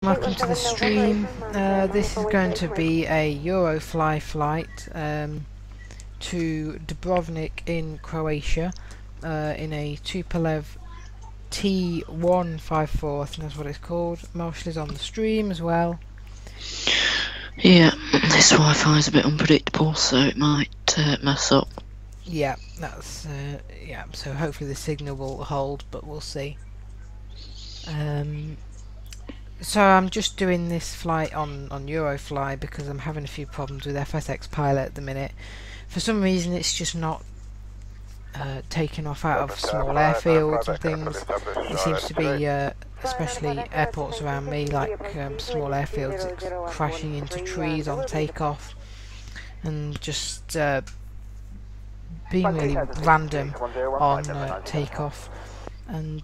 Welcome to the stream. This is going to be a Eurofly flight to Dubrovnik in Croatia in a Tupolev T154, I think that's what it's called. Marshall is on the stream as well. Yeah, this Wi-Fi is a bit unpredictable, so it might mess up. Yeah, that's yeah. So hopefully the signal will hold, but we'll see. So I'm just doing this flight on Eurofly because I'm having a few problems with FSX Pilot at the minute. For some reason it's just not taking off out of small airfields and things. It seems to be, especially airports around me, like small airfields, it's crashing into trees on takeoff and just being really random on takeoff. And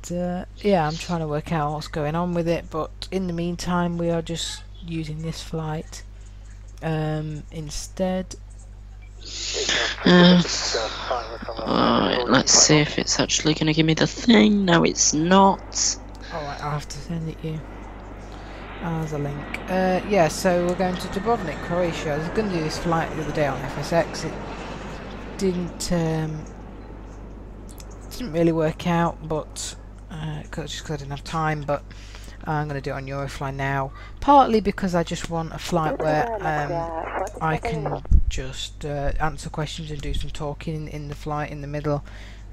yeah, I'm trying to work out what's going on with it, but in the meantime we are just using this flight instead. Alright, let's see if it's actually going to give me the thing. No, it's not. Alright, I'll have to send it you as a link. Yeah, so we're going to Dubrovnik, Croatia. I was going to do this flight the other day on FSX. It didn't really work out, but just because I didn't have time, but I'm going to do it on Eurofly now, partly because I just want a flight where I can just answer questions and do some talking in the flight in the middle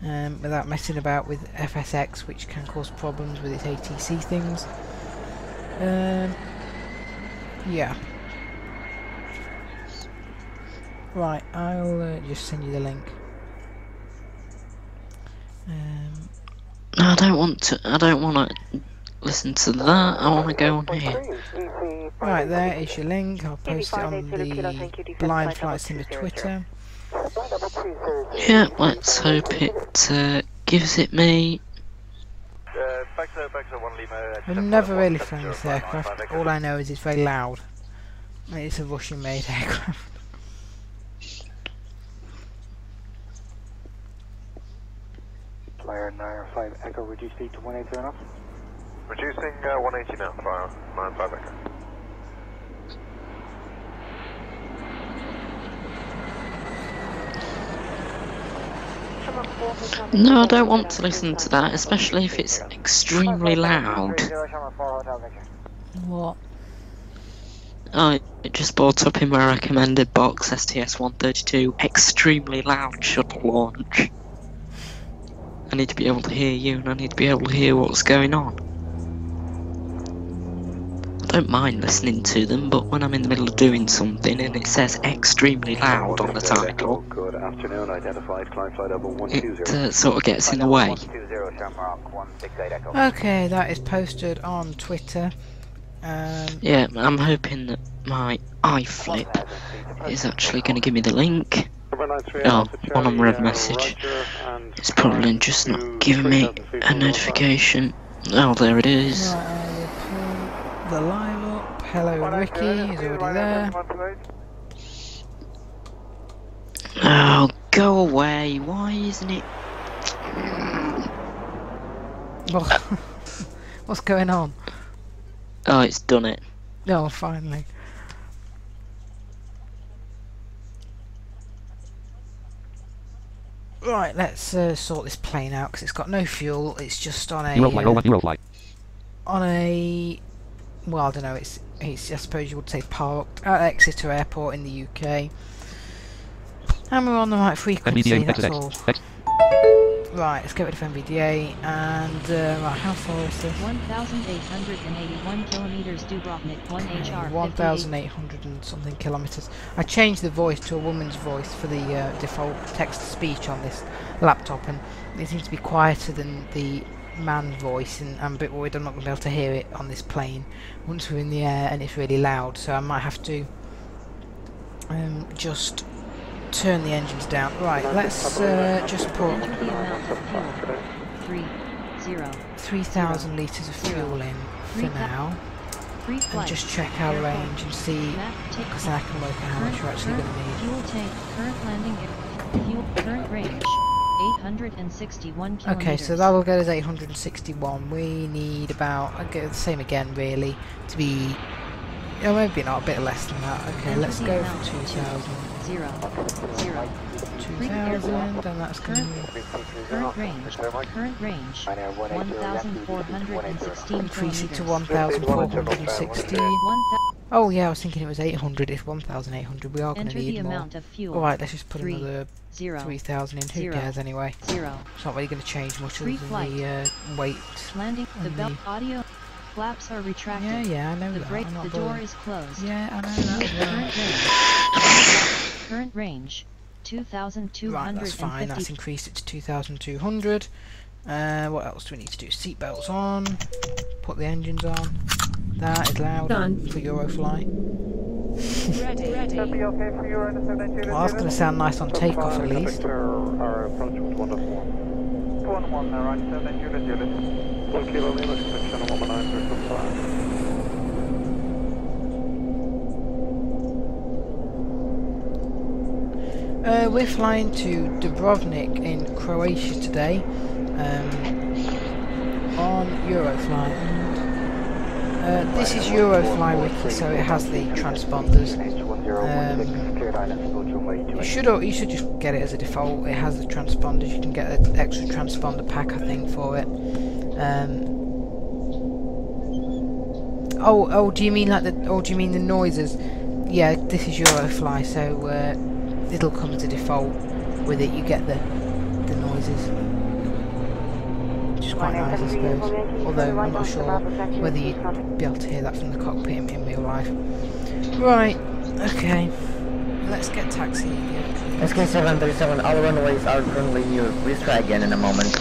without messing about with FSX, which can cause problems with its ATC things. Yeah. Right, I'll just send you the link. I don't want to listen to that. I want to go on here. Right, there is your link. I'll post it on the Blind Flight Simmer Twitter. Yeah, let's hope it gives it me. I've never really flown this aircraft. All I know is it's very loud. It's a Russian-made aircraft. Flyer 95 Echo, reduce speed to 180 enough. Reducing 180 now, Flyer 95 Echo. No, I don't want to listen to that, especially if it's extremely loud. What? Oh, it just brought up in my recommended box, STS-132, extremely loud shuttle launch. I need to be able to hear you, and I need to be able to hear what's going on. I don't mind listening to them, but when I'm in the middle of doing something and it says extremely loud on the title, Good afternoon, identified climb flight level 120. it sort of gets in the way. Okay, that is posted on Twitter. Yeah, I'm hoping that my iFlip is actually going to give me the link. Oh, one on red message. It's probably just not giving me a notification. Oh, there it is. Right, I will pull the live up. Hello, Ricky, he's already there. Oh, go away. Why isn't it? What's going on? Oh, it's done it. Oh, finally. Right, let's sort this plane out because it's got no fuel. It's just on a well, I don't know. It's I suppose you would say parked at Exeter Airport in the UK, and we're on the right frequency. That's all. Right, let's get rid of NVDA and right, how far is this? 1,881 kilometers Dubrovnik 1HR. 1,800 and something kilometers. I changed the voice to a woman's voice for the default text-to-speech on this laptop, and it seems to be quieter than the man voice, and I'm a bit worried I'm not going to be able to hear it on this plane once we're in the air and it's really loud, so I might have to just turn the engines down. Right, let's just put 3,000 litres of fuel in for now, and just check our range and see, because then I can work out how much we're actually going to need. Fuel tank, current landing, fuel, current range. 861 kilometers. Okay, so that will get us 861. We need about, okay, the same again really, to be, oh, maybe not, a bit less than that. Okay, Enter let's the go amount for 2,000. 2,000, and that's going to be current range, 1,416 increase it to kilometers. 1,460. Oh yeah, I was thinking it was 800. It's 1,800. We are going to Enter the need more. amount of fuel. Alright, let's just put 3, another 0, 3,000 in. Who 0, cares anyway? 0. It's not really going to change much other Pre-flight. than the weight. Landing. The and belt audio flaps are retracted. Yeah, I know The that. brake. I'm not The door bothered. is closed. Yeah, I know that. Current range, 2,250. Right, that's fine. That's increased it to 2,200. What else do we need to do? Seatbelts on. Put the engines on. That is loud for Eurofly. Ready. Well, that's going to sound nice on takeoff at least. Our approach was 1-1 there, right, 7 unit. 1 kilo Lima, connection 119.5. We're flying to Dubrovnik in Croatia today on Eurofly. This is Eurofly wiki, so it has the transponders. You should just get it as a default. It has the transponders. You can get an extra transponder pack, I think, for it. Oh, do you mean like the? Oh, do you mean the noises? Yeah, this is Eurofly, so it'll come as a default. With it, you get the noises. Which is quite nice, I suppose. Although I'm not sure whether you'd be able to hear that from the cockpit in real life. Right, okay. Let's get taxiing again. SK737, all runways are currently in use. Please try again in a moment.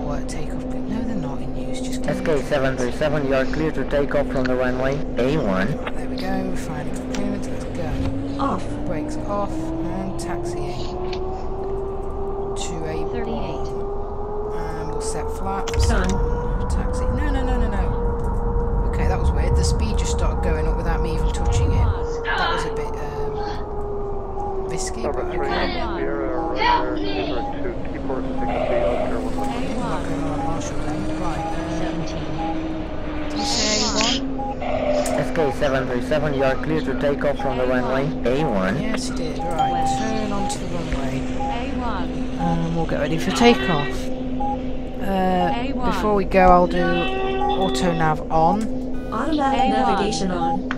Or takeoff. No, they're not in use. Just SK737, you are clear to take off from the runway A1. There we go. We're fine for clearance. Let's go. Off. Brakes off and taxiing to a 38. And we'll set flaps. Taxi. No. Okay, that was weird. The speed just started going up without me even touching it. That was a bit risky, but okay. I'm not going on Marshall then. Right. 17. Did you say A1? SK737, you are clear to take off from the runway A1. Yes, it did. Right. Turn onto the runway. A1. And we'll get ready for takeoff. Before we go, I'll do auto nav on. Automatic navigation on.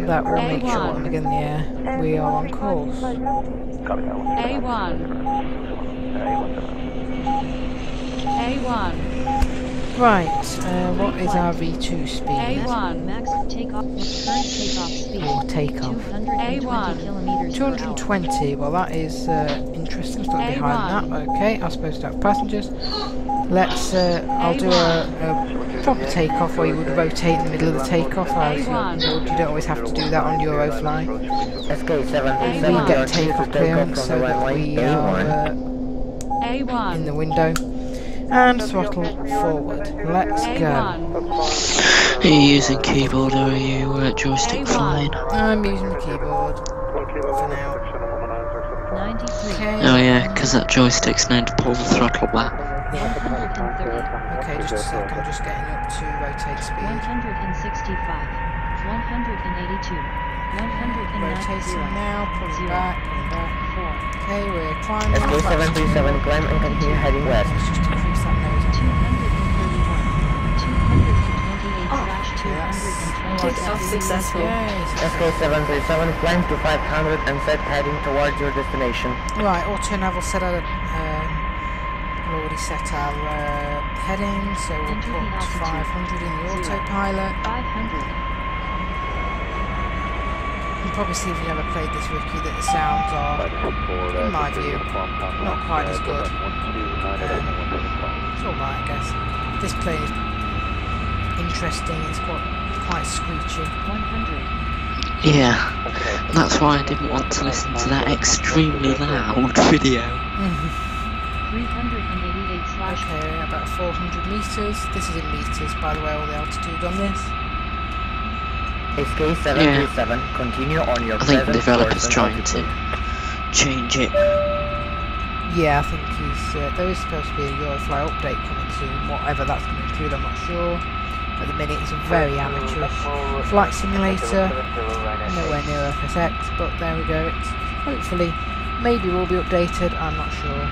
That will make sure when we get in the air, we are on course. A1. Right, what is our V2 speed? A1. Max takeoff. Current takeoff speed. Or takeoff. 220 kilometers per hour. 220, well that is interesting, it's a little bit higher than that. Okay, I'm supposed to have passengers. Let's, I'll do a proper takeoff where you would rotate in the middle of the takeoff. As you don't always have to do that on Eurofly. SK737, We get takeoff clearance so that we are in the window. And throttle forward. Let's go. Are you using keyboard or are you joystick flying? I'm using the keyboard for now. 93. Okay. Oh yeah, because that joystick's known to pull the throttle back. 130. Okay, just a sec, I'm just getting up to rotate speed. 165. 182. 190. Rotating now, pulling back. 4. Okay, we're climbing. SK737, climb and continue heading west. Let's just increase that nose. 231. 228/220. Takeoff successful. Yes. SK737, climb to 500 and set heading towards your destination. Right, auto nav will set our, I've already set our heading, so we'll put 500 in the autopilot. 500. You can probably see if you've never played this wiki that the sounds are, in my view, not quite as good. It's alright, I guess. This plane is interesting, it's quite screechy. 100. Yeah, that's why I didn't want to listen to that extremely loud video. 388/. Okay, about 400 metres. This is in metres, by the way, all the altitude on this. SK737, continue on your I think the present developer's course trying altitude. to change it Yeah, I think he's. There is supposed to be a Eurofly update coming soon. Whatever that's going to include, I'm not sure. At the minute, it's a very amateurish flight simulator. Nowhere near FSX, but there we go. It's hopefully, maybe will be updated. I'm not sure.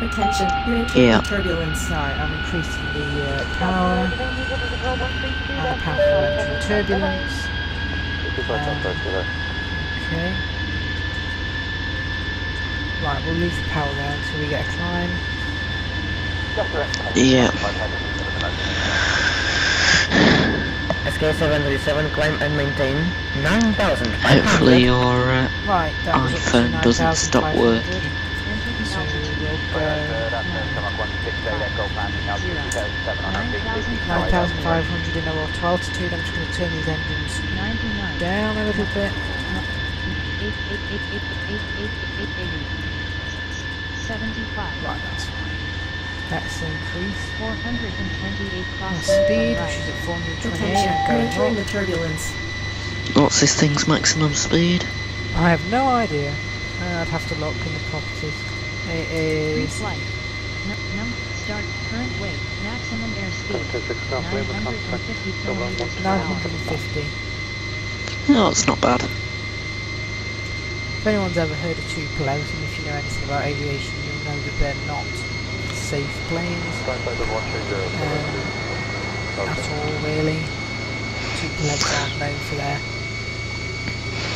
Attention, you're entering turbulence. Right, I'm increasing the power. And apparently we're entering turbulence. Okay. Right, we'll leave the power there until we get a climb. Yeah. SK737, climb and maintain 9,000. Hopefully your Right, that was up to iPhone doesn't stop 9,500. working. So we'll go 9,500 in our auto altitude. I'm just going to turn these engines down a little bit. 75. Right, that's fine. Let's increase 428 our cross speed, which is at 428 Attention, and you're going entering up. the turbulence. What's this thing's maximum speed? I have no idea. I'd have to look in the properties. It is... Flight. Start current weight. Maximum airspeed. 950 kilometers per hour. 950. No, it's not bad. If anyone's ever heard of Tupolev, and if you know anything about aviation, you'll know that they're not safe planes at all, really. Tupolevs aren't known for their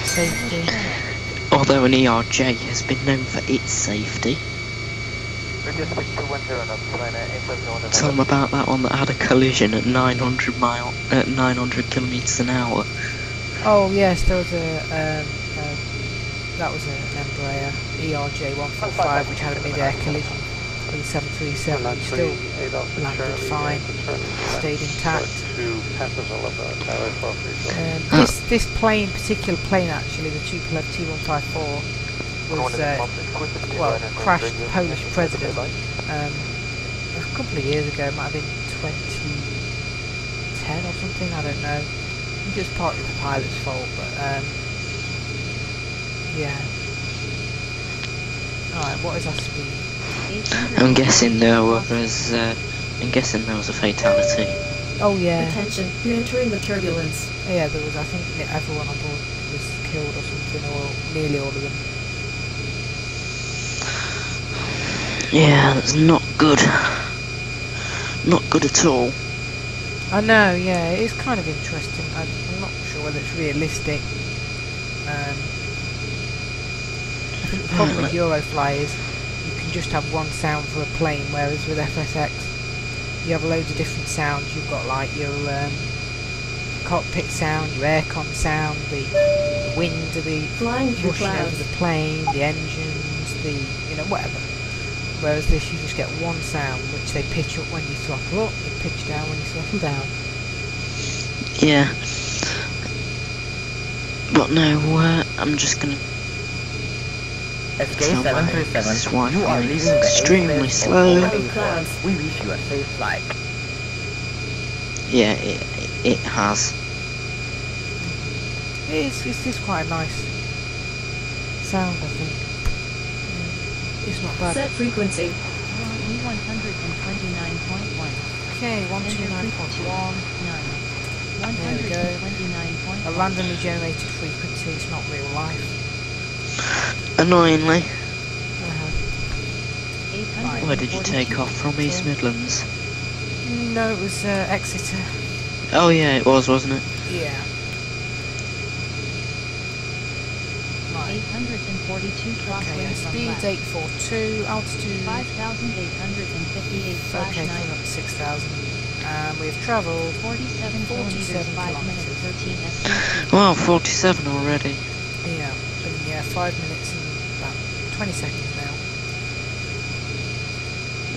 safety. Although an ERJ has been known for its safety. Tell them about that one that had a collision at 900 kilometers an hour. Oh yes, there was that was an Embraer ERJ 145 which had a mid-air collision with a 737, which still landed fine, stayed intact. This particular plane actually, the Tupolev T154, was well, crashed the Polish president a couple of years ago. It might have been 2010 or something, I don't know. I think it was partly the pilot's fault, but yeah. Alright, what is our speed? I'm guessing there was a fatality. Oh yeah. Attention, you're entering the turbulence. Yeah, there was. I think everyone on board was killed or something, or nearly all of them. Yeah, that's not good. Not good at all. I know, yeah, it is kind of interesting. I'm not sure whether it's realistic. I think the problem with Eurofly is you can just have one sound for a plane, whereas with FSX you have loads of different sounds. You've got like your cockpit sound, your aircon sound, the wind of the rushing over the plane, the engines, the whatever. Whereas this, you just get one sound, which they pitch up when you throttle up, they pitch down when you throttle down. Yeah. But no, I'm just gonna... SK737, you are leaving the extremely slow. We wish you a safe flight. Yeah, it has. It's quite a nice sound, I think. It's not bad. Set frequency. E129.1. Okay, 129.1. There we go. A randomly generated frequency, it's not real life. Annoyingly. Right. Where did you take off from, East Midlands? No, it was Exeter. Oh yeah, it was, wasn't it? Yeah. Right. 842 crosswind Okay, from speed's left. 842, altitude 5,858 slash okay, 9. coming up to 6,000. And we've travelled 47 kilometers, 5 minutes, 13 SCT. Wow, 47 already. Yeah, been 5 minutes and about 20 seconds now.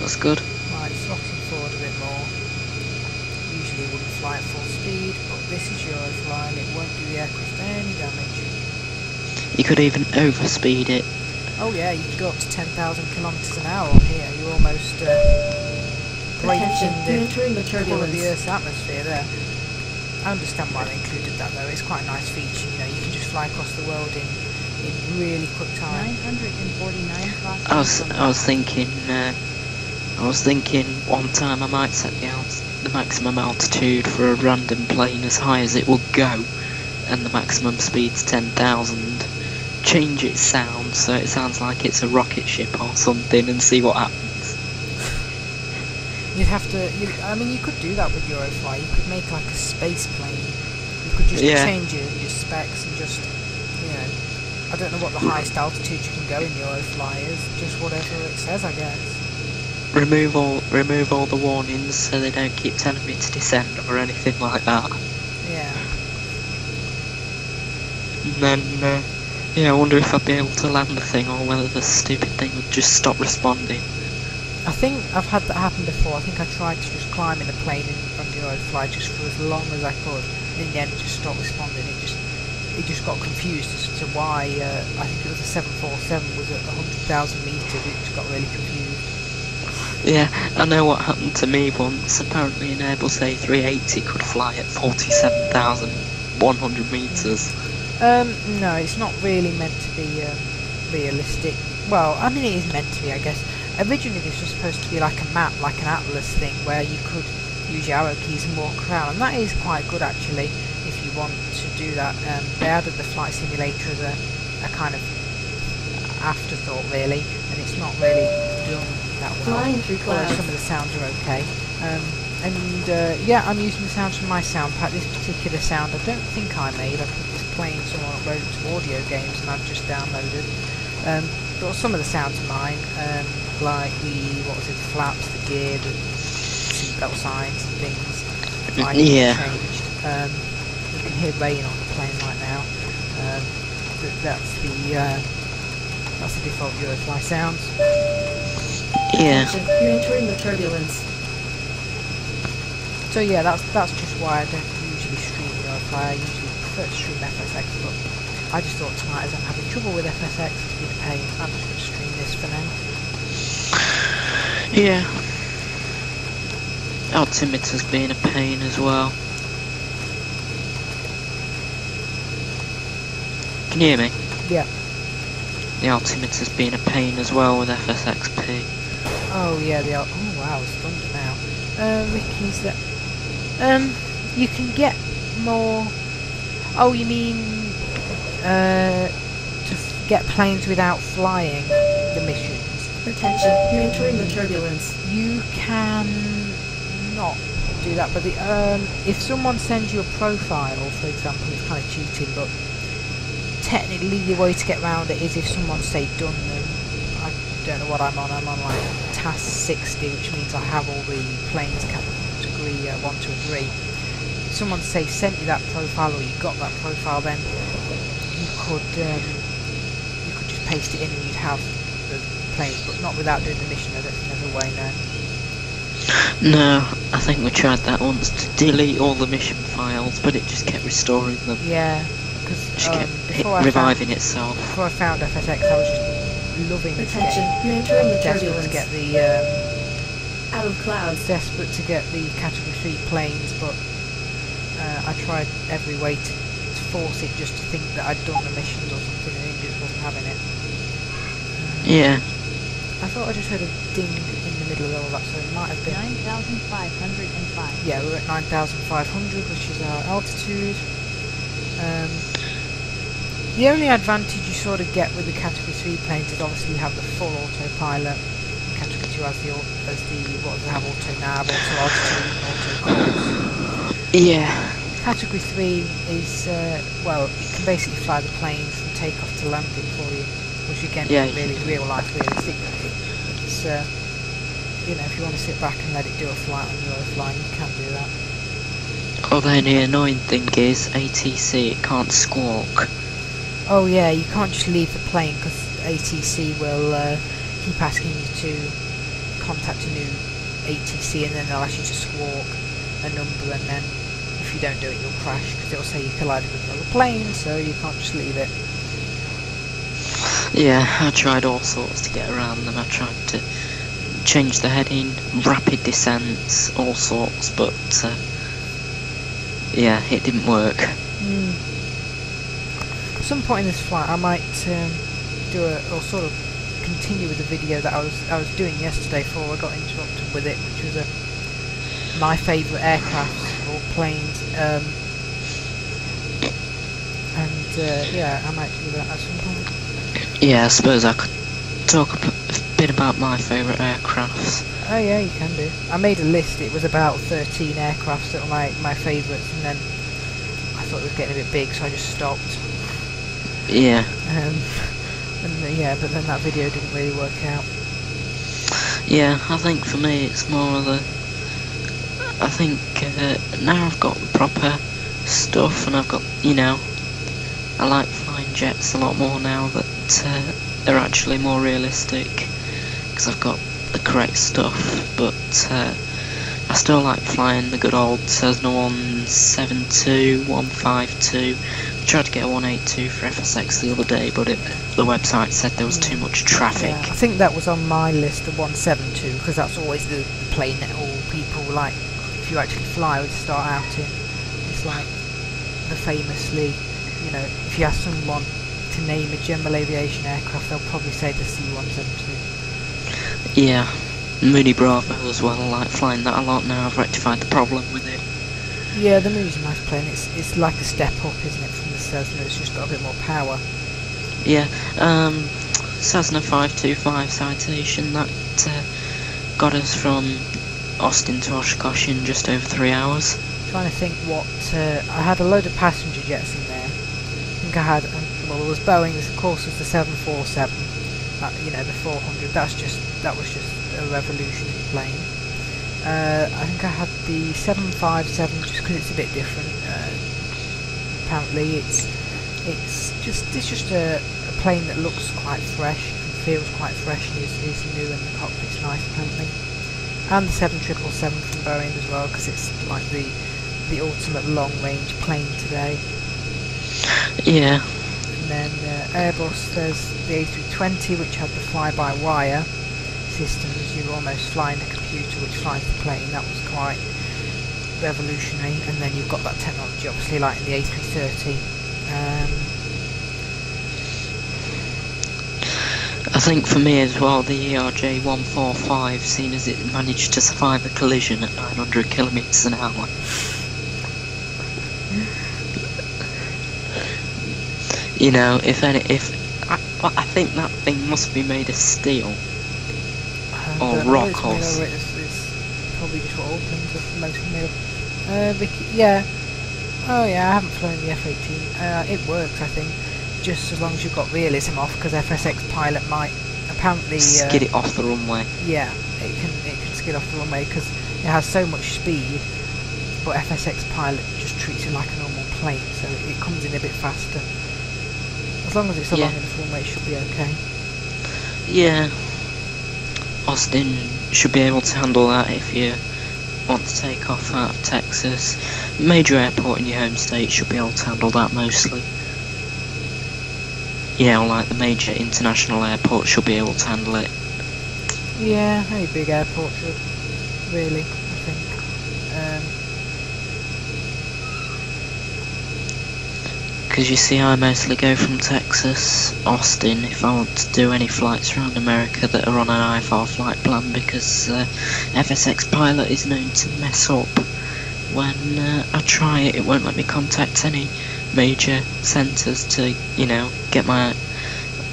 That's good. Right, throttling forward a bit more. Usually wouldn't fly at full speed, but this is Eurofly and it won't do the aircraft any damage. You could even overspeed it. Oh yeah, you could go up to 10,000 kilometres an hour on here. You're almost breaking the full of the Earth's atmosphere there. I understand why they included that though. It's quite a nice feature. You can just fly across the world in in really quick time. 949 crossing. I was thinking one time I might set the maximum altitude for a random plane as high as it will go, and the maximum speed's 10,000. Change its sound so it sounds like it's a rocket ship or something, and see what happens. You'd have to. I mean, you could do that with Eurofly. You could make like a space plane. You could just change your specs and just, you know, I don't know what the highest altitude you can go in Eurofly is. Just whatever it says, I guess. Remove all the warnings so they don't keep telling me to descend or anything like that. Yeah. And then, yeah, I wonder if I'd be able to land the thing or whether the stupid thing would just stop responding. I think I've had that happen before. I think I tried to just climb in a plane on Eurofly just for as long as I could, and in the end it just stopped responding. It just got confused as to why. I think it was a 747 was at 100,000 meters. It just got really confused. Yeah, I know what happened to me once. Apparently an Airbus A380 could fly at 47,100 meters. No, it's not really meant to be realistic. Well, I mean, it is meant to be, I guess. Originally this was supposed to be like a map, like an atlas thing, where you could use your arrow keys and walk around, and that is quite good actually, if you want to do that. They added the flight simulator as a kind of afterthought really, and it's not really done that well. Flying through clouds. Some of the sounds are okay. Yeah, I'm using the sounds from my sound pack. This particular sound I don't think I made. I put this plane someone uploaded to audio games and I've just downloaded. But some of the sounds are mine, like the flaps, the gear, the seatbelt signs and things. Yeah. Changed. You can hear rain on the plane right now. That's the default Eurofly sounds. Yeah. You're entering the turbulence. So yeah, that's just why I don't usually stream Eurofly. I usually prefer to stream FSX, but I just thought tonight, as I'm having trouble with FSX, it's been a pain. I'm just going to stream this for now. Yeah. Altimeter's been a pain as well. Can you hear me? Yeah. The altimeter's been a pain as well with FSXP. Oh yeah, oh wow, it's thunder now. Ricky's that. You can get more. Oh, you mean to get planes without flying the missions? Attention, you're entering the turbulence. You can not do that, but if someone sends you a profile, for example, it's kind of cheating, but technically the way to get around it is if someone say done them. I don't know what I'm on like task 60, which means I have all the planes category 1, 2 and 3. If someone say sent you that profile or you got that profile, then you could just paste it in and you'd have the planes, but not without doing the mission. I don't think there's a way, no. No, I think we tried that once to delete all the mission files, but it just kept restoring them. Yeah, because just kept reviving itself. Before I found FSX, I was just loving this Attention, game. you're entering the Desperate turbulence. to get the out of clouds. desperate to get the category 3 planes, but I tried every way to force it just to think that I'd done the missions or something, and it just wasn't having it. Yeah. I thought I just heard a ding in the middle of all that, so it might have been 9,505. Yeah, we're at 9,500, which is our altitude. The only advantage you sort of get with the category 3 planes is obviously you have the full autopilot. Category 2 has the have auto nav, auto altitude, and auto course. Yeah. Category 3 is well, it can basically fly the plane from takeoff to landing for you, which again is really real life realistic. It's you know, if you want to sit back and let it do a flight on Eurofly, you can do that. Although the annoying thing is ATC, it can't squawk. Oh yeah, you can't just leave the plane because ATC will keep asking you to contact a new ATC, and then they'll ask you to squawk a number, and then if you don't do it you'll crash because it'll say you collided with another plane, so you can't just leave it. Yeah, I tried all sorts to get around them. I tried to change the heading, rapid descents, all sorts, but yeah, it didn't work. some point in this flight I might do or sort of continue with the video that I was doing yesterday before I got interrupted with it, which was my favourite aircrafts or planes, yeah, I might do that at some point. Yeah, I suppose I could talk a bit about my favourite aircrafts. Oh yeah, you can do. I made a list. It was about 13 aircrafts that were my favourites, and then I thought it was getting a bit big, so I just stopped. Yeah. Yeah, but then that video didn't really work out. Yeah, I think for me it's more of I think now I've got the proper stuff, and I've got, you know, I like flying jets a lot more now that they're actually more realistic, because I've got the correct stuff, but I still like flying the good old Cessna 172, 152. I tried to get a 182 for FSX the other day, but the website said there was too much traffic. Yeah, I think that was on my list, the 172, because that's always the plane that all people like, if you actually fly, would start out in. It's like the famously, you know, if you ask someone to name a general aviation aircraft, they'll probably say the C-172. Yeah, Moody Bravo as well. I like flying that a lot now. I've rectified the problem with it. Yeah, the Moody's a nice plane. It's like a step up, isn't it, from the Cessna? It's just got a bit more power. Yeah, Cessna 525 citation, that got us from Austin to Oshkosh in just over 3 hours. I'm trying to think what... I had a load of passenger jets in there. I think I had... well, there was Boeing's, of course, was the 747. You know, the 400. That was just a revolutionary plane. I think I had the 757 just because it's a bit different. Apparently, it's just a plane that looks quite fresh and feels quite fresh and is new, and the cockpit's nice apparently. And the 7777 from Boeing as well, because it's like the ultimate long-range plane today. Yeah. And then Airbus, there's the A320, which had the fly-by-wire systems. You were almost flying the computer which flies the plane. That was quite revolutionary. And then you've got that technology obviously like in the A330. I think for me as well, the ERJ 145, seeing as it managed to survive a collision at 900 kilometers an hour. You know, I think that thing must be made of steel or rock or it's probably just what all planes are mostly made of. Yeah. Oh yeah, I haven't flown the F-18. It works, I think, just as long as you've got realism off, because FSX Pilot might apparently skid it off the runway. Yeah, it can skid off the runway because it has so much speed, but FSX Pilot just treats it like a normal plane, so it comes in a bit faster. As long as it's along enough runway, it should be okay. Yeah. Austin should be able to handle that if you want to take off out of Texas. Major airport in your home state should be able to handle that mostly. You know, like the major international airport should be able to handle it. Yeah, any big airport should, really, I think. Because you see, I mostly go from Texas, Austin, if I want to do any flights around America that are on an IFR flight plan, because FSX Pilot is known to mess up. When I try it, it won't let me contact any major centres to, you know, get my...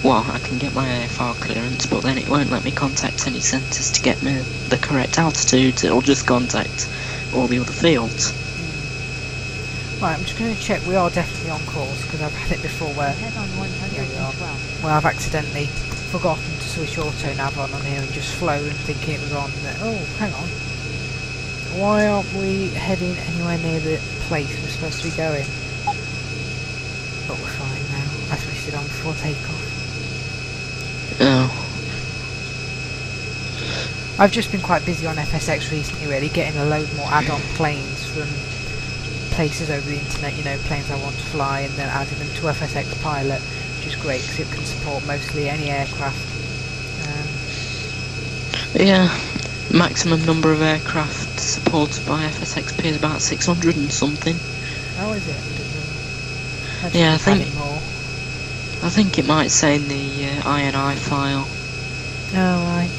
Well, I can get my AFR clearance, but then it won't let me contact any centres to get me the correct altitudes. It'll just contact all the other fields. Right, I'm just going to check we are definitely on course, because I've had it before where I've accidentally forgotten to switch auto nav on here and just flown thinking it was on. Oh, hang on. Why aren't we heading anywhere near the place we're supposed to be going? But we're fine now. I switched it on before takeoff. Oh. I've just been quite busy on FSX recently, really, getting a load more add-on planes from places over the internet, you know, planes I want to fly, and then adding them to FSX Pilot, which is great because it can support mostly any aircraft. Yeah, maximum number of aircraft supported by FSXP is about 600 and something. Oh, is it? I didn't know. Yeah, I think. More. I think it might say in the INI file. Oh, right.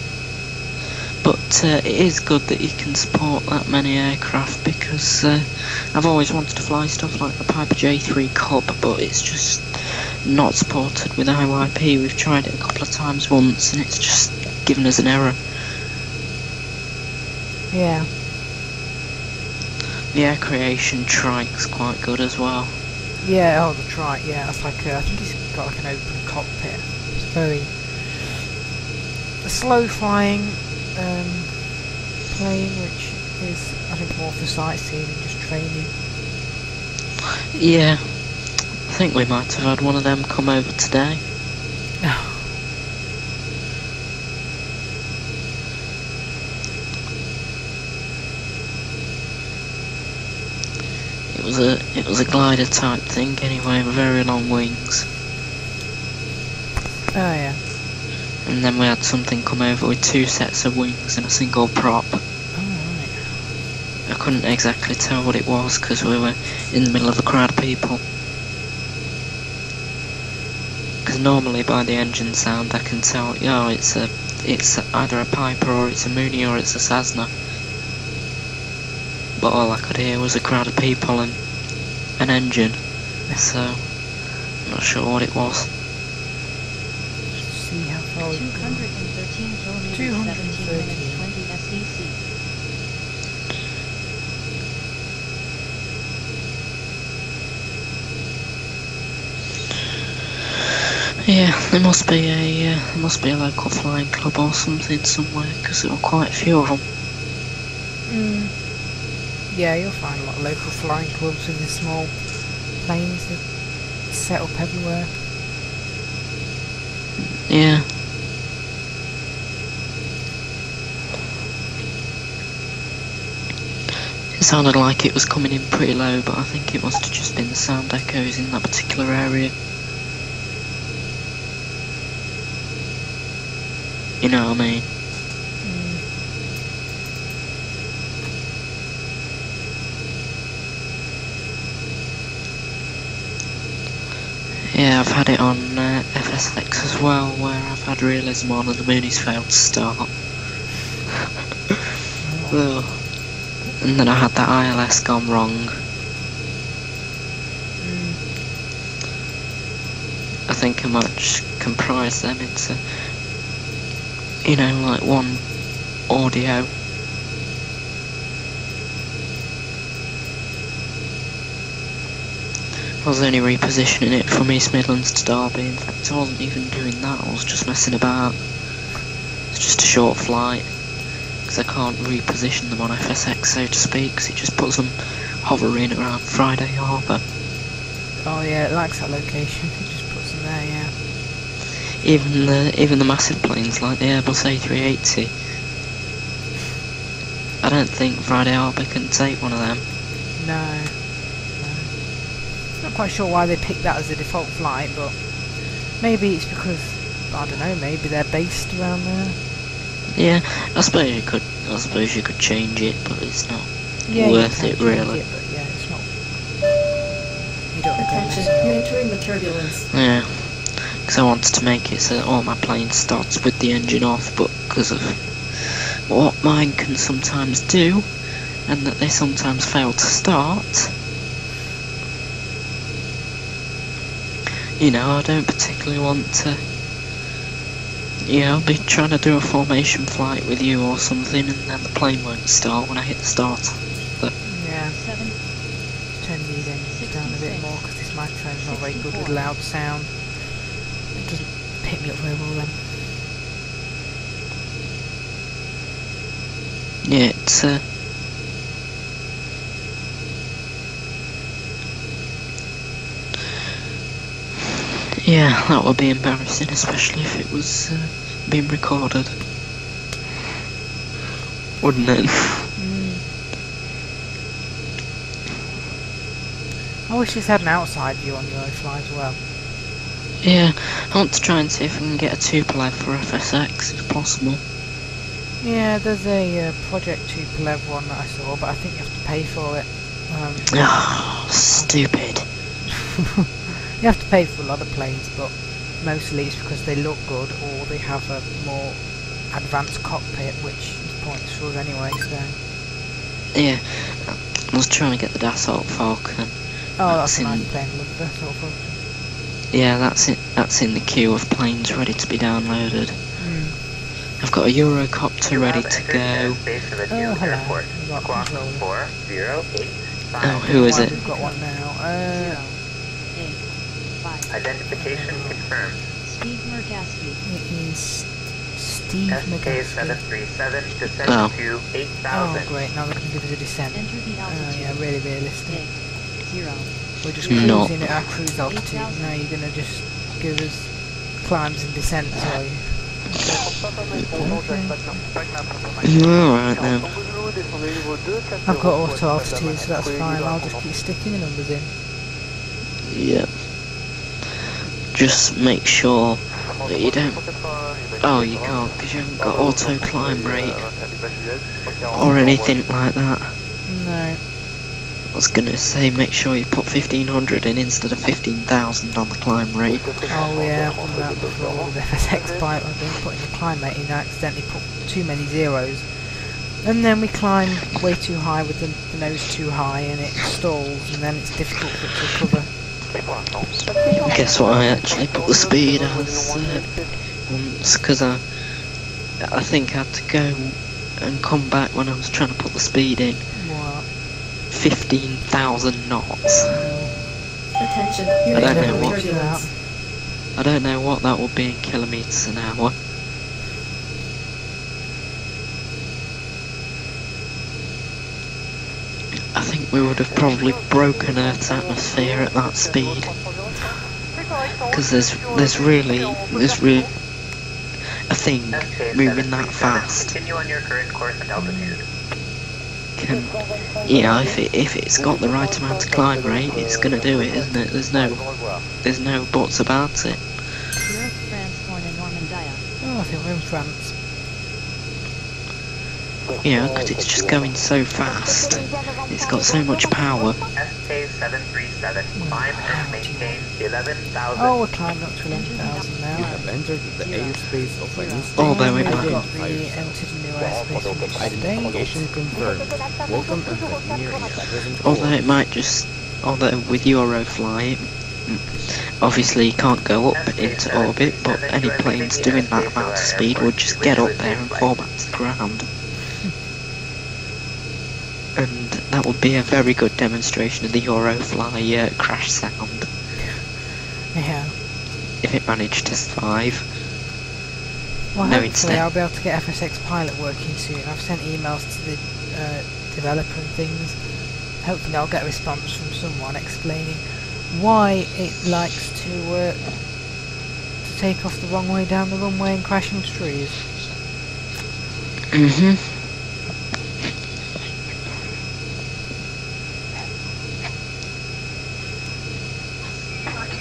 But it is good that you can support that many aircraft, because I've always wanted to fly stuff like the Piper J3 Cub, but it's just not supported with IYP. We've tried it a couple of times once and it's just given us an error. Yeah. The air creation trike's quite good as well. Yeah, oh, the trike, yeah, that's like, I think it's got like an open cockpit. It's very slow flying plane, which is, I think, more for sightseeing and just training. Yeah, I think we might have had one of them come over today. It was a glider type thing anyway, with very long wings. Oh yeah. And then we had something come over with 2 sets of wings and a single prop. Oh right. I couldn't exactly tell what it was because we were in the middle of a crowd of people. Because normally by the engine sound I can tell, yeah, it's either a Piper or it's a Mooney or it's a Cessna. But all I could hear was a crowd of people and an engine, so I'm not sure what it was. See how far we 213 kilometers, 17 minutes, 20 SEC. Yeah, there must be a local flying club or something somewhere, because there were quite a few of them. Yeah, you'll find a lot of local flying clubs with the small planes that set up everywhere. Yeah. It sounded like it was coming in pretty low, but I think it must have just been the sound echoes in that particular area. You know what I mean? Yeah, I've had it on FSX as well, where I've had realism on and the Mooney's failed to start. And then I had that ILS gone wrong. I think I might just comprise them into, you know, like one audio. I was only repositioning it from East Midlands to Derby. In fact, I wasn't even doing that, I was just messing about. It's just a short flight, because I can't reposition them on FSX, so to speak, because it just puts them hovering around Friday Harbour. Oh yeah, it likes that location, it just puts them there, yeah. Even the massive planes like the Airbus A380, I don't think Friday Harbour can take one of them. No. Not quite sure why they picked that as a default flight, but maybe it's because, I don't know, maybe they're based around there. Yeah, I suppose you could change it, but it's not worth it really. It, but yeah, it's not. You don't Attention, you're entering the turbulence. Yeah, because I wanted to make it so that all my planes starts with the engine off, but because of what mine can sometimes do, and that they sometimes fail to start, you know, I don't particularly want to, you know, be trying to do a formation flight with you or something and then the plane won't start when I hit the start. But yeah. Turn these engines down a bit more because this microphone's not very good with loud sound. It doesn't pick me up very well then. yeah, it's yeah, that would be embarrassing, especially if it was being recorded, wouldn't it? I wish this had an outside view on eurofly as well. Yeah, I want to try and see if I can get a Tupolev for FSX if possible. Yeah, there's a Project Tupolev one that I saw, but I think you have to pay for it. Oh, stupid. You have to pay for a lot of planes, but mostly it's because they look good or they have a more advanced cockpit, which is points for us anyway, so... Yeah, I was trying to get the Dassault Falcon. Oh, that's a nice plane, love the Dassault Falcon. Yeah, that's it. That's in the queue of planes ready to be downloaded. I've got a Eurocopter ready to go. Oh, hello. Oh, who is it? We've got one now. Identification confirmed. Steve Murkowski. It is Steve McGuffey. SK737, descent Oh. to 8,000. Oh, great, now they're going to give us a descent. Enter the altitude. Yeah, really realistic. 0. We're just Not. cruising at our cruise altitude. Now you're going to just give us climbs and descents, are you? Alright then. I've got auto altitude, so that's fine. I'll just keep sticking the numbers in. Yep. Just make sure that you don't... Oh, you can't, because you haven't got auto climb rate. Or anything like that. No. I was gonna say, make sure you put 1500 in instead of 15,000 on the climb rate. Oh yeah, I've done that before with FSX Pilot. I've been putting the climb rate in, I accidentally put too many zeros. And then we climb way too high with the nose too high and it stalls and then it's difficult for it to recover. Guess what, I actually put the speed as once, because I think I had to go and come back when I was trying to put the speed in. What? 15,000 knots. Attention, I don't know what turbulence. I don't know what that would be in kilometers an hour. I think we would have probably broken Earth's atmosphere at that speed. Because there's really a thing moving that fast. Continue on your current course and altitude. Yeah, if it's got the right amount of climb rate, it's gonna do it, isn't it? There's no buts about it. Europe, France, born in Normandia. Oh, I think we're in France. Yeah, because it's just going so fast. It's got so much power. SK737, climb and maintain 11,000. Oh, we're climbing up to 11,000 now. You have entered the airspace of any state. Although it We've might... got the entered new airspace from the Identification confirmed. Welcome and continue in your present Although course. it might just... Although with Eurofly, obviously you can't go up into orbit, but any planes doing that amount of speed would just get up there and fall back to the ground. And that would be a very good demonstration of the Eurofly crash sound, Yeah. if it managed to survive. Well, No, hopefully instead. I'll be able to get FSX Pilot working soon. I've sent emails to the developer and things. Hopefully I'll get a response from someone explaining why it likes to take off the wrong way down the runway and crash into trees.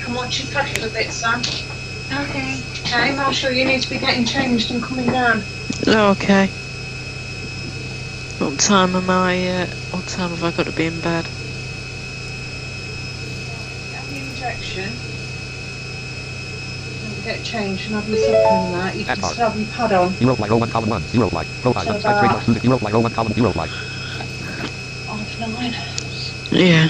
And once you pack it a bit, Sam. Okay. Okay, Marshall, you need to be getting changed and coming down. Okay. What time am I, what time have I got to be in bed? Have the injection. And get changed and have your supper and that. You can still have your pad on. Eurofly 01 column 1, Eurofly, profile, So type trademark Suzuki, Eurofly 01 column, Eurofly. 9. Yeah.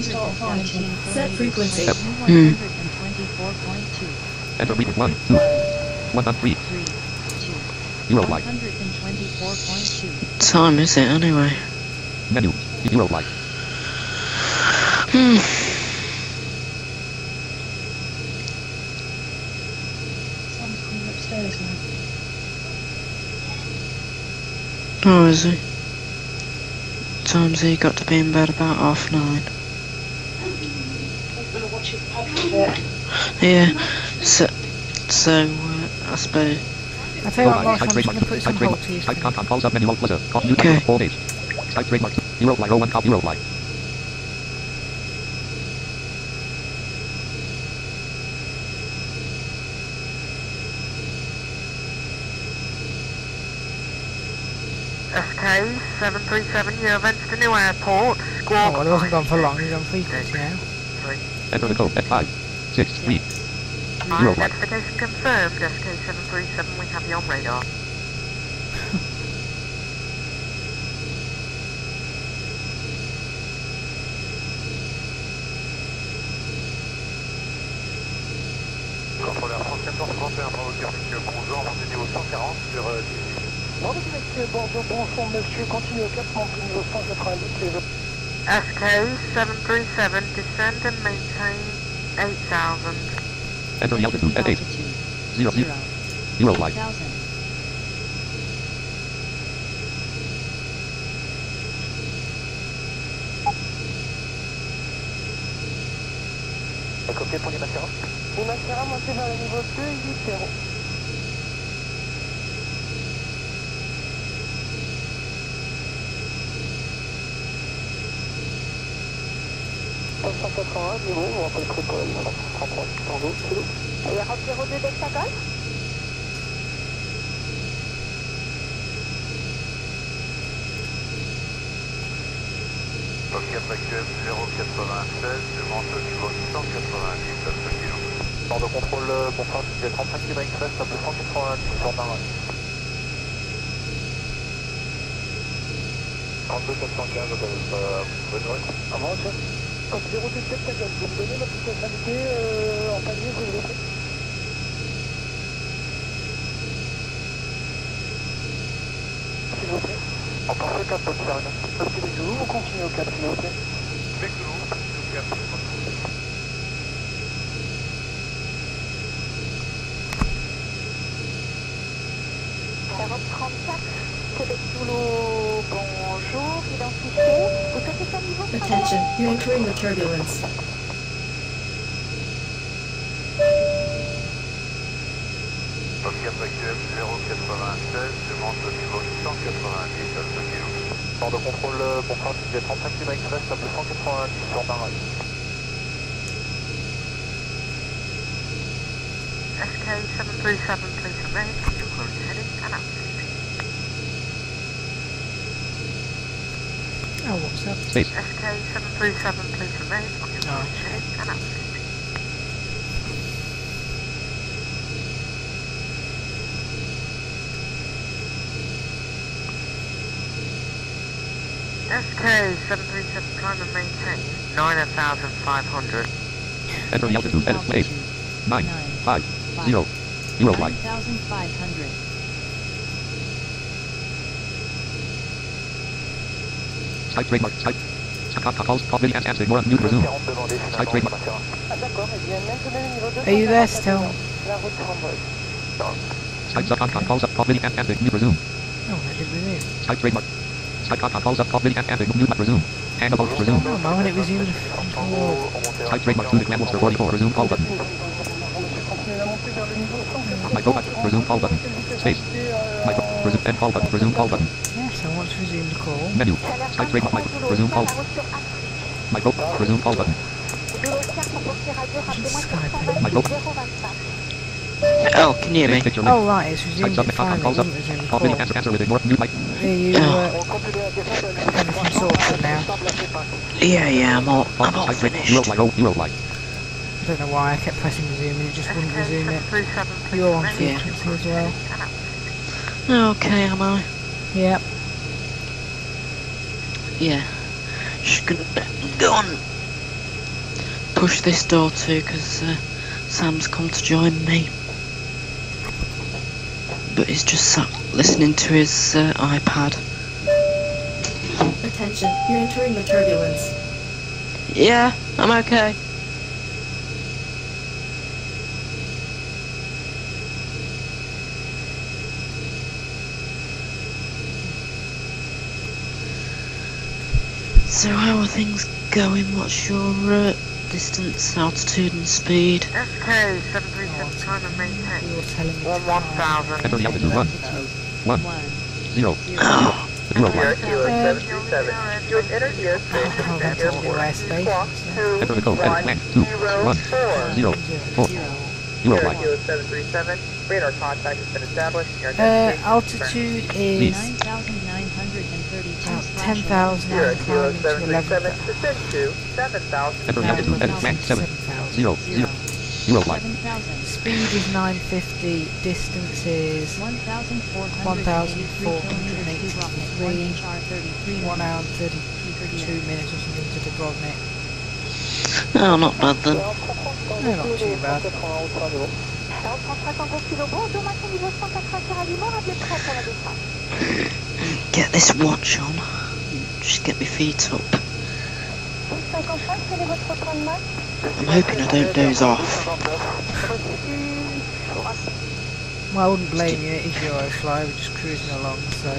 Start fighting. Set frequency. 124.2. Enter reading 1, 2, 113, 3, 2. Eurofly, 124.2. What time is it anyway? menu, Eurofly, Sam's coming upstairs now. Oh, is he? What time's he got to be in bed? About 9:30. I'm going to watch his pad for a bit. Yeah. So I suppose... I'll tell you what, profile, Mark, type I'm just trademark, going to put type some trademark, Holties type for content, call sub menu, alt plus, call new Okay. all page, type trademark, Eurofly 01 column, Eurofly, SK737, you have entered the new airport. Oh, Squawk. well, it wasn't gone for long, he's on frequency now. enter the code, F5, 6, 3, Euroflight. Identification confirmed, SK737, we have you on radar. Contrôleur France 1431, Bravo Québec, bonjour, montez niveau 140 sur 18. Bravo Québec, Bordeaux, bonjour monsieur, continue au 4, montez niveau 190, les autres. SK737, descend and maintain 8,000. Entering altitude at 8. 0, 0. Euroflight. 8,000. Ok pour les Macera. Les Macera, montez vers le niveau 2, 8, 0. Niveau, on va pas le prix pour la ligne 33, Bordeaux, kilo. Et Europe 02 d'Hexagone. Cap actuel 096, je monte au niveau 190 à ce kilo. Bordeaux contrôle, contrat, il y a 35 km express, à plus 190 sur Marin. 32 415, Benoît. Avant, monsieur. Code 027 Cagole, vous me donnez votre nationalité en palier, s'il vous plaît. S'il vous plaît. En parfait 4, pas de faire une petite Végoulou, on continue au 4, s'il vous plaît. Végoulou, au 4, Europe 34, Québec Zulu, bonjour, identifié. Vous êtes à niveau 3. Attention, you're entering the turbulence. Cap actuel 096, je monte au niveau 190 à ce kilo. Bordeaux contrôle, contrat, il y a 35 km express, à plus 190 sur Marin. SK737, please remain, your current heading and altitude. Oh, what's that? Space. SK737, please remain on your current heading and altitude. SK737, trying to maintain 9,500. Entering altitude at 8. 9, 5, 0. Euroflight. 9,500. Skype trademark. Skype. Calls. Call video and more new resume. Skype trademark. Are you there still? Skype.com calls up. Call video and new resume. Oh, I didn't resume. Skype trademark. Skype.com calls up. Call video and new resume. Hang about resume. Oh, no, when it resumed before. Skype trademark to the command 44. Resume call button. Micro resume call button. Space. Micro resume end call button. Resume call button. Yes, I want to resume the call. Menu. Skype trademark micro resume call. Micro resume call button. Skype. Micro. Oh, can you hear me? Picture Oh, right, it's resumed Skype it finally. calls up. It wasn't resumed the Call call. video answer with a more new mic. Are you everything sorted now? Yeah, I'm all Skype finished. Euroflight. I don't know why I kept pressing resume and it just wouldn't resume it. You're on frequency as well. Okay, am I? Yep. Yeah. Just gonna go on. Push this door too, because Sam's come to join me. But he's just sat listening to his iPad. Attention, you're entering the turbulence. Yeah, I'm okay. So how are things going? What's your distance, altitude and speed? SK737, trying to maintain You were telling me 1,000. Entering altitude 1. 1. 0. Oh, Euroflight. Your energy I'll go to the airspace. Enter the code. Edit plan 2. 1. 0. 4. Euroflight. 737, radar contact has been established. Your Altitude is 9,932 about 10,000 and climbing to 11,000. descend to 7,000. Entering altitude. Edit plan 7. 0. 0. Eurofly. 7,000. Speed is 950, distance is 1,483, 1 hour and 32 minutes or something to Dubrovnik. Oh, not bad then. No, not too bad. Get this watch on. Just get my feet up. I'm hoping I don't doze off. Well, I wouldn't blame you, it is Eurofly, we're just cruising along, so...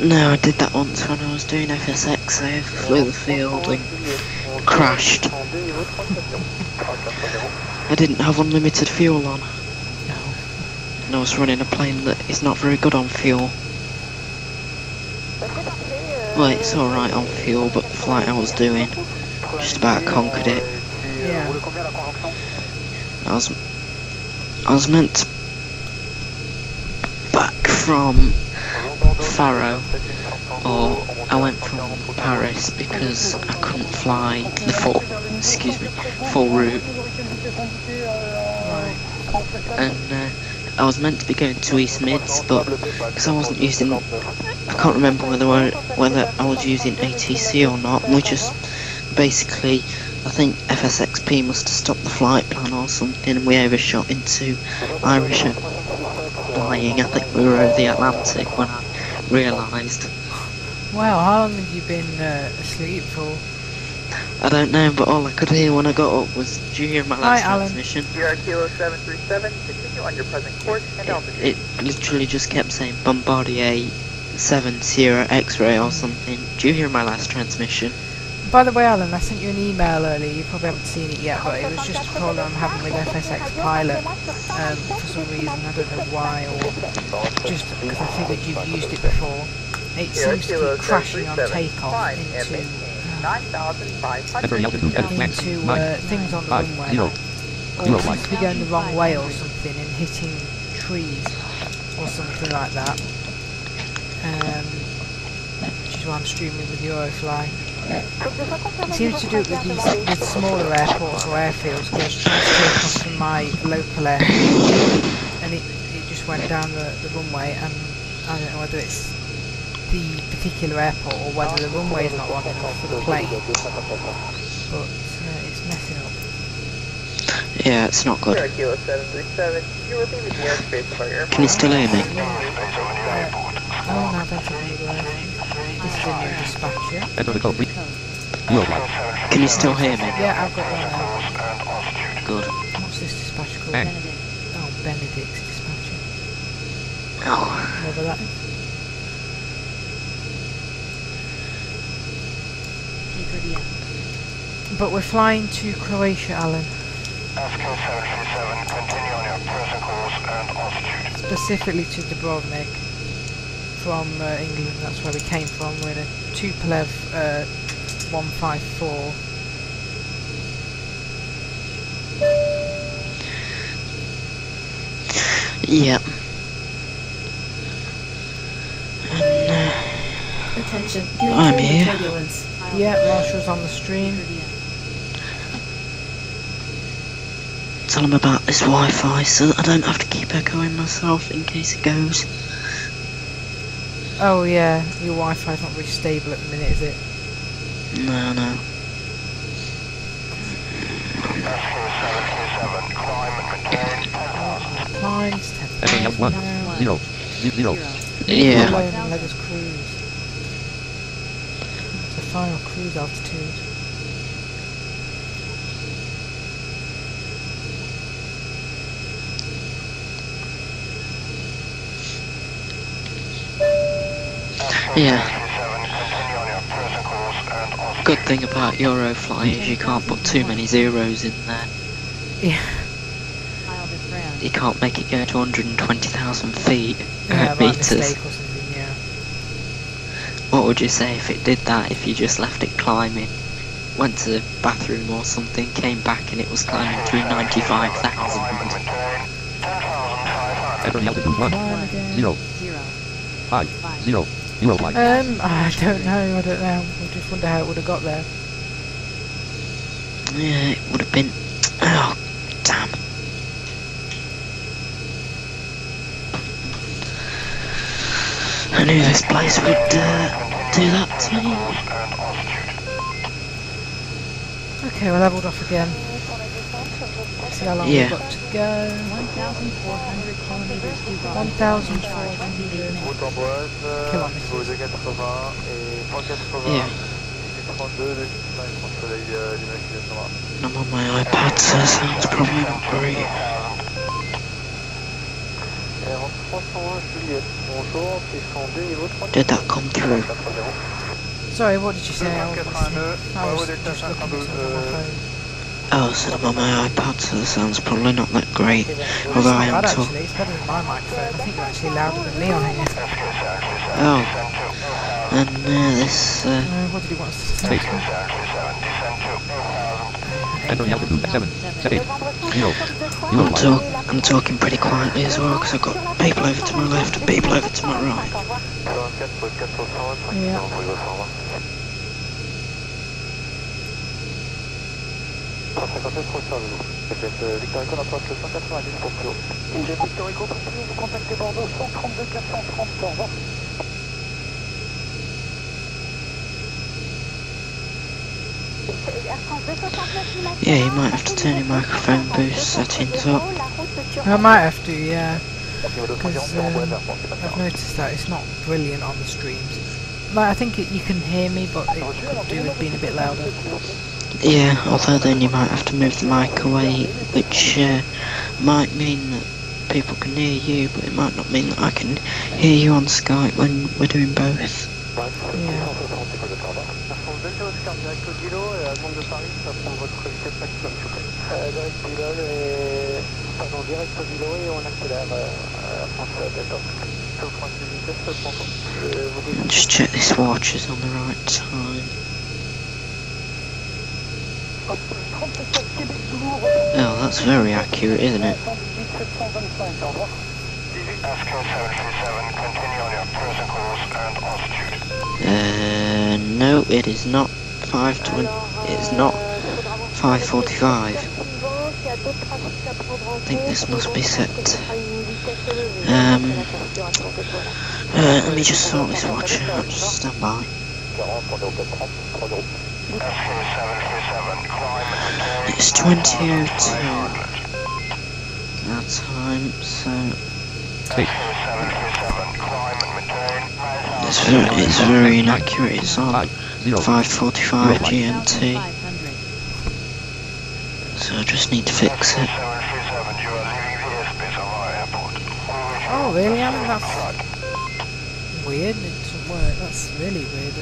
No, I did that once when I was doing FSX. I overflew the field and crashed. I didn't have unlimited fuel on. And I was running a plane that is not very good on fuel. Well, it's alright on fuel, but the flight I was doing just about conquered it. Yeah. I was meant back from Faro, or I went from Paris because I couldn't fly the full route. And I was meant to be going to East Mids, but because I wasn't using, I can't remember whether I was using ATC or not. We just basically, I think FSXP must have stopped the flight plan or something, and we overshot into Irish flying. I think we were over the Atlantic when I realised. Wow, how long have you been asleep for? I don't know, but all I could hear when I got up was, "Did you hear my last transmission?" Sierra Kilo 737, continue on your present course and altitude. It literally just kept saying Bombardier 7 Sierra X-ray or something. "Do you hear my last transmission?" By the way, Alan, I sent you an email earlier, you probably haven't seen it yet, but it was just a problem I'm having with FSX Pilot. For some reason, I don't know why, or just because I figured you've used it before. It seems to keep crashing on takeoff into things on the runway. Or it seems to be going the wrong way or something and hitting trees or something like that. Which is why I'm streaming with Eurofly. It seems to do it with with smaller airports or airfields, because I was trying to take off from my local airfield and it just went down the runway, and I don't know whether it's the particular airport or whether the runway is not long enough for the plane, but it's messing up. Yeah, it's not good. Can you still hear me? Oh, no, I don't think this is a new dispatcher. Enter the code. Can you still hear me? Yeah, I've got one now. Good. What's this dispatcher called? Benedict. Oh, Benedict's dispatcher. Oh. Whatever that is. But we're flying to Croatia, Alan. SK737, continue on your present course and altitude. Specifically to Dubrovnik from England, that's where we came from. We're in a Tupolev T154. Yeah. Attention, I'm here. turbulence. Yeah, Marshall's on the stream. Tell them about this Wi-Fi so that I don't have to keep echoing myself in case it goes. Oh yeah, your Wi-Fi's not very stable at the minute, is it? No, no. SK737, climb and maintain 10,000. Climb, it's 10,000 1, now. 0, 0. Yeah. Alone and let us cruise. The final cruise altitude. Yeah. Good thing about Eurofly is you can't put too many zeros in there. Yeah. You can't make it go to 120,000 feet, Yeah, meters. mistake or something, yeah. What would you say if it did that, if you just left it climbing? Went to the bathroom or something, came back and it was climbing through 95,000. Enter the altitude 1, 0. 5, 0. Eurofly. I don't know, I just wonder how it would have got there. Yeah, it would have been... Oh, damn. knew this place would do that to me. Okay, we're leveled off again. See how long we've got to go. 1,400 kilometers to go. 1,400. Route Amboise, Come on, niveau 280 et 180. Yeah. 32 de soleil d'immaculation. I'm on my iPad, so it sounds probably not great. Did that come through? Sorry, what did you say? I was just looking at something on my phone. Oh, so I'm on my iPad, so the sound's probably not that great. Well, Although it's I not am bad talking. actually, it's better than my microphone. I think you're actually louder than me on here. Oh. And this. What did he want us to say? Entering altitude at 7, 8, 0. I'm talking pretty quietly as well, because I've got people over to my left and people over to my right. Yeah. Victor Echo, approche le 190 pour plus haut. Jet Victor Echo, continuez de contacter Bordeaux, 132 430, au revoir. Yeah, you might have to turn your microphone boost settings up. I might have to, yeah. Because I've noticed that it's not brilliant on the streams. Like, I think you can hear me, but it could do with being a bit louder. Yeah, although then you might have to move the mic away, which might mean that people can hear you, but it might not mean that I can hear you on Skype when we're doing both. Yeah. Just check this watch is on the right time. Oh, that's very accurate, isn't it? No, it is not 5:20. It's not 5:45. I think this must be set. Let me just sort this watch out. Just stand by. It's 20:02 our time, so it's very inaccurate. It's on 5:45 GMT, so I just need to fix it. Oh, really? I mean, that's weird. It doesn't work. That's really weird.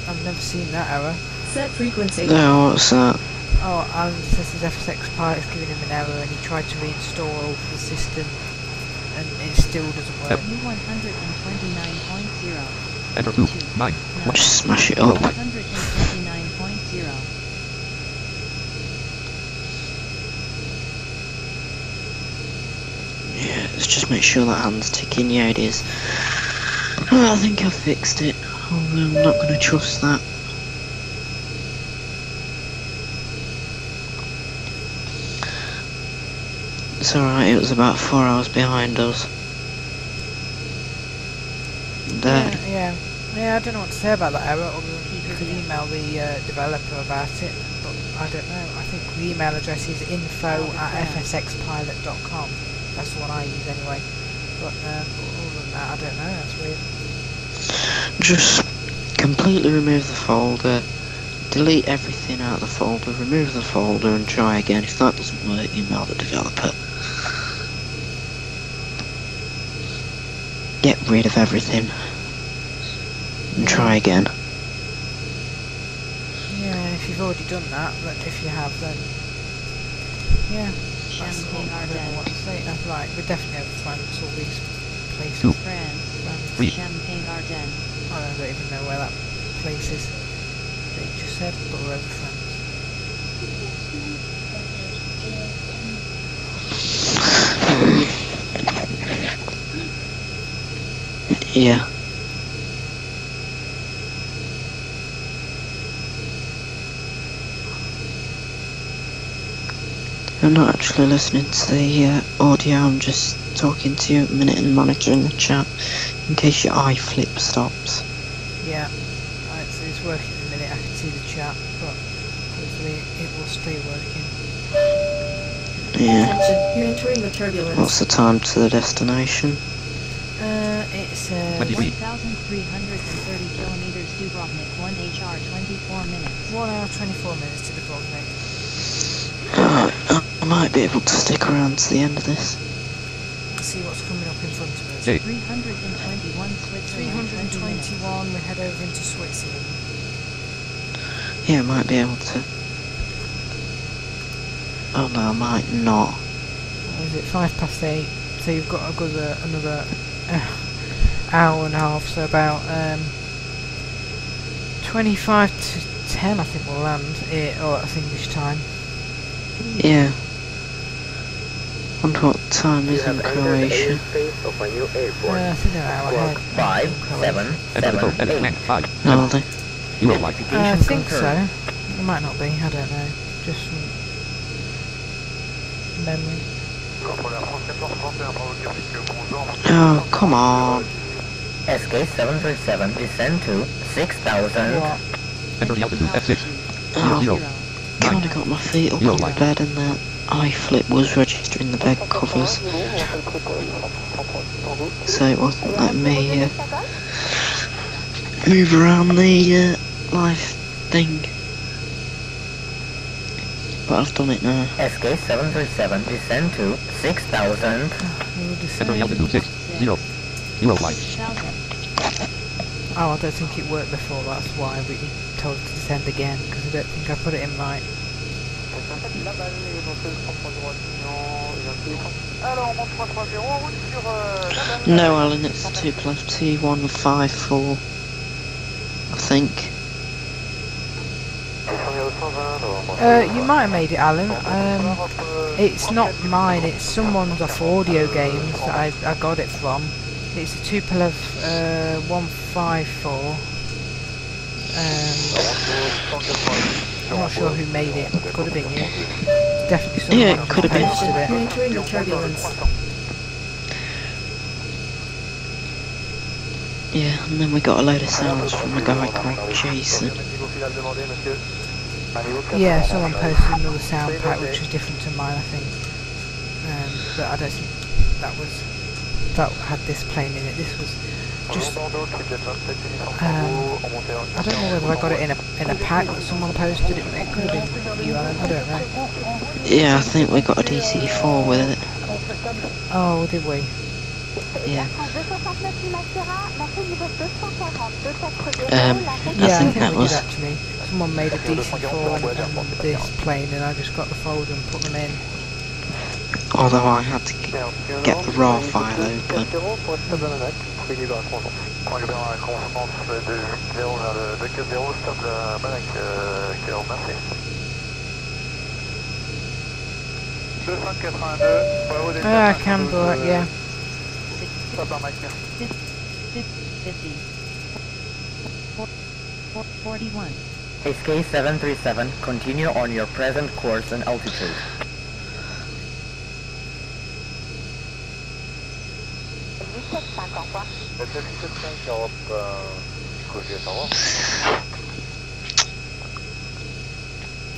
I've never seen that error. Set frequency. Oh, what's that? Oh, Alan says his FSX pilot's giving him an error and he tried to reinstall the system and it still doesn't work. 129.0. Enter 2, 9. Just smash it up. 129.0. Yeah, let's just make sure that hand's ticking. Yeah, it is. Oh, I think I've fixed it, although I'm not going to trust that. It's alright, it was about 4 hours behind us. There. Yeah, I don't know what to say about that error, other than you could email the developer about it, but I don't know. I think the email address is info@fsxpilot.com. That's the one I use anyway. But other than that, I don't know, that's weird. Just completely remove the folder, delete everything out of the folder, remove the folder and try again. If that doesn't work, email the developer. Get rid of everything and try again. Yeah, if you've already done that, but if you have, then yeah, that's all. I don't know what to say. That's right, we definitely have France, all these places. France. Champagne Ardennes. I don't even know where that place is. They just said, but we're over France. Yeah. I'm not actually listening to the audio, I'm just talking to you at the minute and monitoring the chat in case your eye flip stops. Yeah, it's working at the minute, I can see the chat, but hopefully it will stay working. Yeah. Attention, you're entering the turbulence. What's the time to the destination? It's 1,330 kilometers Dubrovnik, 1 HR, 24 minutes. 1 hour 24 minutes to Dubrovnik. I might be able to stick around to the end of this. Let's see what's coming up in front of us. 321 Switzerland, 321, we head over into Switzerland. Yeah, I might be able to. Oh no, I might not. What is it, 8:05, so you've got a good, another hour and a half, so about 25 to 10 I think we'll land, or that's English time. Yeah. Wonder what time is in Croatia. I think they're an hour ahead. 5, 7, 7, 8. Are they? Eurofly. I think so. It might not be, I don't know. Just from memory. Oh, come on. SK737, descend to 6,000. What? Enter the altitude F6. Oh, 0. kinda got my feet up on the bed and that eye flip was registering the bed covers. So it wasn't letting me move around the live thing. But I've done it now. SK737, descend to 6,000. Enter the altitude 6. 0. Eurofly. Oh, I don't think it worked before, that's why we told it to descend again, because I don't think I put it in right. No, Alan, it's Tupolev T154, I think. You might have made it, Alan. It's not mine, it's someone's off Audio Games that I got it from. It's a Tupolev 154. I'm not sure who made it. Could have been you. Definitely someone Yeah, it who could have been. posted it. You're entering the turbulence. Yeah, and then we got a load of sounds from a guy called Jason. Yeah, someone posted another sound pack which was different to mine, I think. But I don't think that had this plane in it. This was just I don't know whether I got it in a pack that someone posted. It could have been you, Alan. I don't know. Yeah, I think we got a DC-4 with it. Oh, did we? Yeah. Yeah, I think that we was. did actually. Someone made a DC-4 and this plane, and I just got the folder and put them in. Although I had to get the raw file open. I can do it, yeah. 50. 41. SK737, continue on your present course and altitude.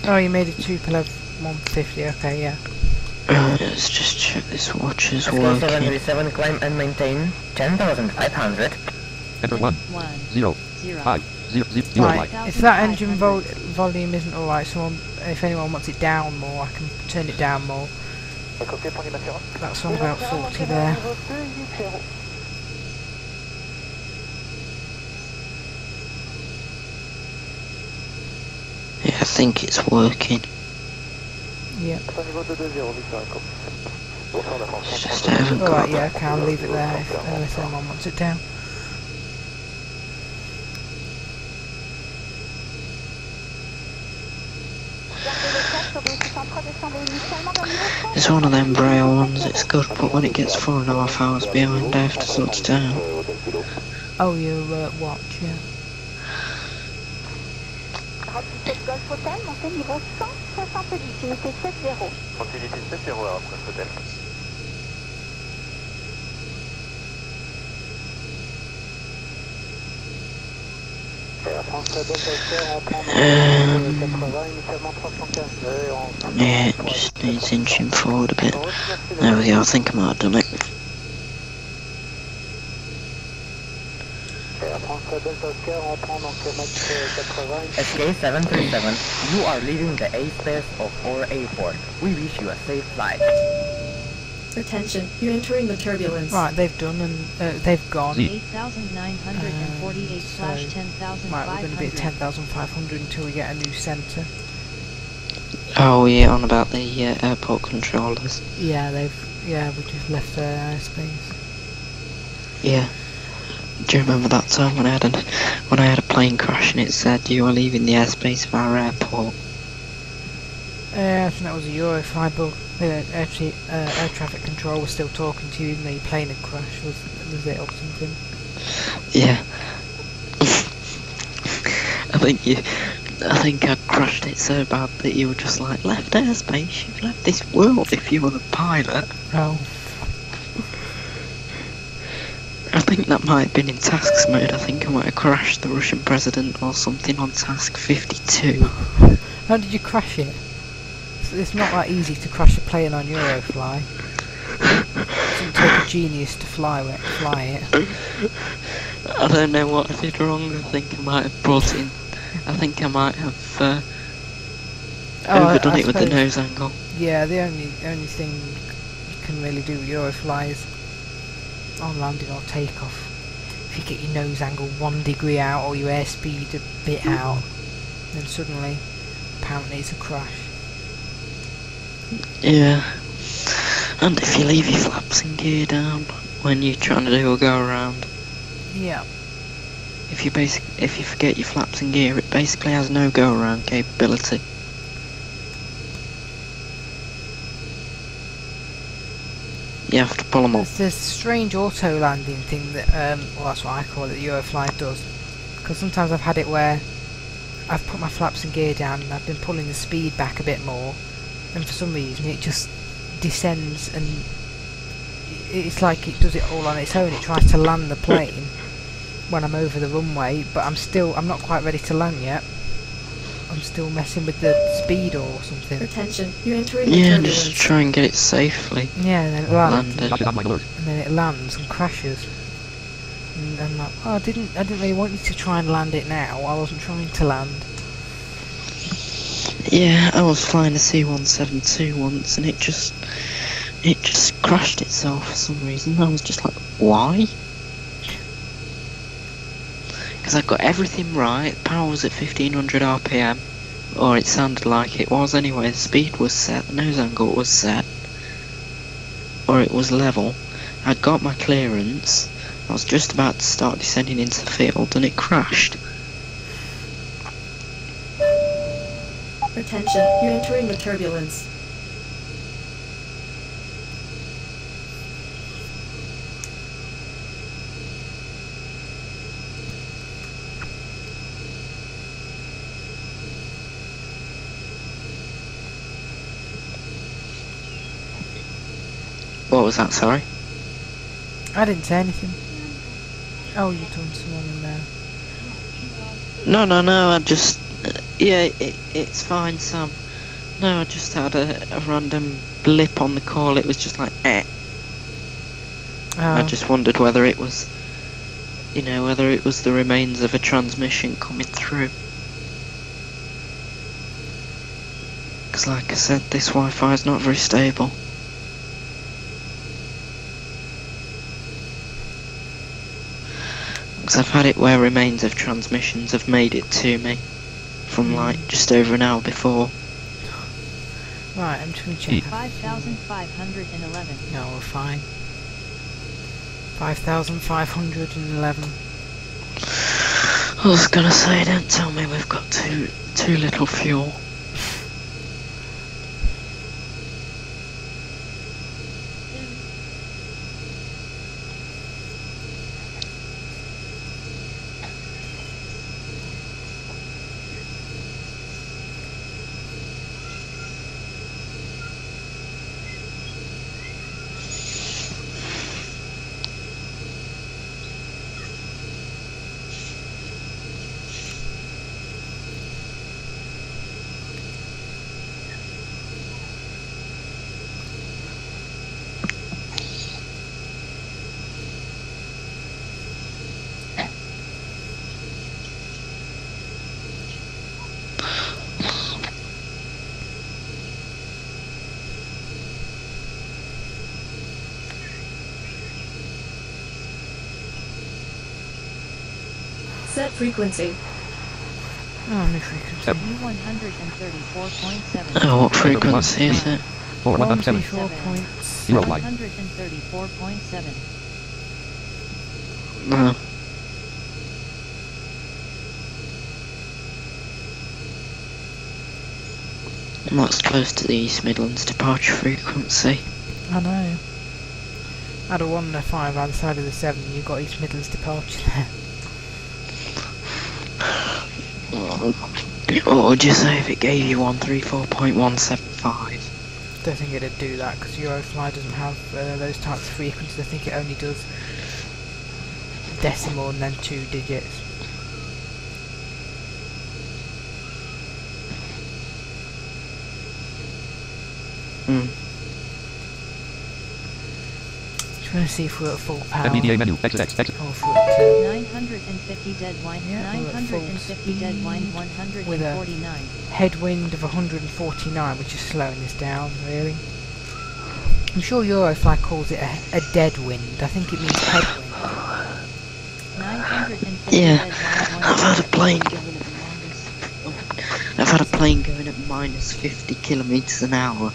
Oh, you made a Tupolev 150, okay, yeah. Let's just check this watch is working. SK737, climb and maintain 10,500. Enter 1. 0. 5. 0. 0. Right, Eurofly. if that engine volume isn't alright, if anyone wants it down more, I can turn it down more. That's on about 40 there. Yeah, I think it's working. Yeah. It's just I haven't got. Alright, yeah, okay, I'll leave it there unless anyone wants it down. It's one of them braille ones, it's good, but when it gets 4.5 hours behind I have to sort it out. Oh, your watch, yeah. 17 Golf Hotel, montée niveau 170, unité 70. Tranquillité 70 après Hotel. Yeah, it just needs inching forward a bit. There we go, I think I might have done it. SK737, you are leaving the airspace of our airport. We wish you a safe flight. Attention, you're entering the turbulence. Right, they've done and they've gone. 8,948 slash 10,500. Right, we're going to be at 10,500 until we get a new centre. Oh yeah, on about the airport controllers. Yeah, we just left their airspace. Yeah. Do you remember that time when I had a plane crash and it said you are leaving the airspace of our airport? I think that was a Eurofly bug. Air traffic control was still talking to you even though your plane had crashed. Was it or something? Yeah. I think I crashed it so bad that you were just like, left airspace, you've left this world if you were the pilot. Oh. I think that might have been in tasks mode. I think I might have crashed the Russian president or something on task 52. How did you crash it? It's not that easy to crash a plane on Eurofly. It doesn't take a genius to fly it. I don't know what I did wrong. I think I might have brought in. I think I might have overdone it with the nose angle. Yeah, the only thing you can really do with Eurofly is on landing or takeoff. If you get your nose angle 1 degree out or your airspeed a bit out, then suddenly, apparently it's a crash. Yeah. And if you leave your flaps and gear down when you're trying to do a go around. Yeah. If you forget your flaps and gear, it basically has no go around capability. You have to pull them up. There's this strange auto landing thing that, well, that's what I call it, the Eurofly does. Because sometimes I've had it where I've put my flaps and gear down and I've been pulling the speed back a bit more, and for some reason it just descends and it's like it does it all on its own. It tries to land the plane when I'm over the runway, but I'm not quite ready to land yet. I'm still messing with the speed or something. Attention, you're entering the Yeah, turbulence. just try and get it safely. Yeah, and then it lands. Landed. And then it lands and crashes. And I'm like, oh, I didn't really want you to try and land it now. I wasn't trying to land. Yeah, I was flying a C-172 once and it just crashed itself for some reason. I was just like, why? Because I got everything right, power was at 1500 RPM, or it sounded like it was anyway, the speed was set, the nose angle was set, or it was level. I got my clearance, I was just about to start descending into the field and it crashed. Attention, you're entering the turbulence. What was that, sorry? I didn't say anything. Oh, you're talking to someone in there. No, I just... yeah, it's fine, Sam. No, I just had a random blip on the call, it was just like, eh. Oh. I just wondered whether it was, whether it was the remains of a transmission coming through. Because like I said, this Wi-Fi is not very stable. Because I've had it where remains of transmissions have made it to me from like just over an hour before. Right, I'm just going to check. 5,511. No, we're fine. 5,511. I was gonna say, don't tell me we've got too little fuel. Frequency. Oh, new frequency. U134.7. Oh, what frequency is it? 4117. 134.7. Eurofly. 134.7. No. That's close to the East Midlands departure frequency. I know. I had a 105 either side of the 7, you got East Midlands departure there. What would you say if it gave you 134.175? Don't think it'd do that because Eurofly doesn't have those types of frequencies. I think it only does decimal and then 2 digits. Just want to see if we're at full power. MBDA menu. Exit. Or if we're at 950 dead wind. Yeah, we're at full 950 dead wind. speed with a 149. headwind of 149, which is slowing this down, really. I'm sure Eurofly calls it a dead wind. I think it means headwind. 950 Yeah, dead wind. I've had a plane going at minus 50 kilometers an hour.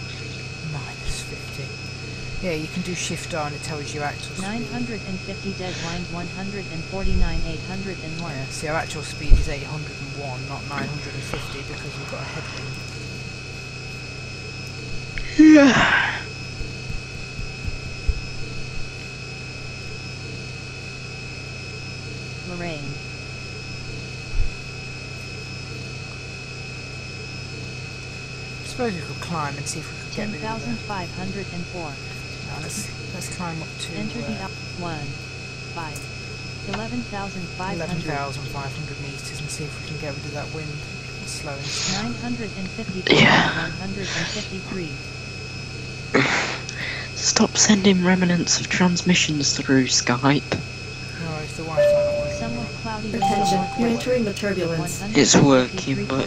Minus 50. Yeah, you can do shift R and it tells you actual speed. 950 dead wind. 149. 801. Yeah, see our actual speed is 801, not 950 because we've got a headwind. Yeah. Lorraine. I suppose we could climb and see if we could get rid of the... 10,504. No, let's climb up to Enter the up 1 5 11,500 11,500 meters and see if we can get rid of that wind. It's slowing us down. 950 Yeah. 153. Stop sending remnants of transmissions through Skype. No, it's the Wi-Fi not working. Somewhat cloudy. Attention, you're entering the turbulence. It's working, but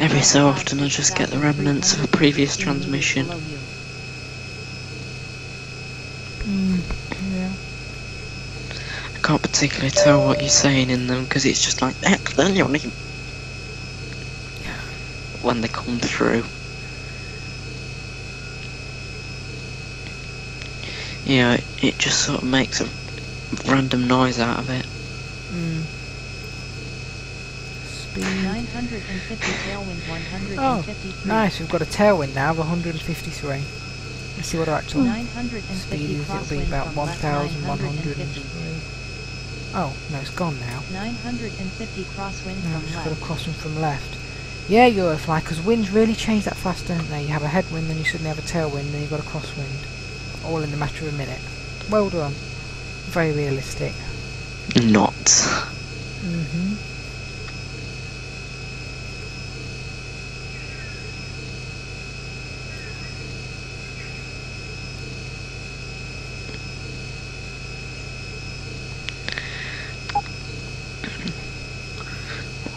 every so often I just get the remnants of a previous transmission. Yeah. I can't particularly tell what you're saying in them because it's just like when they come through. Yeah, it just sort of makes a random noise out of it. Speed. 950 tailwind 153. Oh, nice, we've got a tailwind now of 153. Let's see what our actual 950 speed is. It'll be about 1,103. Oh, no, it's gone now. 950 crosswind No, from I've just got a left. crosswind from left. Yeah, Eurofly, because winds really change that fast, don't they? You have a headwind, then you suddenly have a tailwind, then you've got a crosswind. All in the matter of a minute. Well done. Very realistic. Not.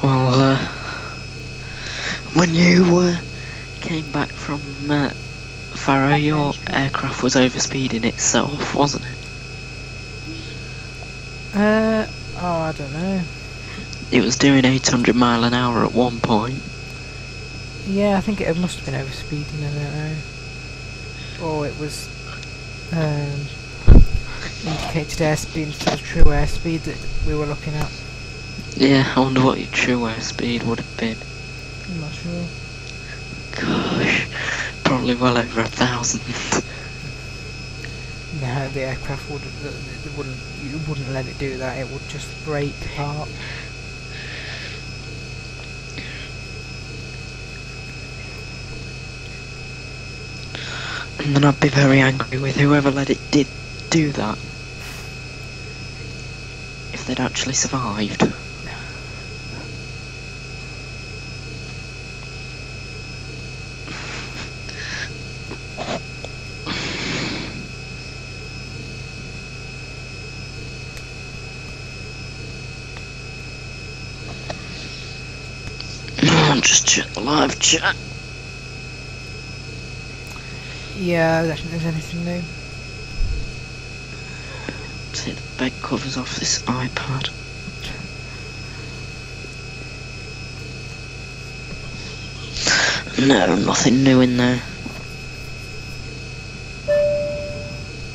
Well, when you came back from Faro, your aircraft was overspeeding itself, wasn't it? Oh, I don't know. It was doing 800 mile an hour at one point. Yeah, I think it must have been overspeeding, I don't know. Or it was indicated airspeed instead of true airspeed that we were looking at. Yeah, I wonder what your true airspeed would have been. I'm not sure. Gosh, probably well over 1,000. No, the aircraft you wouldn't let it do that. It would just break apart. And then I'd be very angry with whoever let it do that. If they'd actually survived. Just check the live chat. Yeah, I don't think there's anything new. Take the bed covers off this iPad. No, nothing new in there.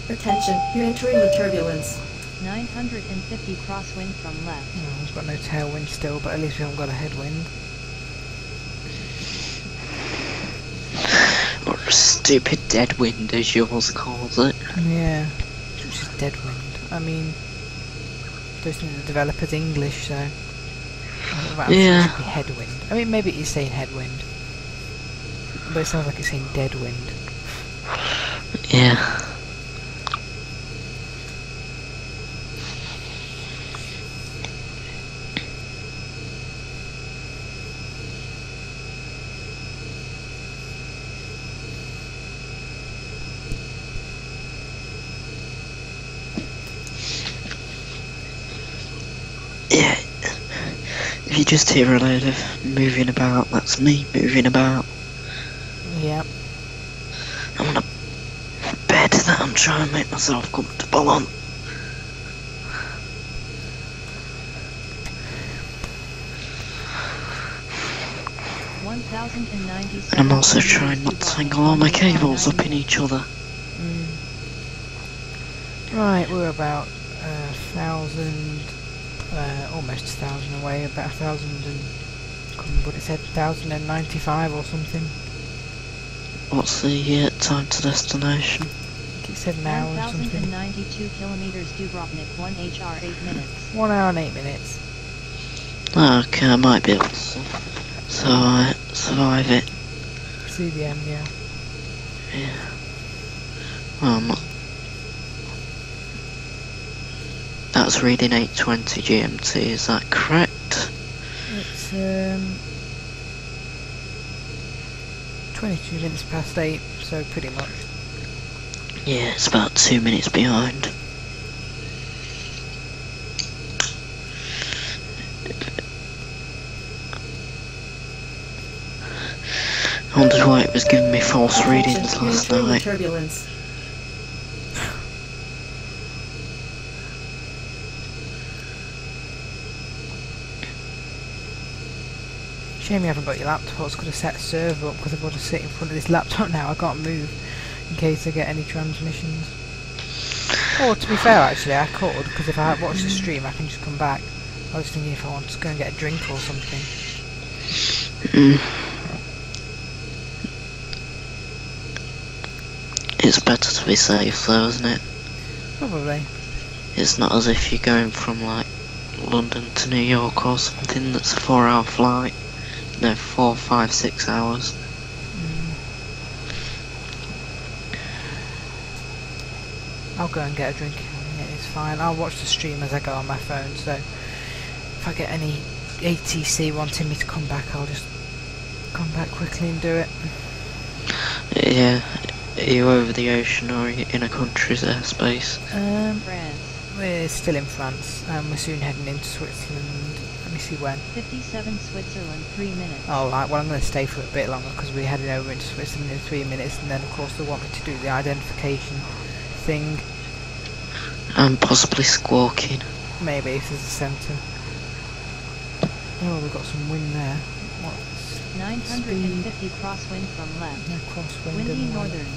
Attention, you're entering the turbulence. 950 crosswind from left. Oh, we've got no tailwind still, but at least we haven't got a headwind. Or a stupid dead wind, as yours calls it. Yeah, which is dead wind. I mean, those are the developer's English, so I don't know if it should be headwind. I mean, maybe it is saying headwind, but it sounds like it's saying dead wind. Yeah. Yeah, if you just hear a load of moving about, that's me moving about. Yeah. I'm on a bed that I'm trying to make myself comfortable on. And I'm also trying not to tangle all my cables up in each other. Right, we're about 1,000, almost 1,000 away, about 1,000 and, what it said, 1,095 or something. What's the time to destination? I think it said an hour or something. 1,092 kilometers Dubrovnik, 1 HR 8 minutes. 1 hour and 8 minutes. Okay, I might be able to survive it. CDM, yeah. Yeah. Well, I'm not. That's reading 8:20 GMT, is that correct? It's 22 minutes past 8, so pretty much. Yeah, it's about 2 minutes behind. I wondered why it was giving me false readings last night. Turbulence. Shame you haven't got your laptop. I was going to set a server up because I've got to sit in front of this laptop now. I can't move in case I get any transmissions. Or to be fair, actually, I could, because if I watch the stream, I can just come back. I was thinking if I want to go and get a drink or something. It's better to be safe though, isn't it? Probably. It's not as if you're going from like London to New York or something that's a 4-hour flight. No, 4, 5, 6 hours. I'll go and get a drink in a minute, it's fine. I'll watch the stream as I go on my phone, so if I get any ATC wanting me to come back, I'll just come back quickly and do it. Yeah. Are you over the ocean or are you in a country's airspace? France. We're still in France, and we're soon heading into Switzerland. Let me see when. 57 Switzerland, 3 minutes. Alright, well I'm going to stay for a bit longer because we're heading over into Switzerland in 3 minutes, and then of course they want me to do the identification thing. And possibly squawking. Maybe if there's a centre. Oh, we've got some wind there. What's 950 crosswind from left. no crosswind? Windy northern.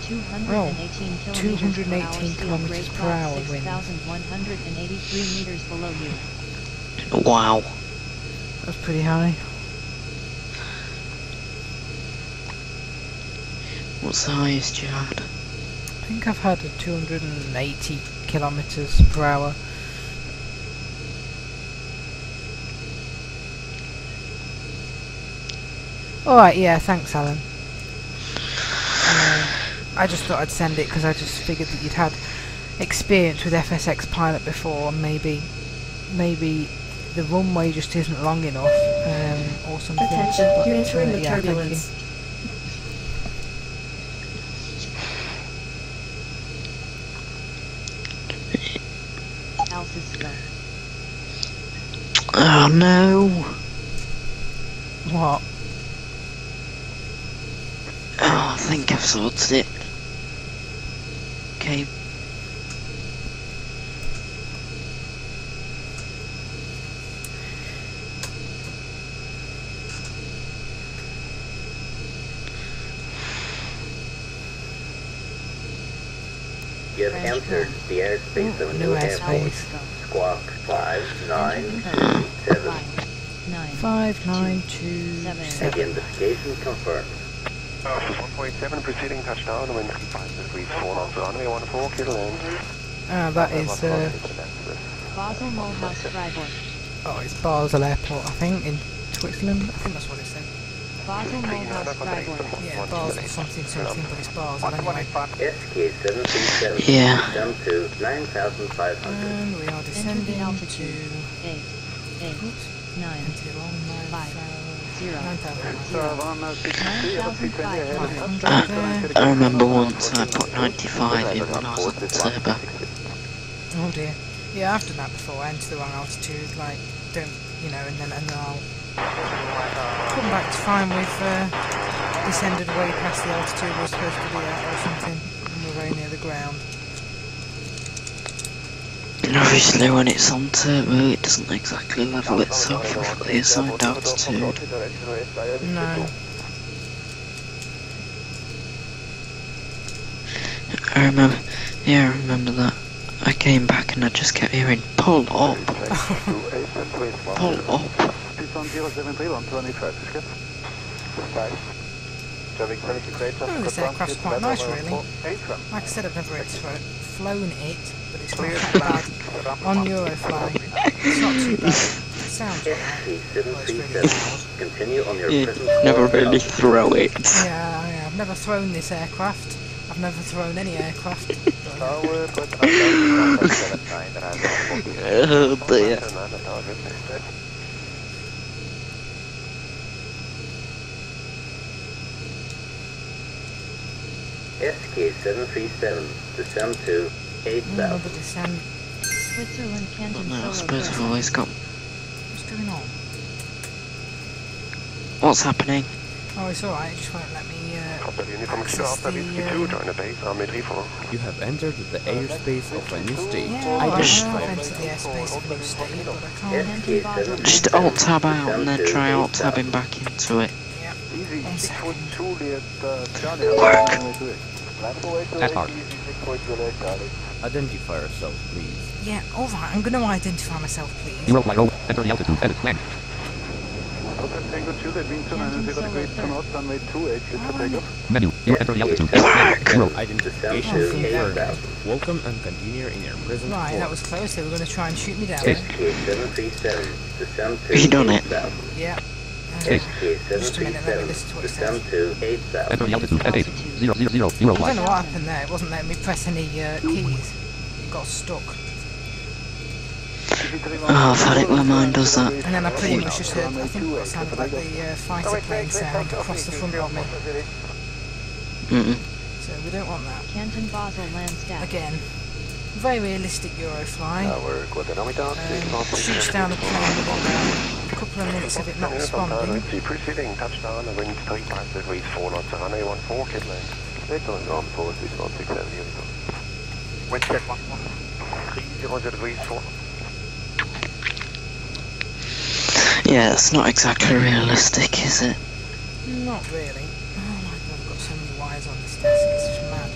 218 kilometers per hour wind. 6,183 meters below you. Wow. That's pretty high. What's the highest you had? I think I've had a 280 kilometers per hour. Alright, yeah, thanks Alan. I just thought I'd send it because I just figured that you'd had experience with FSX Pilot before, and maybe the runway just isn't long enough, or something. Attention, but, you're entering the yeah, turbulence. Oh no! What? Oh, I think I've sorted it. Okay. have entered the airspace of a new airport. Squawk 5927. 5927. Identification confirmed. 147 preceding touchdown, wind 35 degrees 4 knots, runway 14, clear to land. That is Basel Mulhouse Freiburg. oh, it's Basel Airport, I think, in Switzerland. I think that's what it said. Basel Mulhouse Freiburg. Yeah, Basel something, but it's Basel anyway. SK737. Yeah. Down to 9,500. And we are descending to 8, 8, 9, 5, 0, 9,500. I remember once I put 95 in when I was at the turbo. Oh dear. Yeah, I've done that before. I enter the wrong altitude, like, don't, you know, and then I'll come back to find we've descended way past the altitude we're supposed to be at or something, and we're very near the ground. And obviously when it's on turbo it doesn't exactly level itself off at the assigned altitude. No. I remember that. I came back and I just kept hearing, pull up! Pull up! Oh, this aircraft's quite nice really. Like I said, I've never flown it, but it's not that bad. On eurofly, it's not too bad. It sounds alright, but it's really loud. Continue on your You never really throw it. Yeah, I've never thrown this aircraft. I've never thrown any aircraft. Oh dear. SK737. Descend to 8,000. Switzerland, Canton, I Solo. suppose I've always got... What's going on? What's happening? Oh, it's alright, it just won't let me access the... You have entered the airspace of a new state. Yeah, I've entered the airspace of a new state, but I can't... Just alt-tab out and then try alt-tabbing back into it. Yeah. 1 second. Work. Identify yourself, please. Yeah, alright, I'm going to identify myself, please. Eurofly O, enter the altitude, edit plan. Menu, you enter the altitude, edit plan. Identification confirmed. Welcome and continue in your present Right, form. that was close, they were going to try and shoot me down. SK737. Descend to You done it. 8,000. Yeah. Just a minute, let me SK737. listen to what it Descend says. to 8,000. Enter the altitude, edit 000, I don't know Eurofly. what happened there, it wasn't letting me press any keys. It got stuck. Oh, I've had it where mine does that. And then I pretty much just heard, I think what sounded like the fighter plane sound across the front of me. So we don't want that. Canton, Basel, land staff. Again, very realistic eurofly. Shoots down the plane within a couple of minutes of it not responding. Preceding touchdown, wind 35 degrees 4 knots, runway 14, clear to land. Wind check 30 degrees 4. Yeah, it's not exactly realistic, is it? Not really. Oh my god, I've got so many wires on this desk, it's just mad.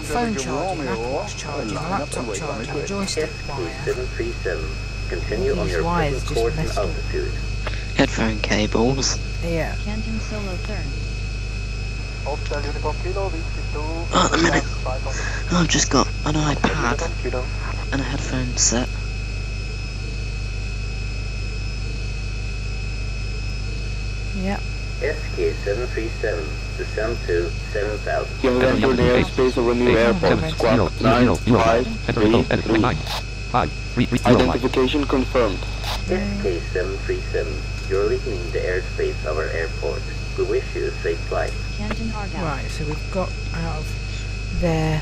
Phone charging, Apple Watch charging, laptop charging, joystick wire. SK737. Continue on These your wires present just course and messed up. altitude. Headphone cables. Yeah. Canton, Solo, Thurn. At the minute, I've just got an iPad and a headphone set. Yep. SK737. Descend to 7,000. You have entered the airspace of a new airport. Squawk 953. Identification confirmed. SK737. You're leaving the airspace of our airport. We wish you a safe flight. Canton, Argyle. Right, so we've got out of their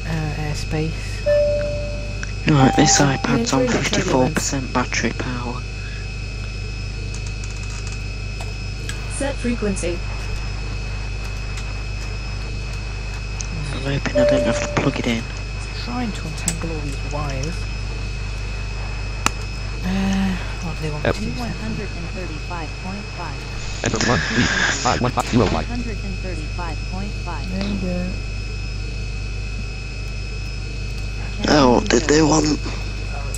airspace. Right, this iPad's on 54% battery power. Set frequency. I'm hoping I don't have to plug it in. Trying to untangle all these wires. What do they want me to do? 135.5. Enter 13515 Eurofly. 135.5. There you go. Oh, what did they want? It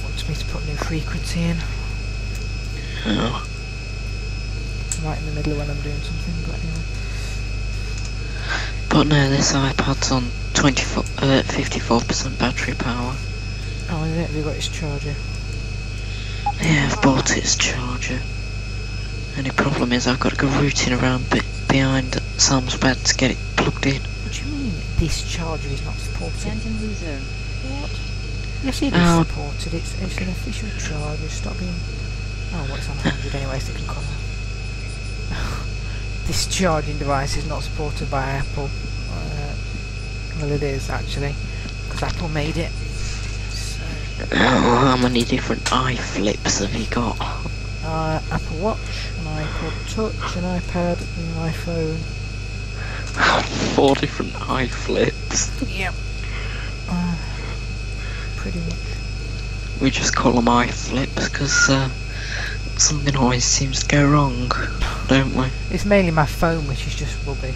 wants me to put a new frequency in. Oh. Right in the middle of when I'm doing something, but anyway. But no, this iPad's on 54% battery power. Oh, is it? Have you got its charger? Yeah, I've bought its charger. Only problem is I've got to go rooting around behind Sam's bed to get it plugged in. What do you mean this charger is not supported? Phantom loser. What? Yes, it is supported. It's an official charger. Stop being... Oh, well, it's on 100 anyway, so it can come on. This charging device is not supported by Apple. Well, it is actually, because Apple made it. So. Oh, how many different iFlips have you got? Apple Watch, an iPod Touch, an iPad, and an iPhone. 4 different iFlips. Yep. Pretty much. We just call them iFlips because something always seems to go wrong, don't we? It's mainly my phone which is just rubbish.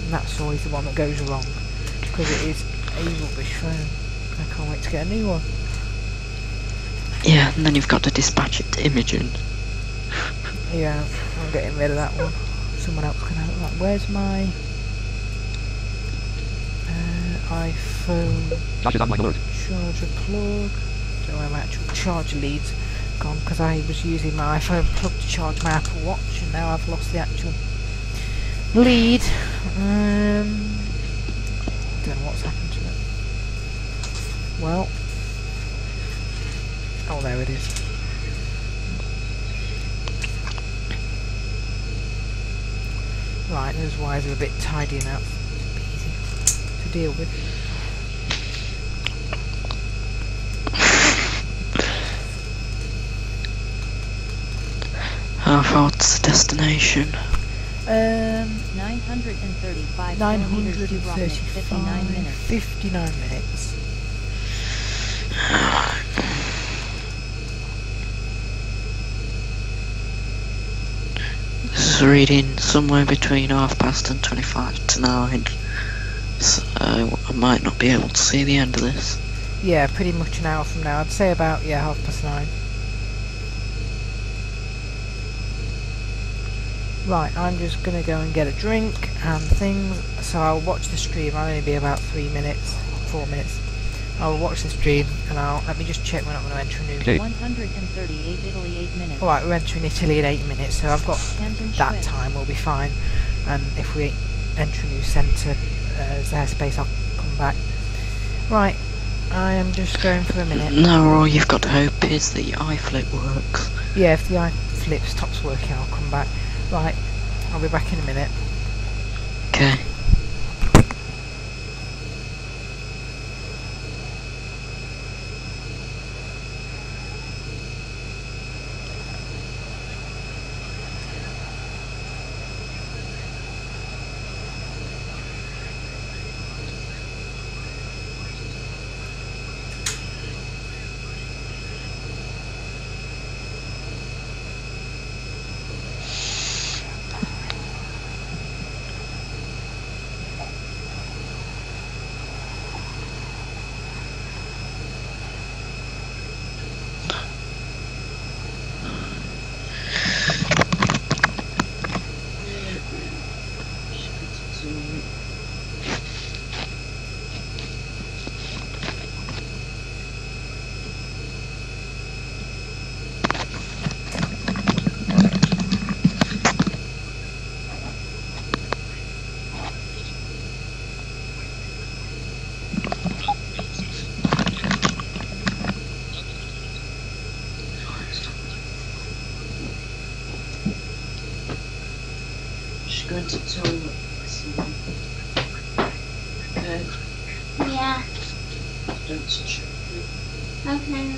And that's always the one that goes wrong. Because it is a rubbish phone. I can't wait to get a new one. Yeah, and then you've got to dispatch it to Imogen. Yeah, I'm getting rid of that one. Someone else can have that. Where's my iPhone charger plug? Don't know where my actual charger lead's gone, because I was using my iPhone plug to charge my Apple Watch, and now I've lost the actual lead. Don't know what's happened to it. Well, oh, there it is. Right, those wires are a bit tidy now. It'll be easy to deal with. How far to the destination? 935 kilometers to Dubrovnik, 59 minutes. 59 minutes. This is reading somewhere between 5:30 and 25 to 9. So I might not be able to see the end of this. Yeah, pretty much an hour from now. I'd say about, 9:30. Right, I'm just going to go and get a drink and things, so I'll watch the stream. I'll only be about 4 minutes. I'll watch the stream and let me just check when I'm going to enter a new... 138 Italy, 8 minutes. Alright, we're entering Italy in 8 minutes, so I've got that time, we'll be fine. And if we enter a new centre as airspace, I'll come back. Right, I am just going for a minute. No, all you've got to hope is the iFlip works. Yeah, if the iFlip stops working, I'll come back. Right, I'll be back in a minute. Okay. Going to toilet. Okay. Yeah. Don't touch it. Okay.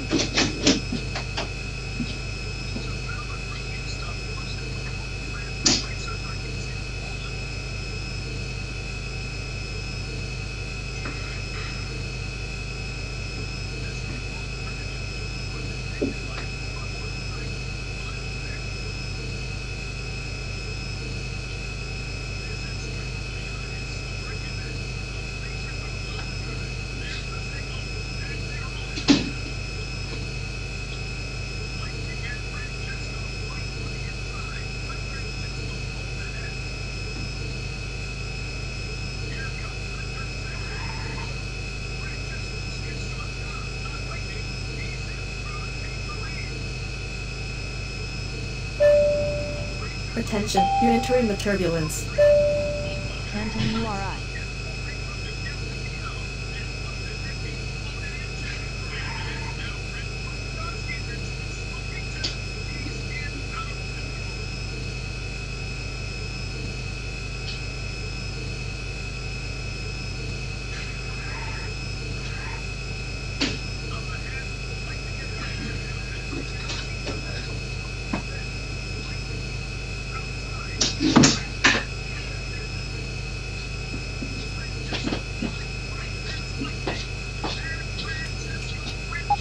Attention, you're entering the turbulence. Canton URI.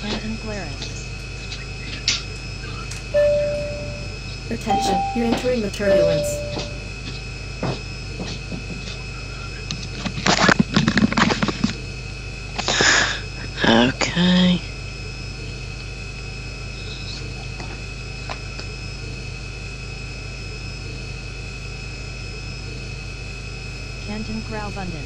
Canton clearance. Attention, you're entering the turbulence. Okay. Canton Graubünden.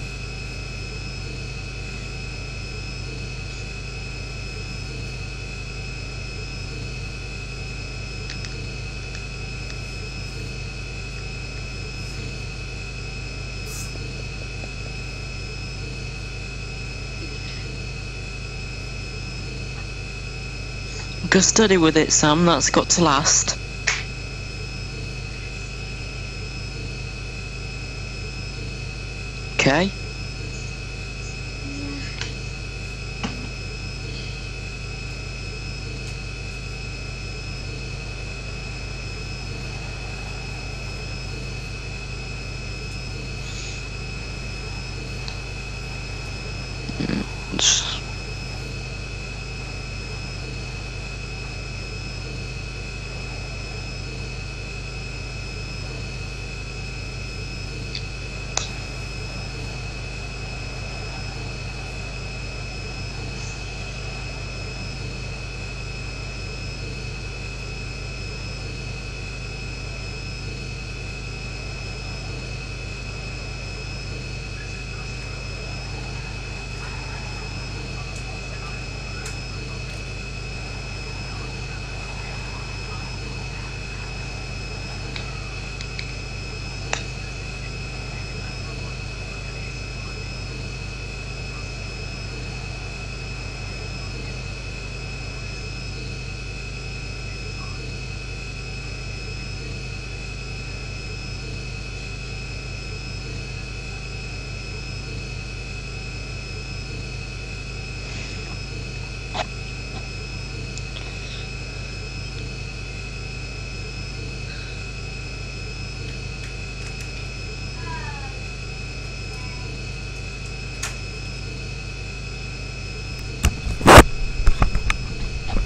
Go steady with it, Sam. That's got to last. Okay.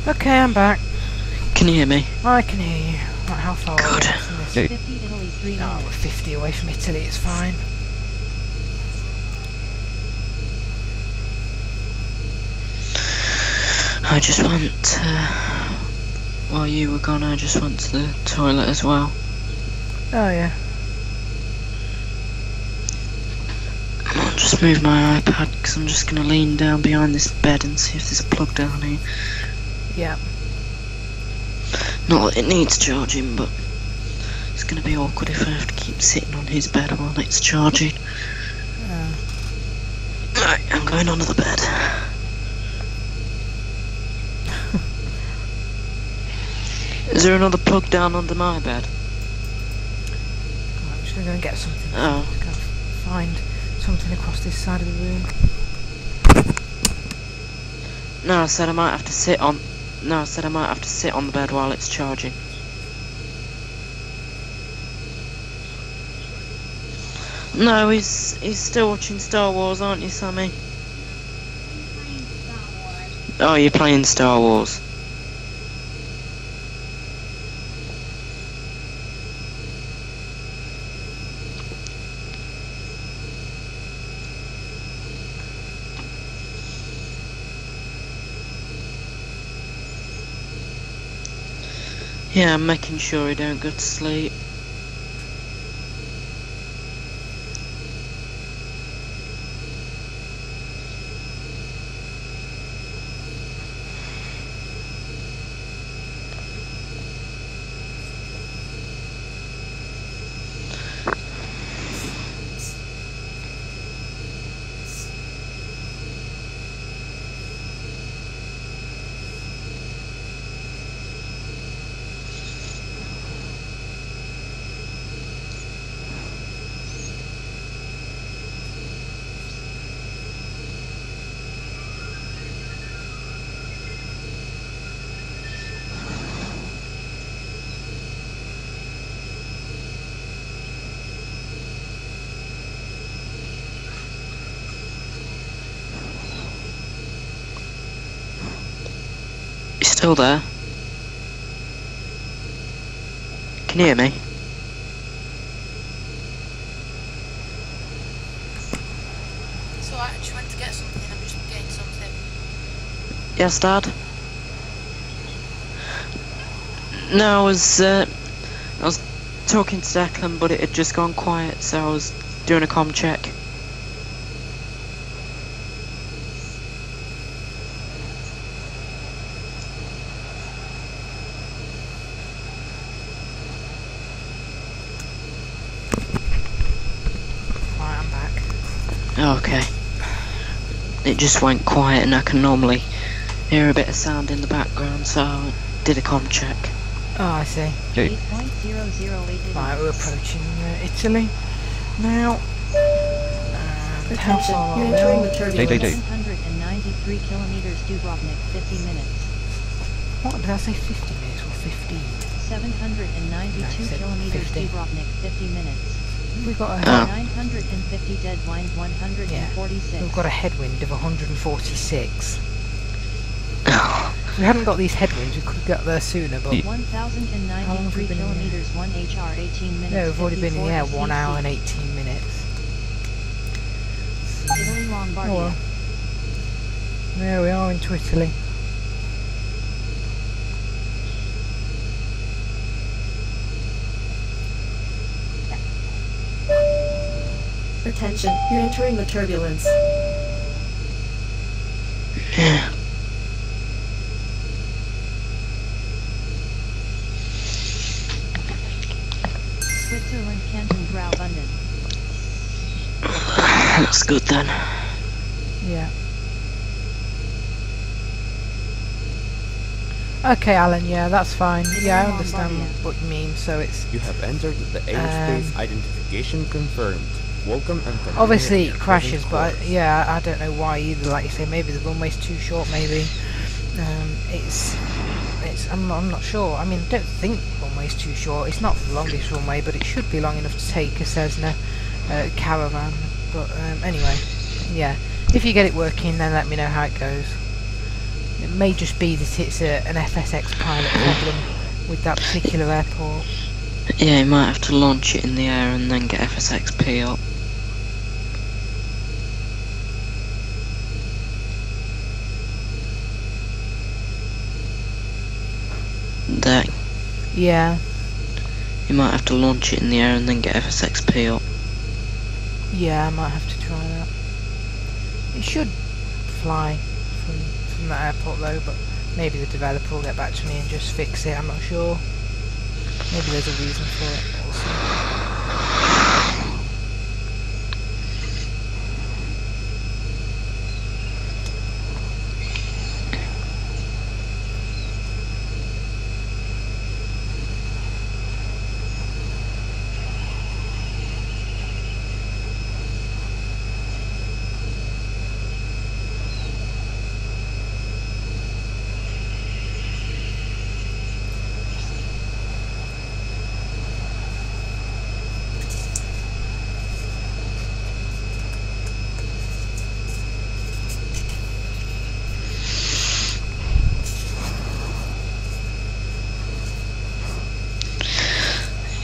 Okay, I'm back. Can you hear me? I can hear you. Right, how far are we from this? 50 Italy 3 Oh, minutes. we're 50 away from Italy, it's fine. I just went, while you were gone, I just went to the toilet as well. Oh yeah. I'll just move my iPad because I'm just going to lean down behind this bed and see if there's a plug down here. Yeah. Not that it needs charging, but it's going to be awkward if I have to keep sitting on his bed while it's charging. Right, I'm going under the bed. Is there another plug down under my bed? I'm just going to go and get something. Oh. Go find something across this side of the room. No, I said I might have to sit on. No, I said I might have to sit on the bed while it's charging. No, he's still watching Star Wars, aren't you, Sammy? Oh, you're playing Star Wars. Yeah, I'm making sure he don't go to sleep. Still there? Can you hear me? So I just went to get something, I'm just getting something. Yes, Dad? No, I was talking to Declan, but it had just gone quiet, so I was doing a comm check. Right, I'm back. Okay. It just went quiet, and I can normally hear a bit of sound in the background, so I did a comm check. Oh, I see. Okay. Right, we're approaching Italy now. And how Attention, far you're are entering we? the turbulence. 193 kilometers Dubrovnik, 50 minutes. What did I say? 50 minutes or 15? 792 No, I said kilometers 50. Dubrovnik, 50 minutes. We've got a 950 dead wind, 146. we've got a headwind of 146. If we hadn't got these headwinds, we could have got there sooner, but 1,093 kilometers, 1 HR, 18 minutes. no, we've already been in the air 1 hour and 18 minutes. Italy, Lombardia. Oh well. There we are into Italy. Attention, you're entering the turbulence. Yeah. Switzerland, Canton, Graubünden. That's good then. Yeah. Okay, Alan, yeah, that's fine. Yeah, I understand what you mean, so it's... You have entered the airspace identification confirmed. Welcome and continue. Obviously it crashes, but yeah, I don't know why either. Like you say, maybe the runway's too short, maybe. I'm not sure. I mean, I don't think the runway's too short. It's not the longest runway, but it should be long enough to take a Cessna Caravan. But anyway, yeah. If you get it working, then let me know how it goes. It may just be that it's an FSX pilot problem with that particular airport. Yeah, you might have to launch it in the air and then get FSXP up. There. Yeah. You might have to launch it in the air and then get FSXP up. Yeah, I might have to try that. It should fly from that airport though, but maybe the developer will get back to me and just fix it, I'm not sure. Maybe there's a reason for it also.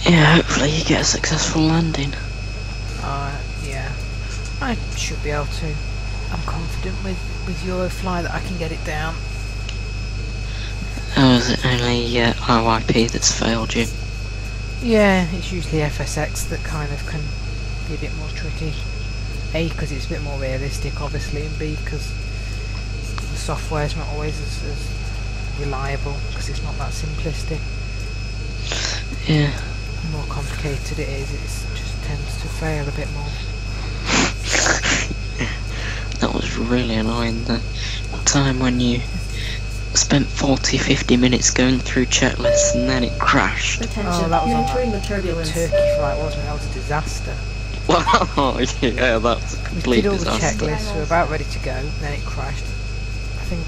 Yeah, hopefully you get a successful landing. Yeah. I should be able to. I'm confident with Eurofly that I can get it down. Oh, is it only IYP that's failed you? Yeah, it's usually FSX that kind of can be a bit more tricky. A, because it's a bit more realistic, obviously, and B, because the software's not always as reliable, because it's not that simplistic. Yeah. The more complicated it is, it just tends to fail a bit more. That was really annoying, the time when you spent 40-50 minutes going through checklists and then it crashed. Attention, that was you're on entering the turbulence. Turkey flight, wasn't it? That was a disaster. Wow, yeah, that's a complete We did all disaster. the checklists, we were about ready to go, then it crashed. I think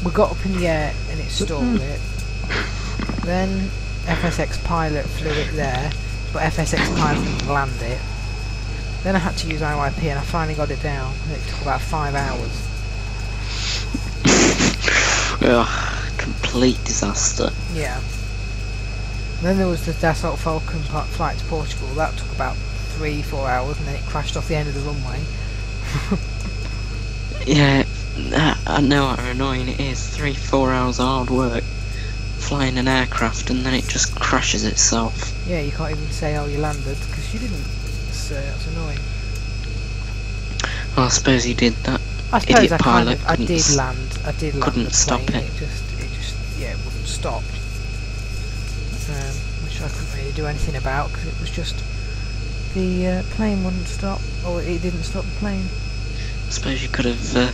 we got up in the air and it stalled it. Then FSX pilot flew it there, but FSX pilot didn't land it. Then I had to use IYP and I finally got it down, and it took about 5 hours. Oh, complete disaster. Yeah. Then there was the Dassault Falcon flight to Portugal. That took about 3-4 hours, and then it crashed off the end of the runway. Yeah, I know how annoying it is. 3-4 hours of hard work flying an aircraft, and then it just crashes itself. Yeah, you can't even say how you landed because you didn't. That's annoying. Well, I suppose he did that. I suppose Idiot pilot I did land. I did land. Couldn't the stop plane. it. It just, yeah, it wouldn't stop. Which I couldn't really do anything about because it was just the plane wouldn't stop, or it didn't stop the plane. I suppose you could have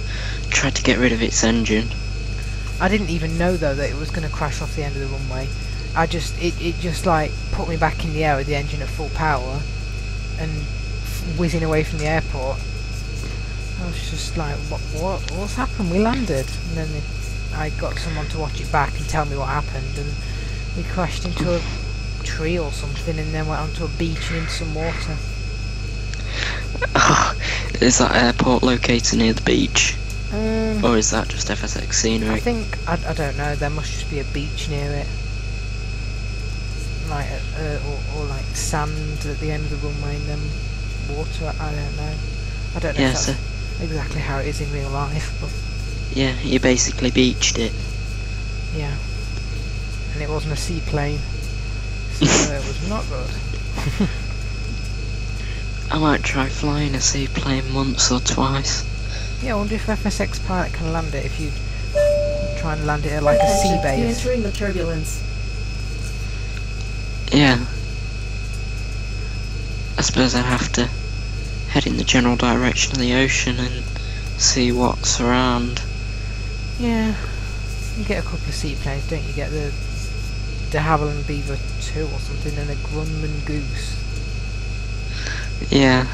tried to get rid of its engine. I didn't even know though that it was going to crash off the end of the runway. It just like put me back in the air with the engine at full power and whizzing away from the airport. I was just like, what's happened? We landed, and then I got someone to watch it back and tell me what happened, and we crashed into a tree or something, and then went onto a beach and into some water. Is that airport located near the beach? Or is that just FSX scenery? I think, I don't know, there must just be a beach near it. Like, or like sand at the end of the runway and then water, I don't know. I don't know if that's exactly how it is in real life, but... Yeah, you basically beached it. Yeah. And it wasn't a seaplane, so it was not good. I might try flying a seaplane once or twice. Yeah, I wonder if FSX pilot can land it if you try and land it at like a sea base. You're entering the turbulence. Yeah. I suppose I'd have to head in the general direction of the ocean and see what's around. Yeah. You get a couple of seaplanes, don't you? You get the de Havilland Beaver 2 or something, and a Grumman Goose. Yeah.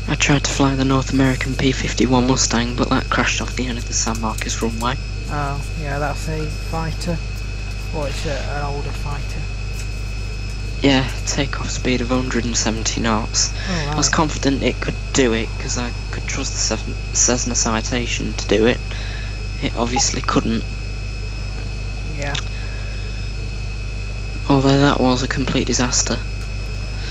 I tried to fly the North American P-51 Mustang, but that crashed off the end of the San Marcos runway. Oh, yeah, that's a fighter. Or it's an older fighter. Yeah, takeoff speed of 170 knots. Oh, right. I was confident it could do it, because I could trust the Cessna Citation to do it. It obviously couldn't. Yeah. Although that was a complete disaster.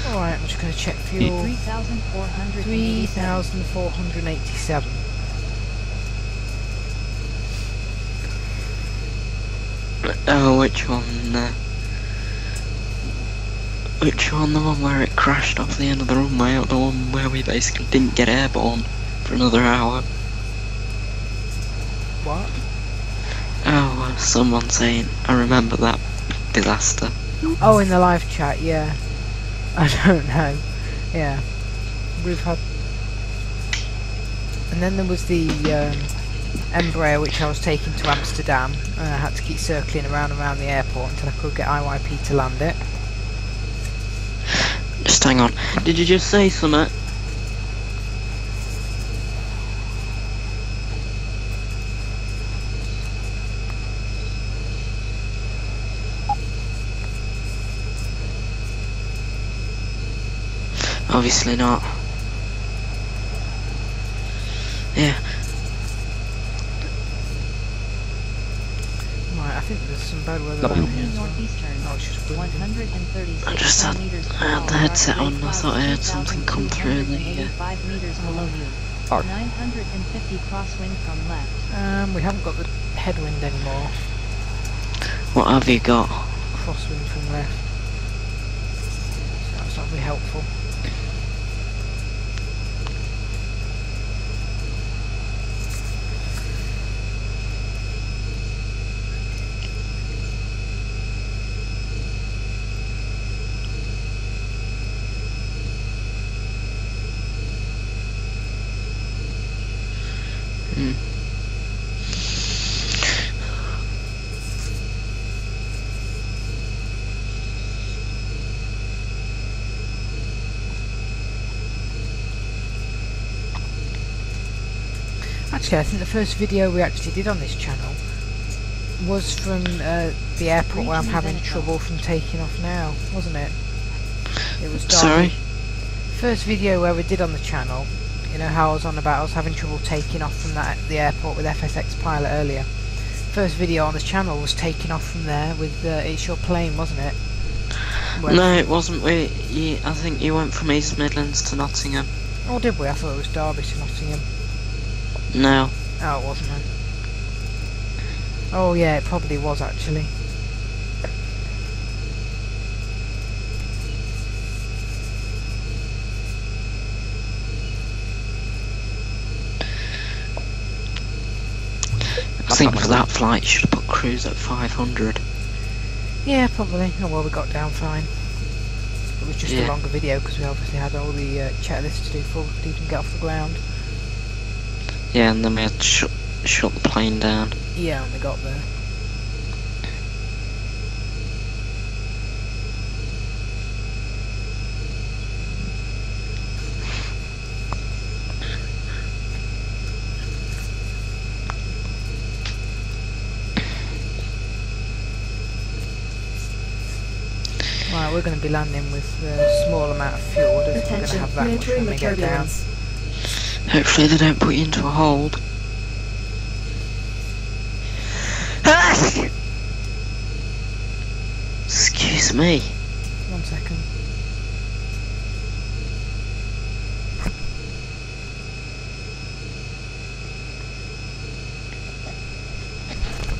Alright, I'm just going to check fuel. 3,487. Oh, which one? Which one? The one where it crashed off the end of the runway, or the one where we basically didn't get airborne for another hour? What? Oh, someone saying, I remember that disaster. Oh, in the live chat, yeah. I don't know. Yeah. We've had... And then there was the Embraer which I was taking to Amsterdam, and I had to keep circling around the airport until I could get IYP to land it. Just hang on. Did you just say something? Obviously not. Yeah. Right, I think there's some bad weather around here. I just had the headset on and I thought I heard something come through the 5 meters below you. 950 crosswind from left. We haven't got the headwind anymore. What have you got? Crosswind from left. So that's not very helpful. Actually, I think the first video we actually did on this channel was from the airport where I'm having trouble from taking off now, wasn't it? It was dark. Sorry? First video where we did on the channel, you know how I was on about I was having trouble taking off from the airport with FSX Pilot earlier. first video on the channel was taking off from there with It's Your Plane, wasn't it? No, it wasn't. I think you went from East Midlands to Nottingham. Oh, did we? I thought it was Derby to Nottingham. No. Oh, it wasn't then. Oh yeah, it probably was actually. I think for that flight you should have put cruise at 500. Yeah, probably. Oh well, we got down fine. It was just a longer video because we obviously had all the checklists to do before we could even get off the ground. Yeah, and then we had to shut the plane down. Yeah, when we got there. Right, we're going to be landing with a small amount of fuel. I don't think we're going to have that much when we get down. Hopefully they don't put you into a hold. Excuse me. 1 second.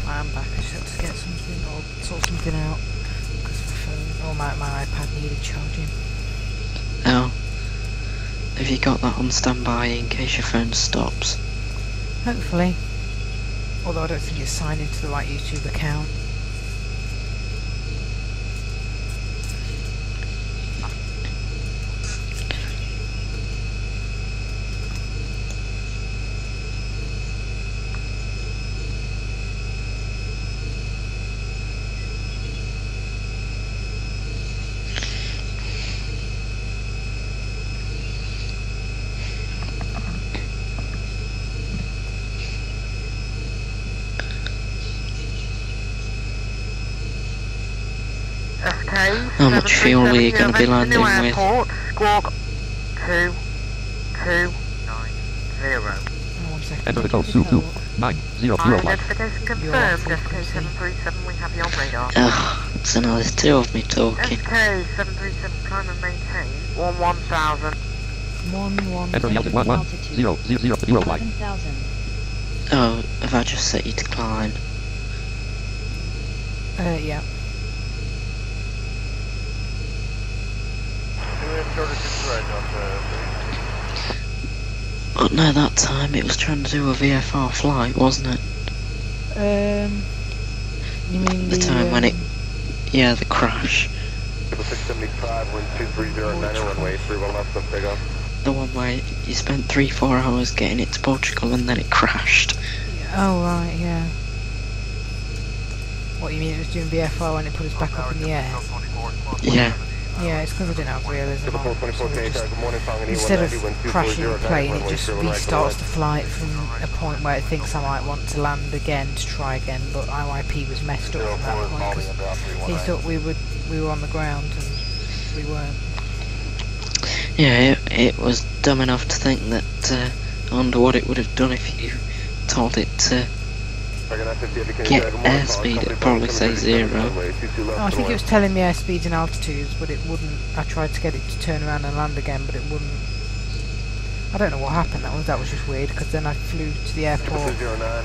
I'm back. I just had to get something or sort something out because my phone or my iPad needed charging. Oh. Have you got that on standby in case your phone stops? Hopefully. Although I don't think it's signed into the right YouTube account. How much fuel are you going to be landing with? Squawk 2290. Enter the code 22900. Identification confirmed. SK 737, we have you on radar. Ugh, so now there's two of me talking. SK 737, climb and maintain 1000. Enter the altitude 11000 eurofly. Oh, have I just set you to climb? Yeah. But no, that time it was trying to do a VFR flight, wasn't it? You mean the time when it... Yeah, the crash. 675, wind 2309, runway 31 left, and take off. The one where you spent 3-4 hours getting it to Portugal and then it crashed. Oh right, yeah. What, you mean it was doing VFR when it put us back up in the air? Yeah. Yeah, it's because I didn't have realism on. So instead of crashing the plane, it just restarts the flight from a point where it thinks I might want to land again to try again, but IYP was messed up from that point because he thought we were on the ground and we weren't. Yeah, it was dumb enough to think that I wonder what it would have done if you told it to get airspeed. It'd probably say 0. Oh, I think it was telling me airspeeds and altitudes, but it wouldn't. I tried to get it to turn around and land again, but it wouldn't. I don't know what happened. That was just weird, because then I flew to the airport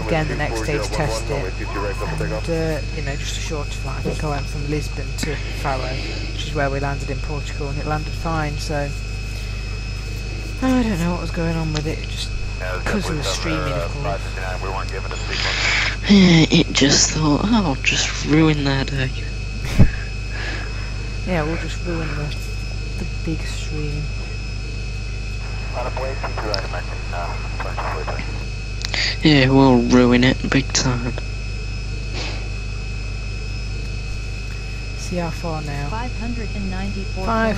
again the next day to test it, and you know, just a shorter flight. I think I went from Lisbon to Faro, which is where we landed in Portugal, and it landed fine. So I don't know what was going on with it. Just because it was streaming, of course. Yeah, it just thought, oh, I'll just ruin their day. Yeah, we'll just ruin the big stream. Yeah, we'll ruin it big time. See how far now? 594.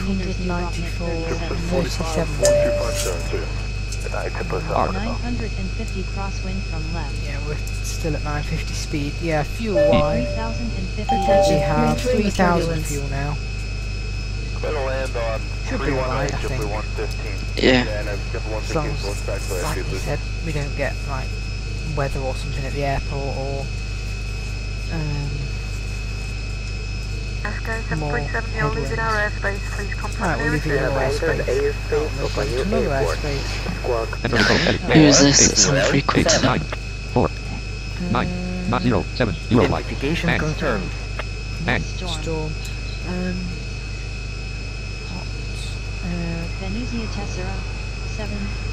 37 minutes. 950 crosswind from left. Yeah, we're still at 950 speed. Yeah, fuel-wise, we have 3,000 fuel now. Should be alright, I think. Yeah. As long as, like you said, we don't get like weather or something at the airport, or more headwinds. Right, we'll leave it in airspace. We'll go to another airspace. Who is this that's on free quick start? 4 9 not 0 7 eurofly. Identification confirmed. Storm. Venetia Tessera 7.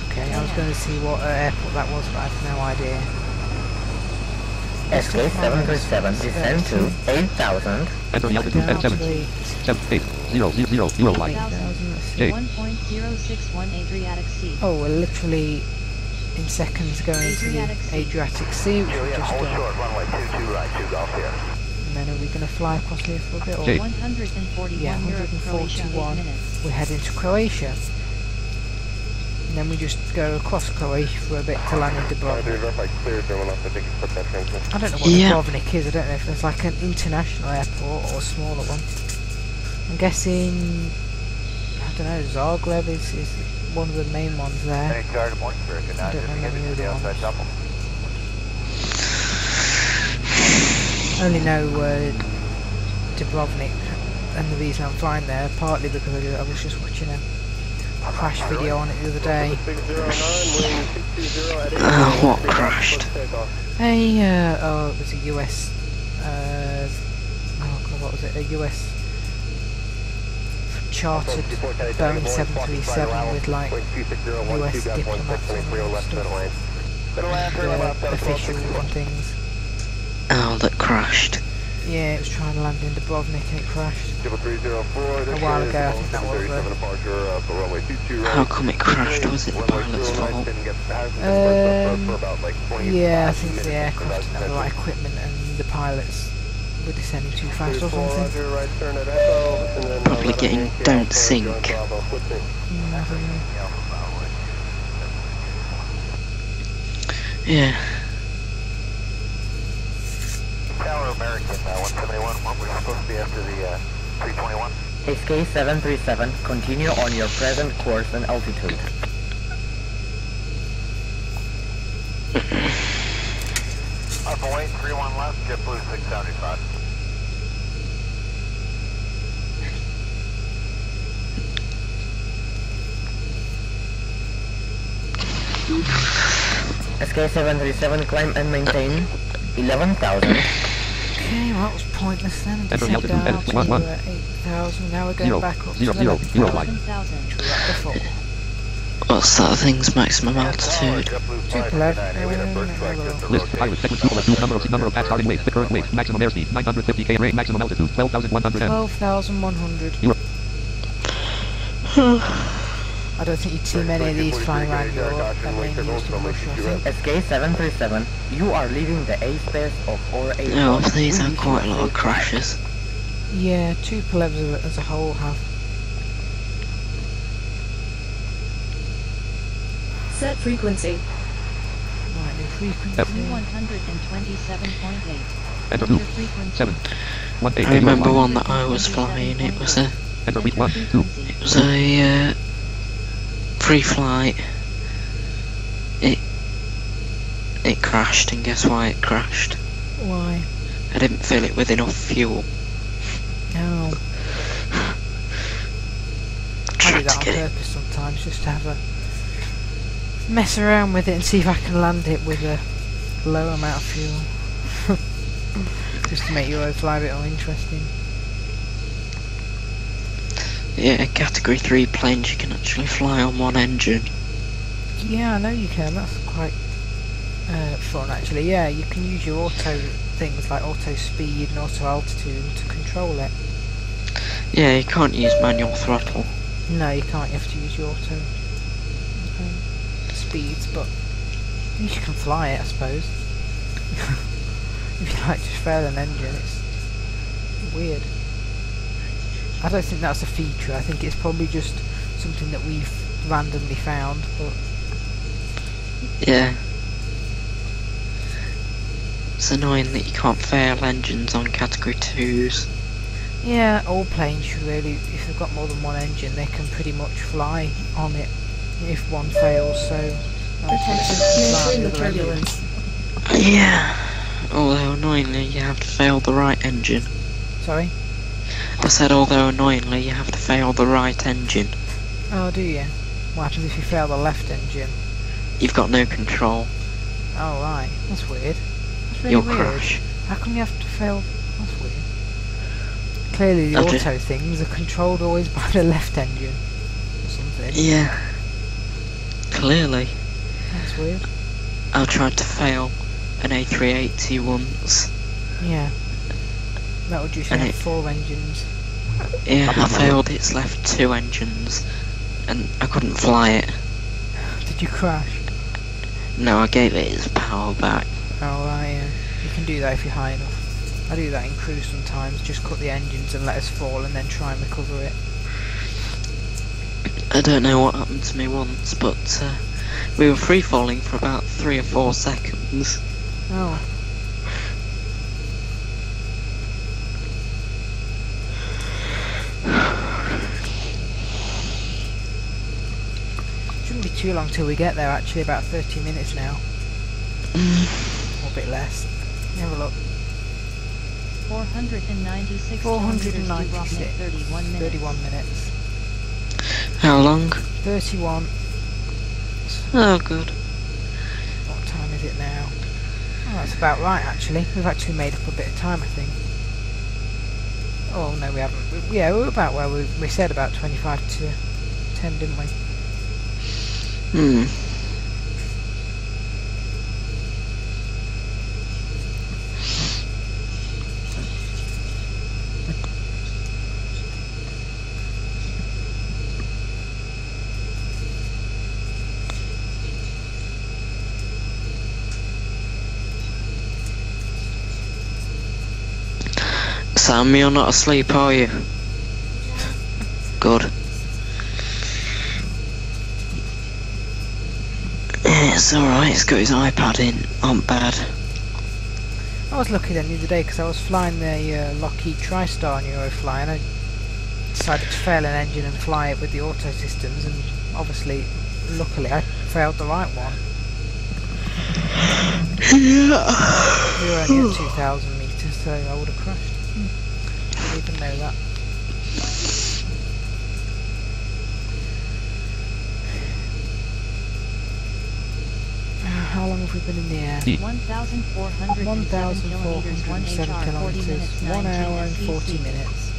Okay, I was going to see what airport that was, but I have no idea. SK 737 descend to 8,000. Enter the altitude at 7 8 0 0 eurofly. 1.061 Adriatic Sea. Oh, we're literally in seconds going to the Adriatic Sea, which we just done. And then are we going to fly across here for a bit? Or 141 yeah, Europe, Croatia, 8 141. minutes. We're heading to Croatia. And then we just go across Croatia for a bit to land in Dubrovnik. I don't know what Dubrovnik is. I don't know if there's like an international airport or a smaller one. I'm guessing, I don't know, Zagreb is one of the main ones there. I don't know any other ones. I only know Dubrovnik, and the reason I'm flying there partly because I was just watching a crash video on it the other day. What crashed? Oh, it was a US, oh god, what was it? A US chartered Boeing 737 with like US diplomats and stuff, officials and things. Oh, that crashed. Yeah, it was trying to land in Dubrovnik and it crashed. A while ago, I think that was How come it crashed? Was it the pilot's fault? Yeah, I think the aircraft didn't have the right equipment and the pilots were descending too fast or something. Probably getting don't sink. I don't know. Yeah. Tower American 171, what we're supposed to be after the 321. SK 737, continue on your present course and altitude. Alpha White 31 left, JetBlue 675. SK 737, climb and maintain 11,000. Okay, well that was pointless then. Enter the altitude at 11. 8,000. Now we're going back up to 0 0 eurofly. What's that thing's maximum altitude? Tupolev. List pilot segment Tupolev number of past starting weight, the current weight, maximum airspeed 950 km, maximum altitude 12,100 m. 12,100. I don't think you'd see many of these flying around Europe and mainly used in Russia, I think. SK 737, you are leaving the airspace of our airspace. No, these have quite a lot of crashes. Yeah, Tupolevs as a whole have. Set frequency. Right, new frequency. 127.8. Enter 2 7 1 8. I remember one that I was flying. It was a. Enter beat 1 2. It was a free flight. It crashed, and guess why it crashed? Why? I didn't fill it with enough fuel. Oh. I do that on purpose sometimes, just to have a mess around with it and see if I can land it with a low amount of fuel. Just to make Eurofly a bit more interesting. Yeah, category 3 planes you can actually fly on one engine. Yeah, I know you can, that's quite fun actually. Yeah, you can use your auto things like auto speed and auto altitude to control it. Yeah, you can't use manual throttle. No, you can't, you have to use your auto speeds, but at least you can fly it, I suppose. If you like just fail an engine, it's weird. I don't think that's a feature, I think it's probably just something that we've randomly found, but... Yeah. It's annoying that you can't fail engines on category 2s. Yeah, all planes should really, if they've got more than one engine, they can pretty much fly on it if one fails, so... Attention, you're entering the turbulence. Yeah. although annoyingly you have to fail the right engine. Sorry? I said although annoyingly you have to fail the right engine. Oh, do you? What happens if you fail the left engine? You've got no control. Oh, right. That's weird. That's really You'll weird. crash. How come you have to fail? That's weird. Clearly the auto things are controlled always by the left engine. Or something. Yeah. Clearly. That's weird. I tried to fail an A380 once. Yeah. That would usually have 4 engines. Yeah, I failed its left 2 engines. And I couldn't fly it. Did you crash? No, I gave it its power back. Oh, right, yeah. You can do that if you're high enough. I do that in cruise sometimes, just cut the engines and let us fall and then try and recover it. I don't know what happened to me once, but we were free falling for about 3 or 4 seconds. Oh. Shouldn't be too long till we get there, actually, about 30 minutes now. Or a bit less. Have a look. 496 496. 31 minutes. How long? 31. Oh, good. What time is it now? Oh, that's about right, actually. We've actually made up a bit of time, I think. Oh, no, we haven't. Yeah, we're about where we said about 25 to 10, didn't we? Hmm. Sam, you're not asleep, are you? Good. It's alright, he's got his iPad in, aren't bad. I was lucky then the other day because I was flying the Lockheed TriStar on Eurofly and I decided to fail an engine and fly it with the auto systems, and obviously, luckily, I failed the right one. Yeah. We were only at 2,000 meters, so I would have crashed. Didn't even know that. How long have we been in the air? 1,407 kilometers, 1 hour and 40 minutes.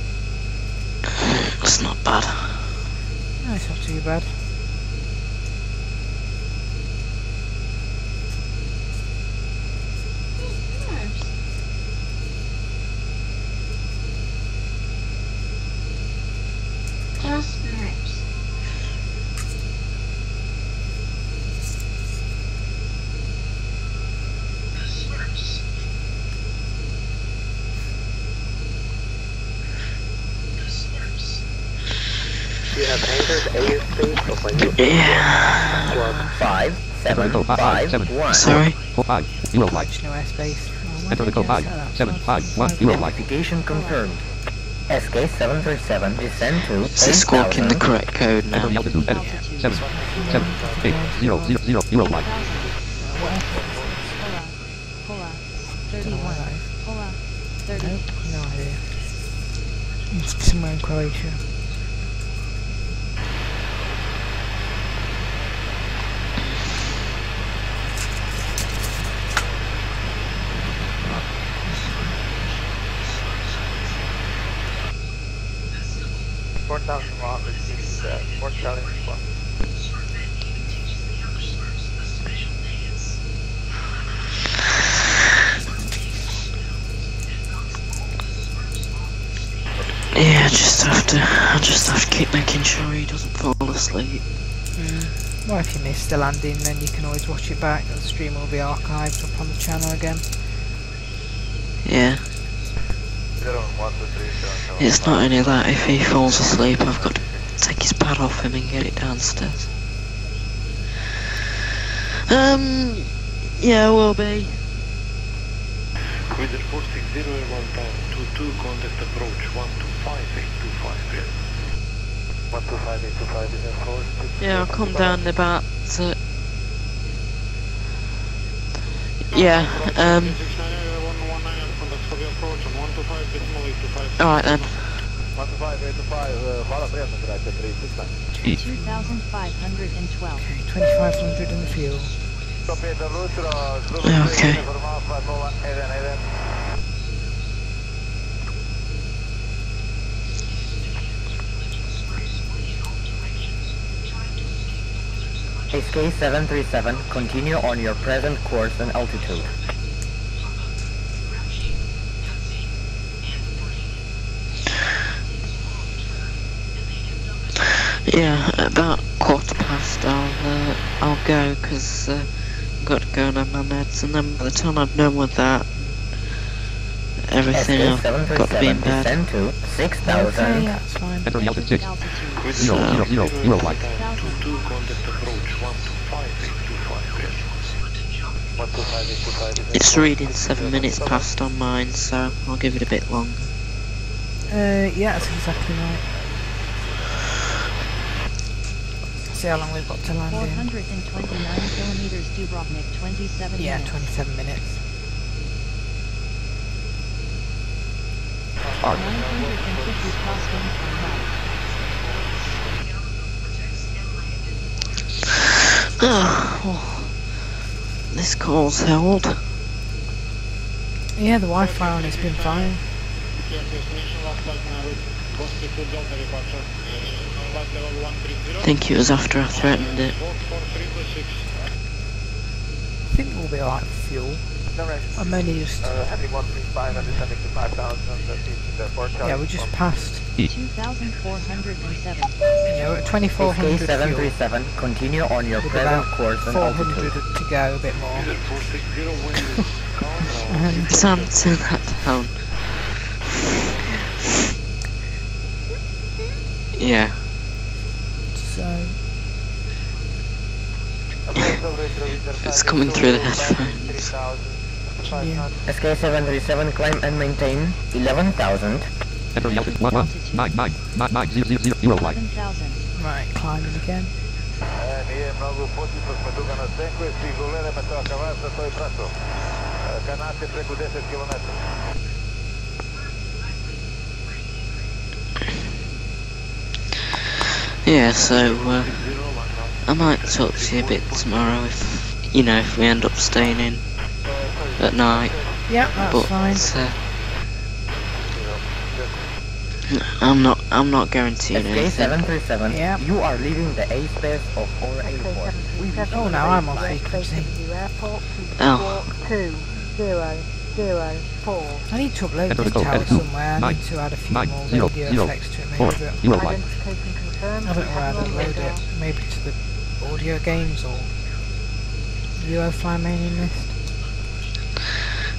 That's not bad. No, it's not too bad. Just nerves. You have entered airspace of a new squawk 5751. Sorry? 45, eurofly. No airspace. Enter the code 5751, eurofly. Identification confirmed. SK737 descend to Is it squawking the correct code now? Enter the altitude, edit. 778 000, eurofly. Hola. 31. Hola. 30. Nope, no idea. It's somewhere in Croatia. Port Charlie Squad. Yeah, I just have to keep making sure he doesn't fall asleep. Well, if you missed the landing, then you can always watch it back. The stream will be archived up on the channel again. Yeah. It's not only that, if he falls asleep, I've got to take his pad off him and get it downstairs. Yeah, will be. With the 460 airborne time, 22, contact approach 125825, ready. 125825 is enforced. Yeah, I'll come down about... yeah, approach on 125, decimal 825. Alright then. 125, 825, hvala prijatno, Croatia 369. 2,512. Okay, 2,500 in the fuel. Okay. SK 737, continue on your present course and altitude. Yeah, about 1:15 I'll go, because I've got to go on my meds, and then by the time I'm done with that, everything I've got to be in bed. Descend to 6,000. Okay, that's fine. Enter the altitude 6. 0, 0, 0, eurofly. 22, contact approach 125, It's reading 7 minutes past on mine, so I'll give it a bit longer. Yeah, that's exactly right. See how long we've got to land in. 429 kilometers Dubrovnik, 27 Yeah, minutes. 27 minutes. 950 crosswind from right. Oh, this call's held. Yeah, the Wi-Fi on it's been fine. I think it was after I threatened it. I think we'll be alright for fuel. I'm only just... yeah, we just passed. 2,407. Yeah, we're at 2,400 SK 737, continue on your with present about course and 400 altitude. to go, a bit more. Sam, turn that down. Yeah. So... It's coming through the headphones. yeah. SK 737, climb and maintain 11,000. Enter the altitude 1, 1, 9, 9, 9, 9, 0, 0, 0, eurofly. 11,000. Right, climbing again. Nije mnogo potipa, smo tu ga na senku, je stigo gledamo to akavaca, to je prato. Kanat je preko 10 km. Yeah, so I might talk to you a bit tomorrow if, you know, if we end up staying in at night. Yeah, that's But fine. I'm not guaranteeing SK anything. 737, Yeah. you are leaving the airspace of our airport. Oh, now I'm on frequency. Oh. 2004. I need to upload Enter this the code, tower edit two, somewhere. I 9, need to add a few 9, more 0, radio 0, effects to it 4, maybe. eurofly. Identification confirmed. I don't know where I'd upload it. Maybe to the audio games or eurofly mailing list.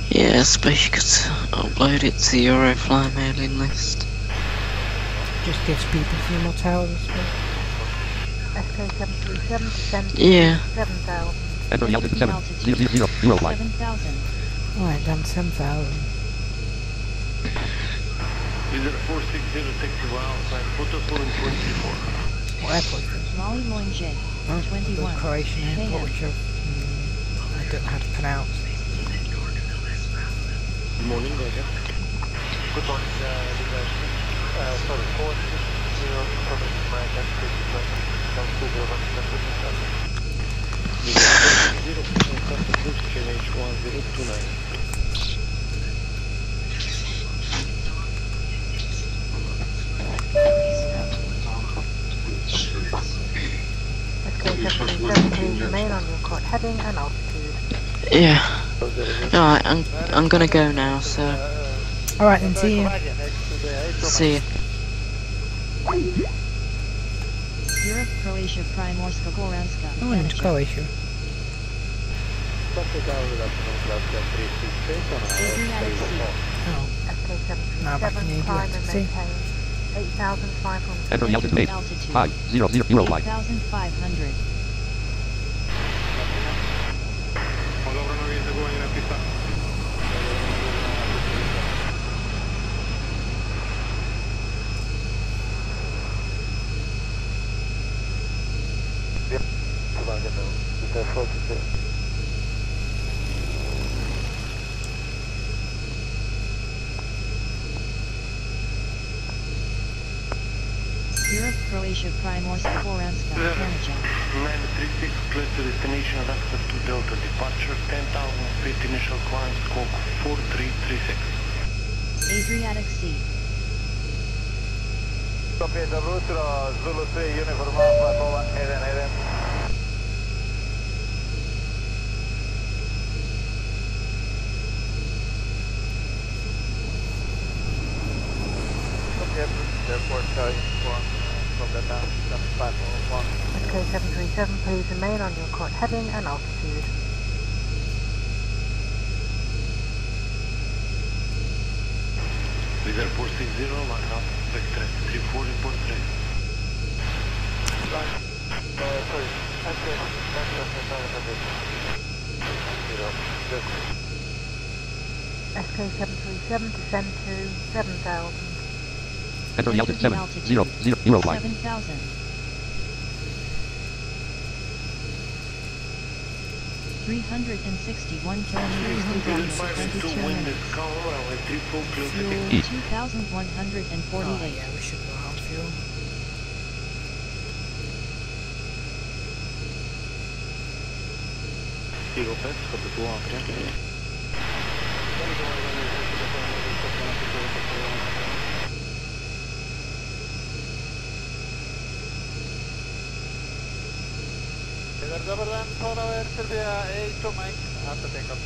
Yeah, I suppose you could upload it to the eurofly mailing list. Just gives people a few more towers, I suppose. SK737 descend to Yeah. 7,000. Enter the altitude 7, 0, 0, 0, eurofly. 7,000. Right, down to 7,000. Either 460 taxi outside Tupolev 24. What airport is this? Molly Loinje, Oh, the 21. Croatian airport, which I don't know how to pronounce. Good morning, go ahead. Good morning, sorry, 460 from American State comes to the 0% QNH1029. SK737, please remain on your correct heading and altitude. Yeah. Alright, I'm gonna go now, so Alright then, see you. see you. Europe, Croatia, Primorska, Goranska. Oh, into Croatia. Easy out of sea. Oh, now back in the SK737, climb Atlantic and Sea. maintain 8,500. Enter the altitude 8, 5, 0, 0, eurofly. 8,500. Focus. Croatia Primorska Goranska Manager. 936, clear to destination, access to Delta departure, 10,000 feet initial climb, squawk 4336. Adriatic Sea. Peter Rutro, Zulu 3, uniform Alpha, Bola, Eden. Airport from the down, 7501. SK 737, please remain on your correct heading and altitude. With airport 60, line up, vector 34, report 3. Sorry, SK 737, descend to 7,000. Enter the altitude 700, eurofly. 7,000. $361 kilometers to ground, 22 minutes. Fuel 2,148. Yeah, we should go on fuel. Eagle Pass, copy to 1. Dobar Power Air Serbia, A2 Mike, after takeoff.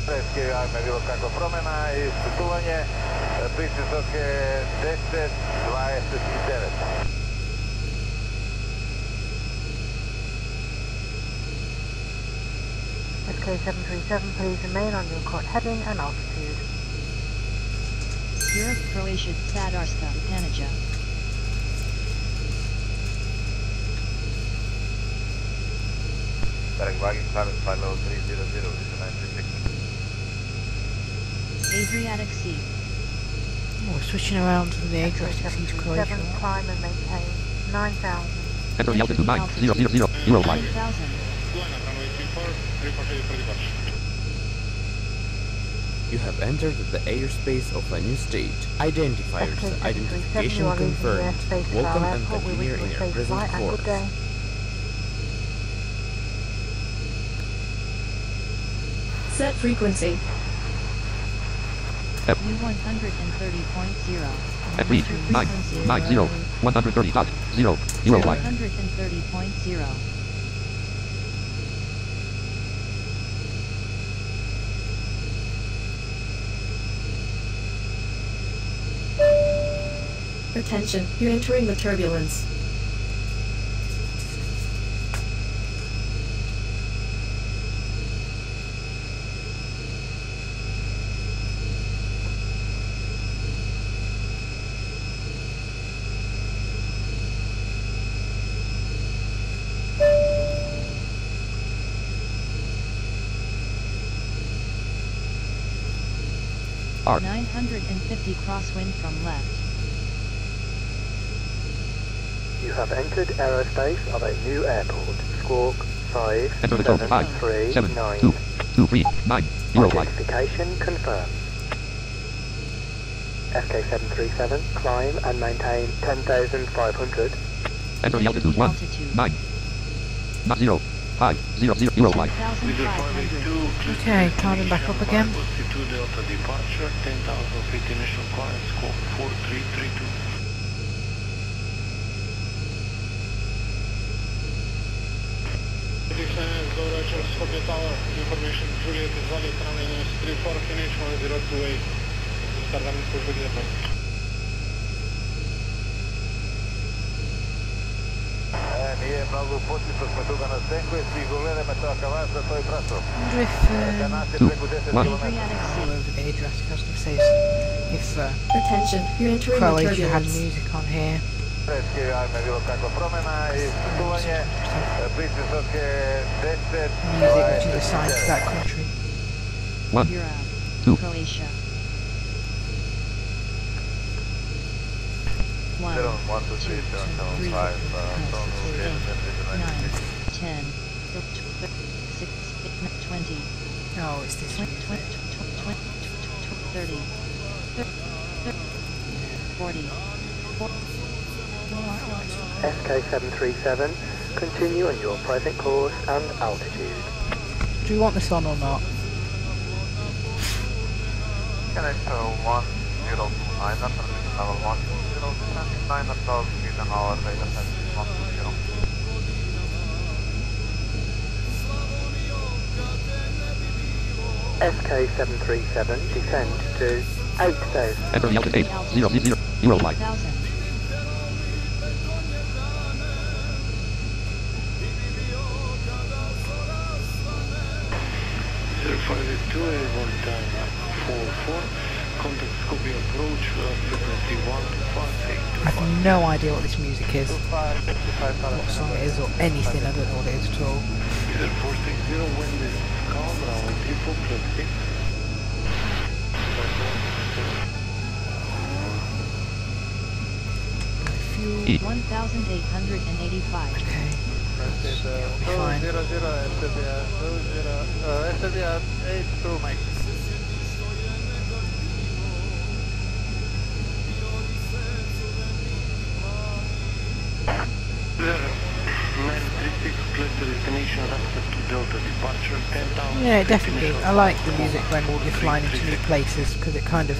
Preskivajme bilo kako promjena i putovanje, pritisak je 10:29. SK 737, please remain on your correct heading and altitude. Europe, Croatia, Sadarska, Panija. Wagon climate flight level 300, this is 936. Adriatic Sea. Oh, we're switching around from the Adriatic Sea to Croatia. Climb and maintain 9,000. Enter the altitude 900, eurofly. 9,000. You have entered the airspace of a new state. Identifiers, identification confirmed. Welcome and continue in your present course. Set frequency. U130.0. FV 990 130.0 eurofly. 130.0. Attention, you're entering the turbulence. R 950 crosswind from left. You have entered aerospace of a new airport. Squawk 5 Enter the code 5 7 2 2 3 9 eurofly. Identification confirmed. SK 737, climb and maintain 10,500. Enter the altitude 1 9 not 0 5 0 0 eurofly. Okay, climbing back up again. 2 Delta departure, 10,000 feet initial climb, squawk 4332. Skopje Tower, information Juliet is valid, runway 34, finish 1028. Start службы где-то. Nije mnogo počito, smo tuga na stenku, i svi gledamo to akavac za to i prato. I wonder if all over the Adriatic, I was going to say if Attention, you're entering the Croatia had turbulence. music on here. Preskivajme bilo kakva promjena i putovanje, pritisak je 10:29. Music which is assigned to that country. 1 Europe, 2 Croatia. 1, 1, 2, 3, 7, 5, 9, 10, 6, 20. Oh, it's this one. 30. 40. SK737, continue on your present course and altitude. Do you want this on or not? Connect to 1029, that's level 10, 9 above speed an hour, data set 120. SK737, descend to 8,000. Enter the altitude 800, eurofly. 1000. I have no idea what this music is, what song it is, or anything. I don't know what it is at all. Fuel 1885. Okay. Fine. 00 SBR 82, Mike. Yeah, definitely. I like the music when you're flying into new places because it kind of,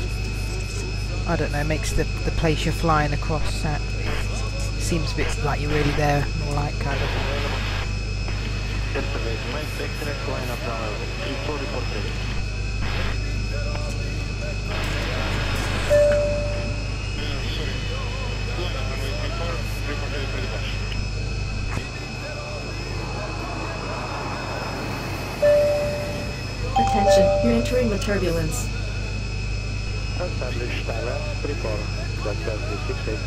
I don't know, makes the place you're flying across it seems a bit like you're really there, more like kind of. Attention, you're entering the turbulence. Established silence, report, Delta 368.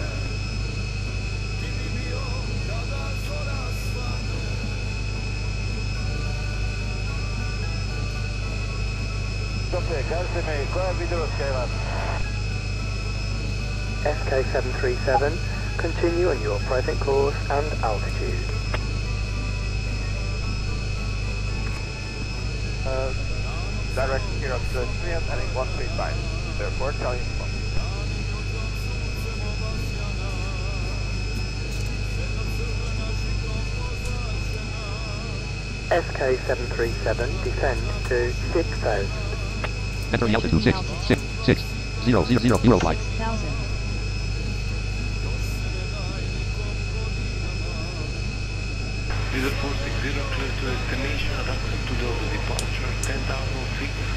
SK737, continue on your present course and altitude. Direct here up to 3 and heading 135. Therefore, tell you more. SK737, descend to 6,000. Enter the altitude 660, eurofly. 6000. Leader 460, clear to destination, adapted to the departure, 10,006,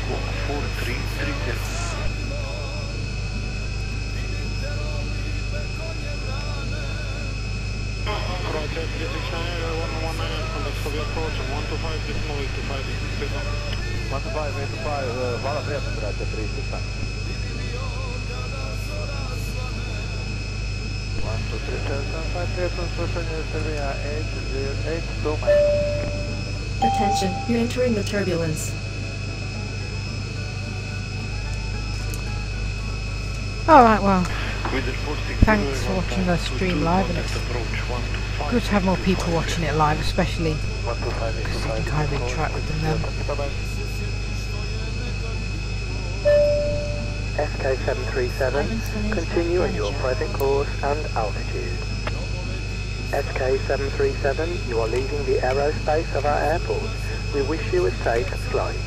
squawk 4330. Croatia 369, 119, contact for the approach, 125, decimal 85, 125, hvala prijatno, Croatia 369. 82, Mike. Attention, you're entering the turbulence. Alright, well, thanks for watching the stream live, and it's good to have more people watching it live, especially because you can kind of interact with them then. SK737, continue on your present course and altitude. SK737, you are leaving the aerospace of our airport. We wish you a safe flight.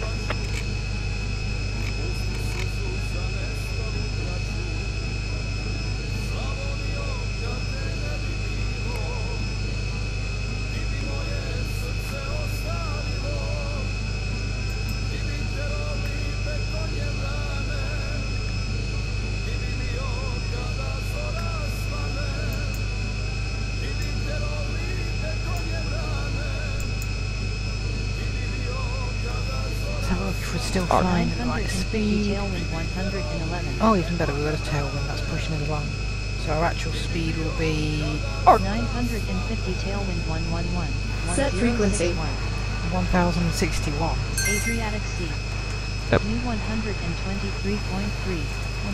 If we're still flying at the right speed. Tailwind 111. Oh, even better, we've got a tailwind that's pushing us along. So our actual speed will be 950 tailwind 111. Set frequency. 1061. Adriatic Sea. Yep. New 123.3.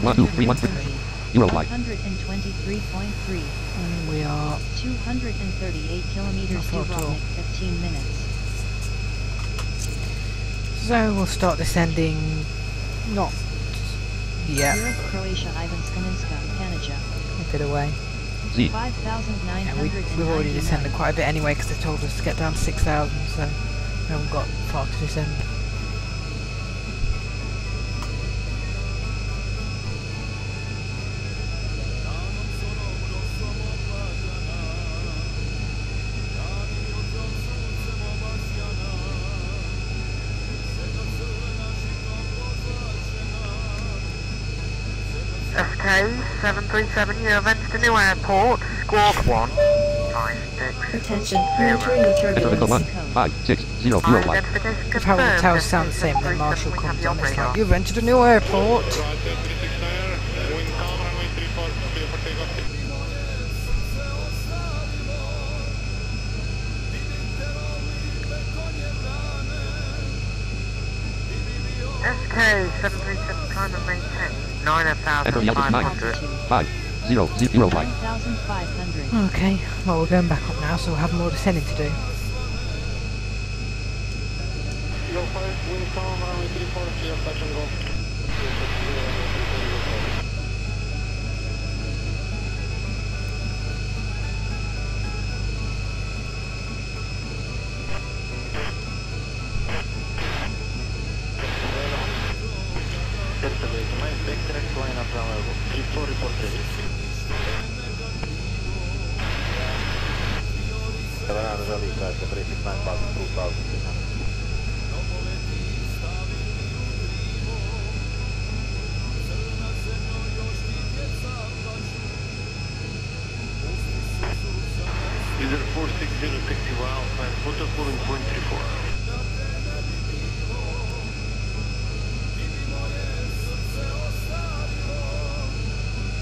12313. Eurofly. 123.3. And we are 238 kilometers Not far at all. Dubrovnik, 15 minutes. So we'll start descending, not yet. Europe, Croatia, Ivanska, Canada. A bit away. Z. 5,900. We've already descended quite a bit anyway because they told us to get down to 6,000, so we haven't got far to descend. SK737, you have entered the new airport, squawk 156. Attention, you're entering the turbulence. 560 Identification If how all the confirmed. towers sound the same, the marshal comes on, it's like, you've entered a new airport! SK737, climb and maintain 9,500. 500 eurofly. 9,500. Okay, well we're going back up now, so we'll have more descending to do. Either 460 taxi Alpha and protocol in point 34.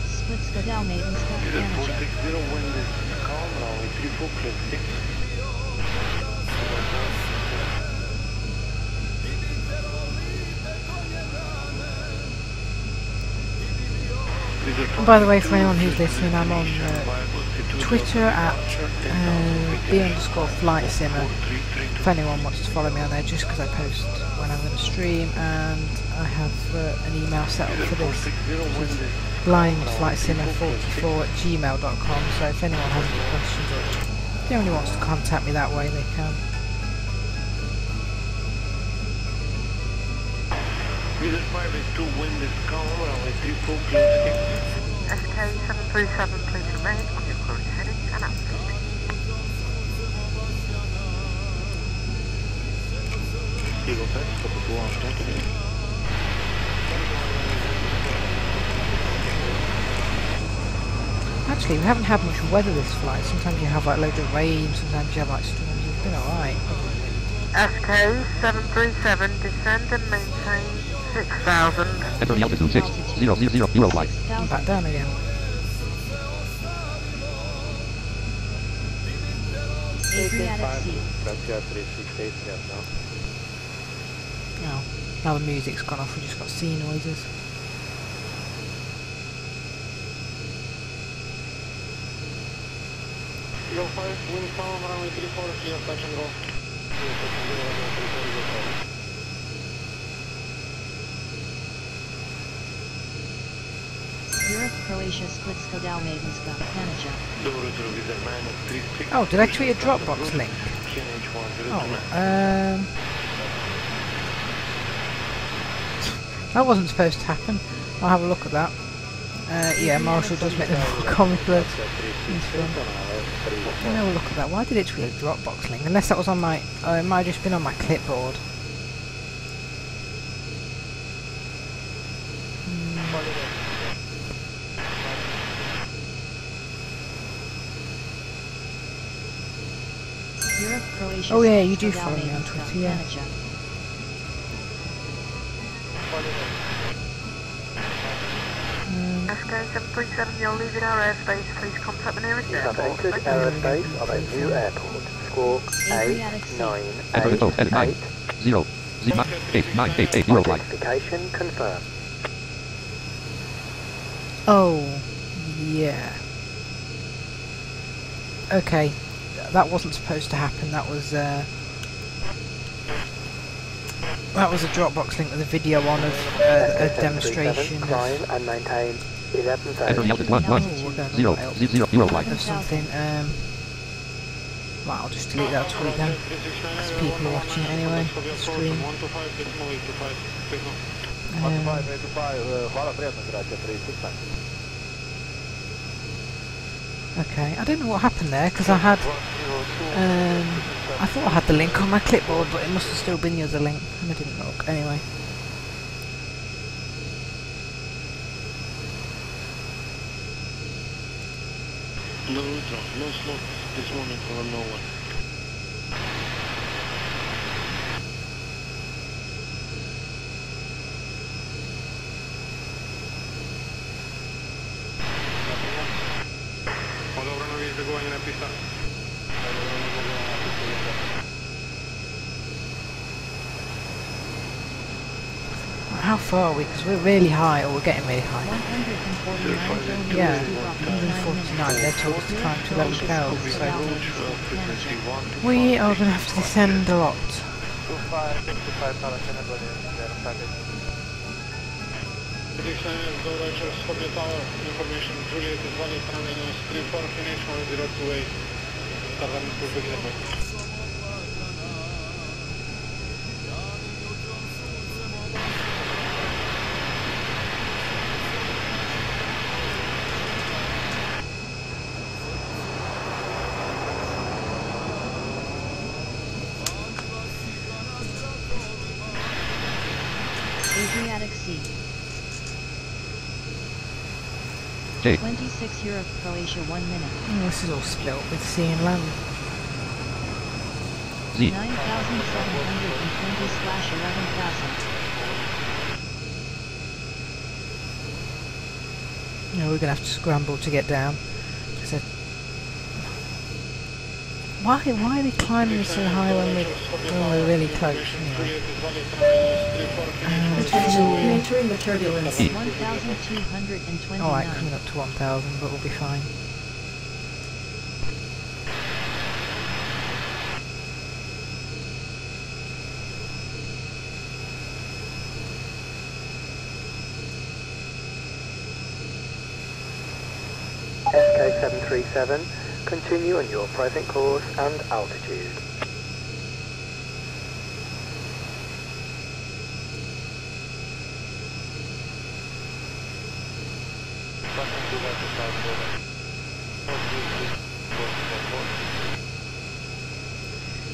Splitska Dalmatinska, Either Canada. 460 wind is calm, runway 34 clear 6. And by the way, for anyone who's listening, I'm on Twitter at @B_flightsimmer. If anyone wants to follow me on there, just because I post when I'm going to stream, and I have an email set up for this, which is blindflightsimmer44@gmail.com. So if anyone has any questions or if anyone wants to contact me that way, they can. Either 582 wind is calm, runway 34 clear 6. SK737, please remain on your current heading and altitude. Eagle 5, stop at 1 start. Actually, we haven't had much weather this flight. Sometimes you have like loads of rain, sometimes you have like storms. It's been alright. SK737, descend and maintain 6,000. Enter the altitude 600 eurofly. I'm back down again. Adriatic Sea. Oh, now the music's gone off, we just got sea noises. Eagle 5, wind calm, runway 34, clear, touch and go. Europe, Croatia, Splitska Dalmatinska, Canada. Oh, did I tweet a Dropbox link? Oh, that wasn't supposed to happen. I'll have a look at that. Yeah, Marshall does make the comic book. I'll have a look at that. Why did it tweet a Dropbox link? Unless that was on my... Oh, it might have just been on my clipboard. Europe, Croatia, Oh yeah, you do Splitska follow me on Dalmatinska, Twitter, yeah. Canada. SK737, you're leaving our airspace. Please contact the nearest You have airport. entered aerospace of a new airport. Squawk Adriatic Sea. 89888. 89888 eurofly. Identification confirmed. Oh, yeah. Okay, that wasn't supposed to happen. That was That was a Dropbox link with a video on of a demonstration climb and maintain 11,000. Enter the altitude 110 of something. Well, I'll just delete that tweet then, because people are watching it anyway. Stream. Okay, I don't know what happened there, because I had, I thought I had the link on my clipboard, but it must have still been the other link, and I didn't look. Anyway. No neutral, no smoke this morning for no one. How far are we? Because we're really high, or we're getting really high. Yeah, 149. They told us to climb to 11 Kelvin, so we are going to have to descend a lot. Adriatic Sea. 26 Europe, Croatia, 1 minute. Oh, this is all split up with sea and land. 9,720/11,000. Yeah, we're going to have to scramble to get down. Why are they climbing so high when we're really close? Anyway. Attention, you're entering the turbulence. 1,229. Alright, coming up to 1,000, but we'll be fine. SK737, continue on your present course and altitude.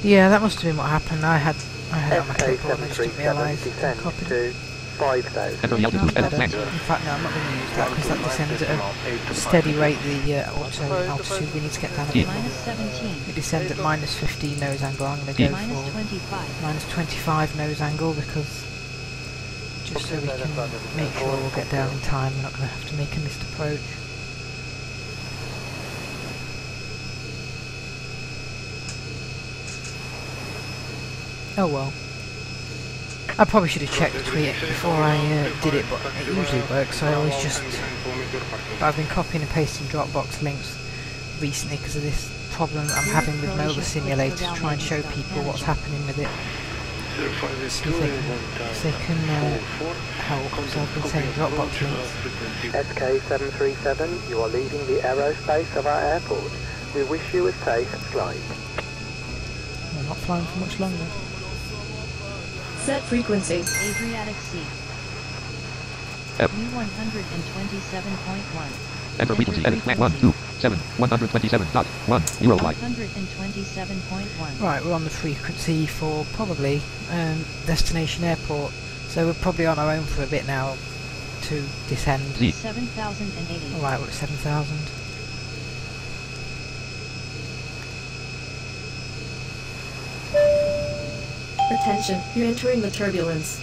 Yeah, that must have been what happened. I had it on my clipboard and I just didn't realise I copied it. 5,000. Enter the altitude In fact, no, I'm not going to use that because that descends at a steady rate. The auto altitude we need to get down at -17. it descends at -15 nose angle. I'm going to go for -25 nose angle because just so we can make sure we'll get down in time. We're not going to have to make a missed approach. Oh well. I probably should have checked the tweet before I did it, but it usually works, so I always just... But I've been copying and pasting Dropbox links recently because of this problem I'm having with my other simulator to try and show people what's happening with it. See if they can help, so I've been saying Dropbox links. SK737, you are leaving the aerospace of our airport. We wish you a safe flight. We're not flying for much longer. Set frequency. Adriatic Sea. Yep. U127.1. Enter frequency. Edit. 127. 127.1. Eurofly. 127.1. Right, we're on the frequency for probably destination airport, so we're probably on our own for a bit now to descend. 7,080. Alright, we're at 7,000. Attention, you're entering the turbulence.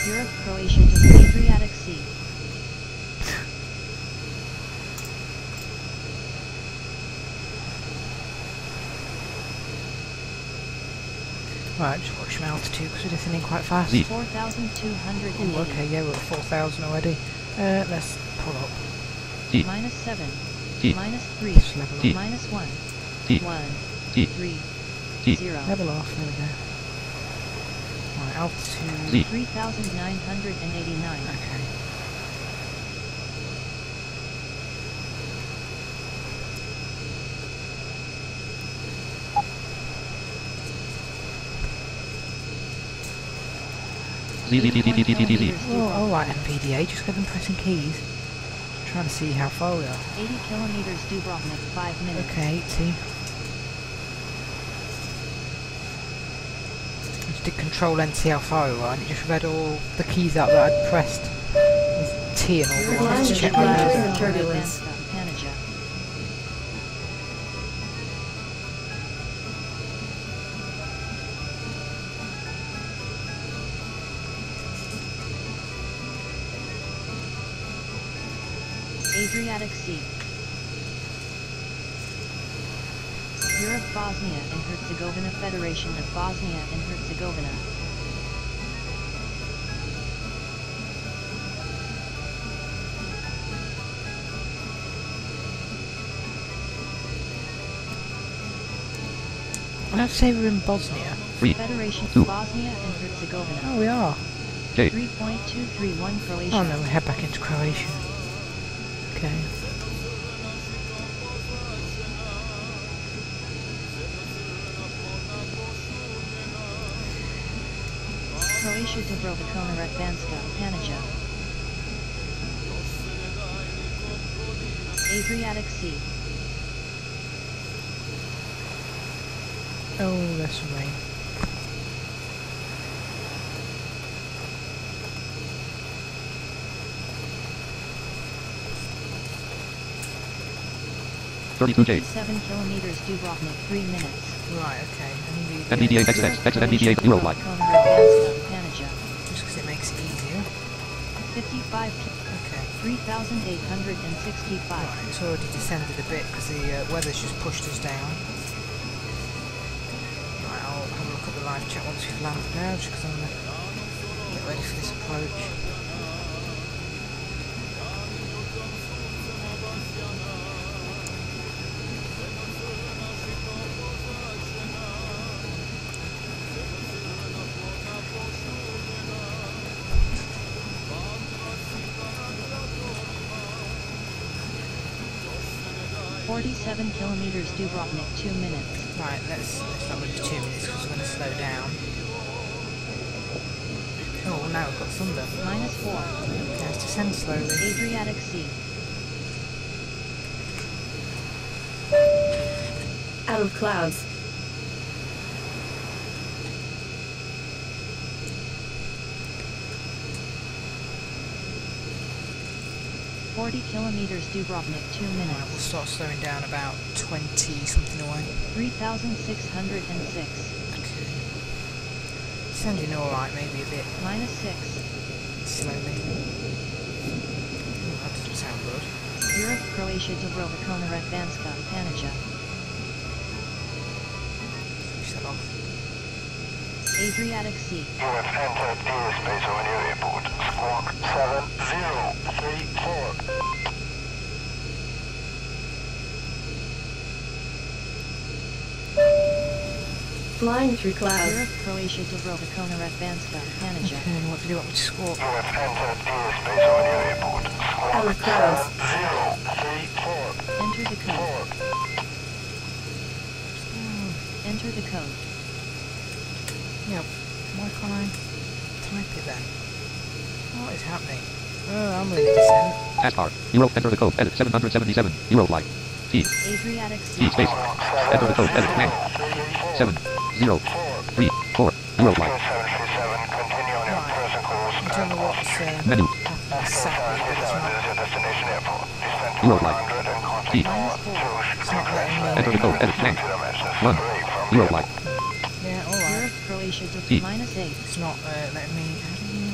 Europe, Croatia to the Adriatic Sea. Right, just watch my altitude because we're descending quite fast. 4,200. Ooh, okay, yeah, we're at 4,000 already. Let's pull up. Minus 7. Minus 3. Just level up. Minus 1. 1. 3. 0. Level off, there we go. Right, altitude. 3,989. Okay. Oh, alright, MPDA, just go them pressing keys. Trying to see how far we are. 80 kilometers Dubrovnik, 5 minutes. Okay, 80. I just did Control N to see how far we were, and it just read all the keys out that I'd pressed with T and all the ones to check my nose. Turbulence. Adriatic Sea. Europe, Bosnia and Herzegovina, Federation of Bosnia and Herzegovina. I'd say we're in Bosnia. Federation of Bosnia and Herzegovina. Oh, we are. 3.231 Croatia. Oh no, we head back into Croatia. Okay. Croatia, Dubrovnik, Radvanska, Panija. Adriatic Sea. Oh, there's some rain. K. 7 kilometers Dubrovnik, 3 minutes. Right, okay. NVDA XX, exit NVDA eurofly. Just because it makes it easier. 55. Okay. 3,865. Right, it's already descended a bit because the weather's just pushed us down. Right, I'll have a look at the live chat once we've landed now, just because I'm going to get ready for this approach. Forty-7 kilometers Dubrovnik, 2 minutes. Right, let's not really do 2 minutes because we're going to slow down. Oh, well, now we've got thunder. Minus 4. Okay, let's descend slowly. Adriatic Sea. Out of clouds. Kilometers Dubrovnik, 2 minutes. Right, we'll start slowing down about 20 something away. 3,606. Okay. Descending alright, maybe a bit. Minus 6. Slowly. Oh, that doesn't sound good. Europe, Croatia, Dubrovnik, Radvanska, Panija. Switch that off. Adriatic Sea. You have entered airspace over your airport. Squawk 7034. Flying through clouds. Europe, Croatia, Dubrovnik, Radvanska, Panija. Okay, what do you want me to squawk? You have entered airspace over your airport. Out of clouds. 7034. Enter the code. Enter the code. Yep. Why can't I type it then? What is happening? Oh, I'm going to descend. Taskbar. Euro. Enter the code. Edit 777. Eurofly. T. Adriatic T Sea. space. Enter the code. Edit. Name. 7 0 3 4. Eurofly. Right. I don't know what's Menu. sadly, but it's not. Eurofly. T. Minus 4. It's not letting me. Enter the code. Edit. Name. 1. Eurofly. Yeah, alright. Europe, Croatia, T. minus 8. It's not letting me. How do you...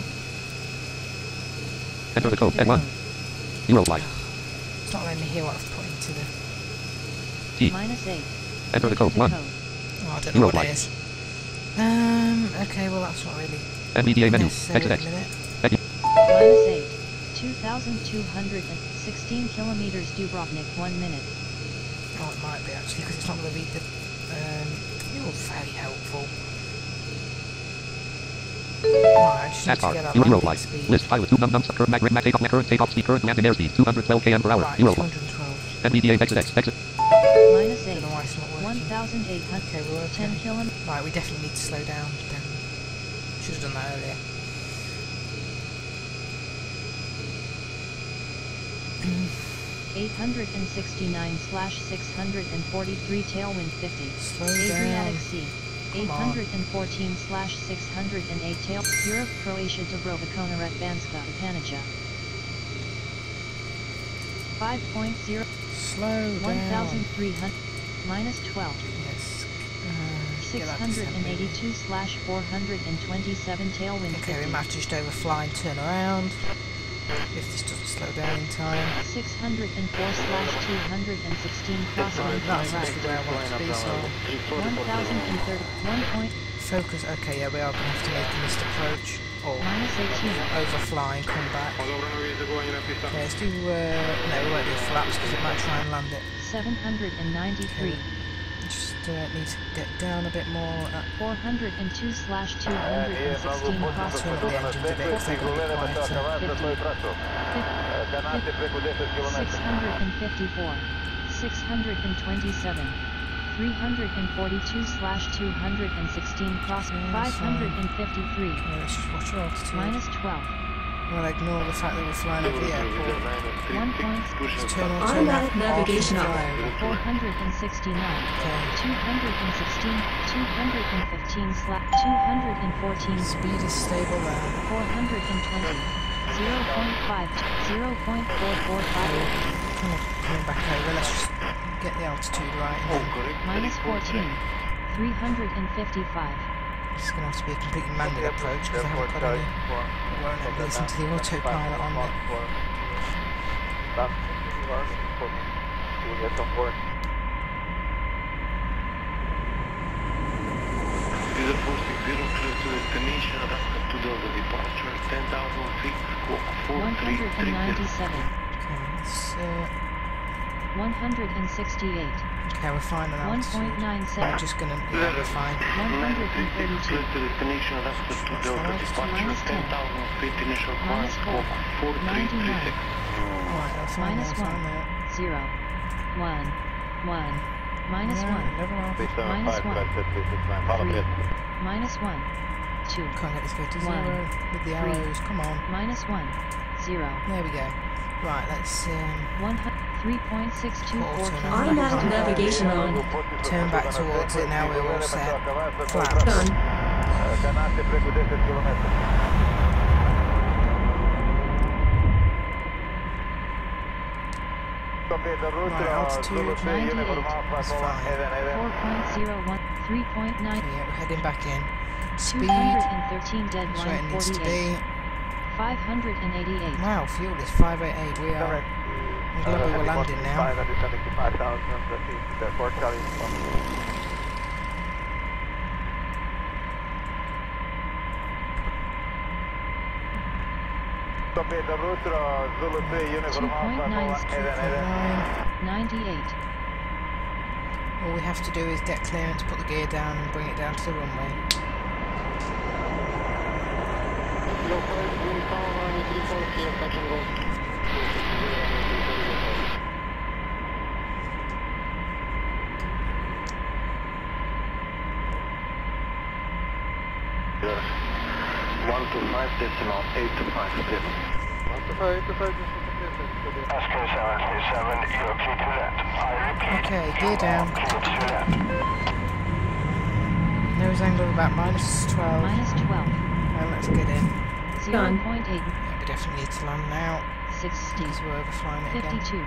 Enter the code. Ed 1. Eurofly. It's not letting me hear what I've put into the... T. Minus 8. Enter the code. 1. Oh, I don't know what it is. Okay, well that's not really NVDA menu. necessary Exit at X. the minute. Minus 8. 2,216 kilometers Dubrovnik, 1 minute. Oh, it might be actually, because it's not going to read the... you're very helpful. Right, I just need to get our landing speed. List pilot 2 num current takeoff speed, current landing airspeed 212 km per hour. Right, Eurofly. 212. NVDA exit X. Exit. Minus 8. Don't know why it's not working. 1,800. Okay, we're okay. 10 kilometers. Right, we definitely need to slow down then. Should have done that earlier. 869/643 tailwind 50. Slow Adriatic down. Sea. Come on. 814/608 tail. Europe, Croatia, Dubrovnik, Banska, Panija. 5.0. Slow down. 1,300. Minus 12. Yes. 682/427 tailwind 50. Okay, we might just overfly and turn around. If this doesn't slow down in time. 604/216 crosswind. That's actually where I want to be, so... 1,030. 1 point. Focus, okay, yeah, we are going to have to make a missed approach. Or Minus 18. overfly and come back. Okay, let's do, no, we won't do flaps because it might try and land it. 793. Just need to get down a bit more. 402/216 crosswind. Turn up the engines a bit because they're going to be quieter. 654. 627. 342/216 crosswind. 553. Yeah, let's just watch our altitude. Minus 12. We'll ignore the fact that we're flying over the airport. 1 point. Just turn on, Automatic navigation on. 469. Okay. 216. 215/214. Speed is stable there. 420. 0.5. 0.445. Coming back over, let's just get the altitude right. Minus 14. 355. It's going to have to be a completely manned approach because I haven't got any. I won't ever listen to the autopilot on it. Diesel 460 clear to destination, Alaska to Delta departure, 10,000 feet, squawk 4337. Okay, let's 168. okay, we're fine on altitude. 1.97. I'm just gonna, yeah, we're fine. 132. Clear to destination, Alaska to Delta departure, Minus 10. 10,000 feet, initial Minus climb, 4. squawk 99. 4336. Alright, that's fine, Minus that's 1. fine there. 0. 1. 1. Minus 1. Level off. Minus 1. 3. Minus 1. 2. Can't get this go to 1. 0 with the arrows, come on. Minus 1. 0. There we go. Right, let's 3.624 Automatic navigation on. turn back towards it now, we're all set. Flaps. Done. Right, altitude 98. that's fine. 4.01. 3.9. Yeah, we're heading back in. Speed, 213 dead that's where it line needs to 48. be. 588. Wow, fuel is 588. We are. I'm glad we were landing now. All we have to do is get clearance, put the gear down and bring it down to the runway. One to 5 decimal 8 to 5 decimal. Oscar 737, you're clear to that. I repeat. Okay, gear down. Nose angle of about minus 12. Minus 12. Well, let's get in. 0.8. Yeah, we definitely need to land now. 60. Because we're overflying it again. 52.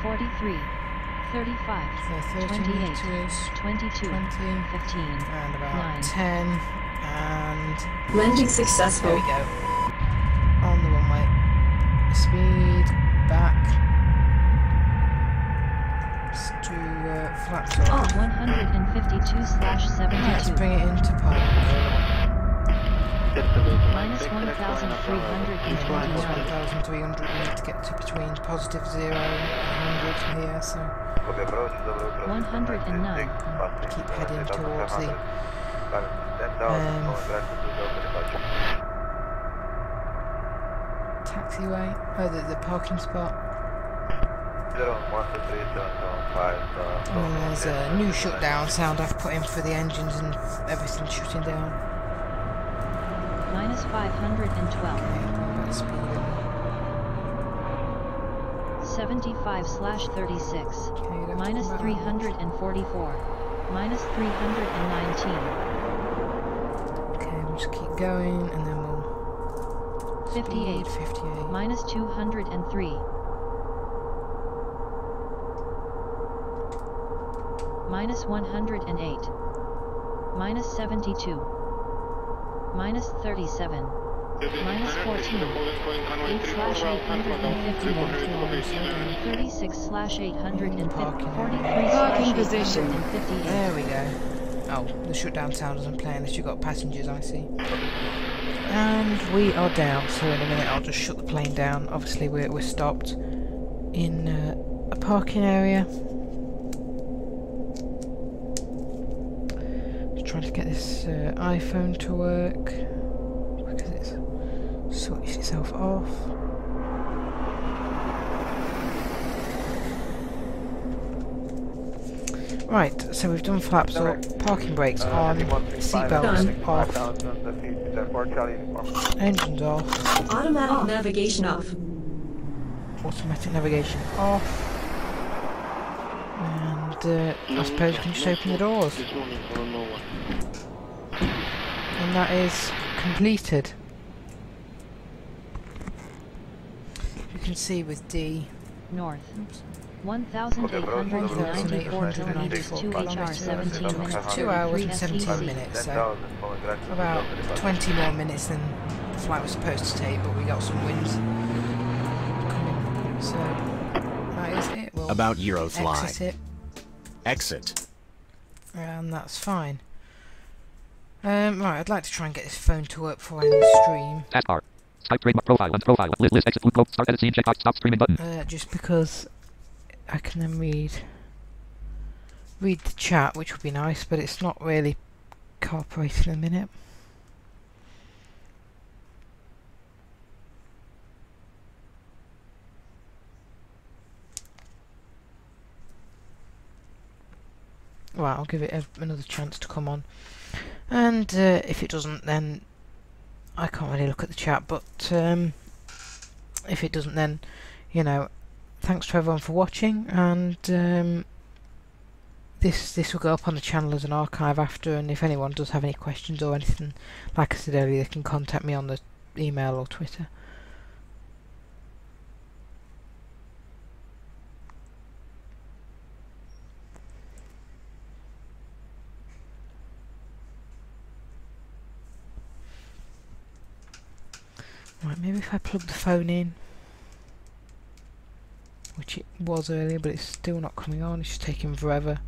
43. 35. So 30 28. meters. 22. 20. 15. And about 9. 10. And Landing successful. there we go. On the runway. Speed back. Let's do flaps up. 152/72. Let's bring it into park. Minus 1,349. 1,300. We need to get to between positive 0 and 100 here, so 109. keep heading towards the taxiway, the parking spot. And then there's a new shutdown sound I've put in for the engines and everything's shutting down. Minus 512. Okay, speed up. 75/36. Okay, Minus 344. Minus 319. Okay, we'll just keep going and then we'll 58. 58. Minus 203. Minus 108. Minus 72. Minus 37. Minus 14. 8/851. 36/850. 43/858. There we go. Oh, the shutdown sound doesn't play unless you've got passengers, I see. And we are down, so in a minute I'll just shut the plane down. Obviously we're stopped in a parking area. Just trying to get this iPhone to work because it's switched itself off. Right, so we've done flaps up, parking brakes on, seatbelts off, engines off, Automatic navigation off. automatic navigation off, and I suppose we can just open the doors. And that is completed. You can see with D. North. 1,894 kilometers, 2 HR, 17 minutes, 2 hours and 17 minutes, so about 20 more minutes than the flight was supposed to take, but we got some winds coming, so that is it. We'll about Eurofly. Exit it. Exit. And that's fine. Right, I'd like to try and get this phone to work before I end the stream. Taskbar. Skype trademark profile. Unprofile. List. Exit. Blue quote. Start edit scene. Checkbox. Stop streaming button. Just because I can then read the chat, which would be nice, but it's not really cooperating in a minute. Right, I'll give it another chance to come on, and if it doesn't, then I can't really look at the chat, but if it doesn't, then, you know, thanks to everyone for watching, and this will go up on the channel as an archive after, and if anyone does have any questions or anything, like I said earlier, they can contact me on the email or Twitter. Right, maybe if I plug the phone in, which it was earlier, but it's still not coming on, it's just taking forever.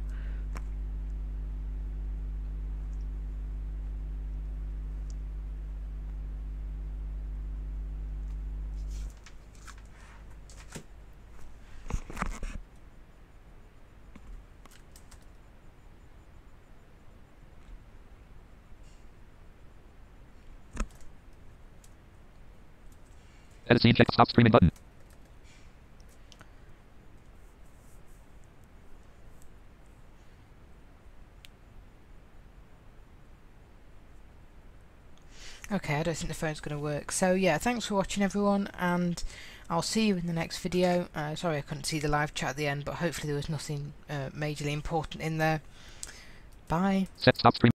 Edit scene. Check. Stop streaming button. Okay, I don't think the phone's going to work. So yeah, thanks for watching everyone, and I'll see you in the next video. Sorry I couldn't see the live chat at the end, but hopefully there was nothing majorly important in there. Bye. Set stop stream.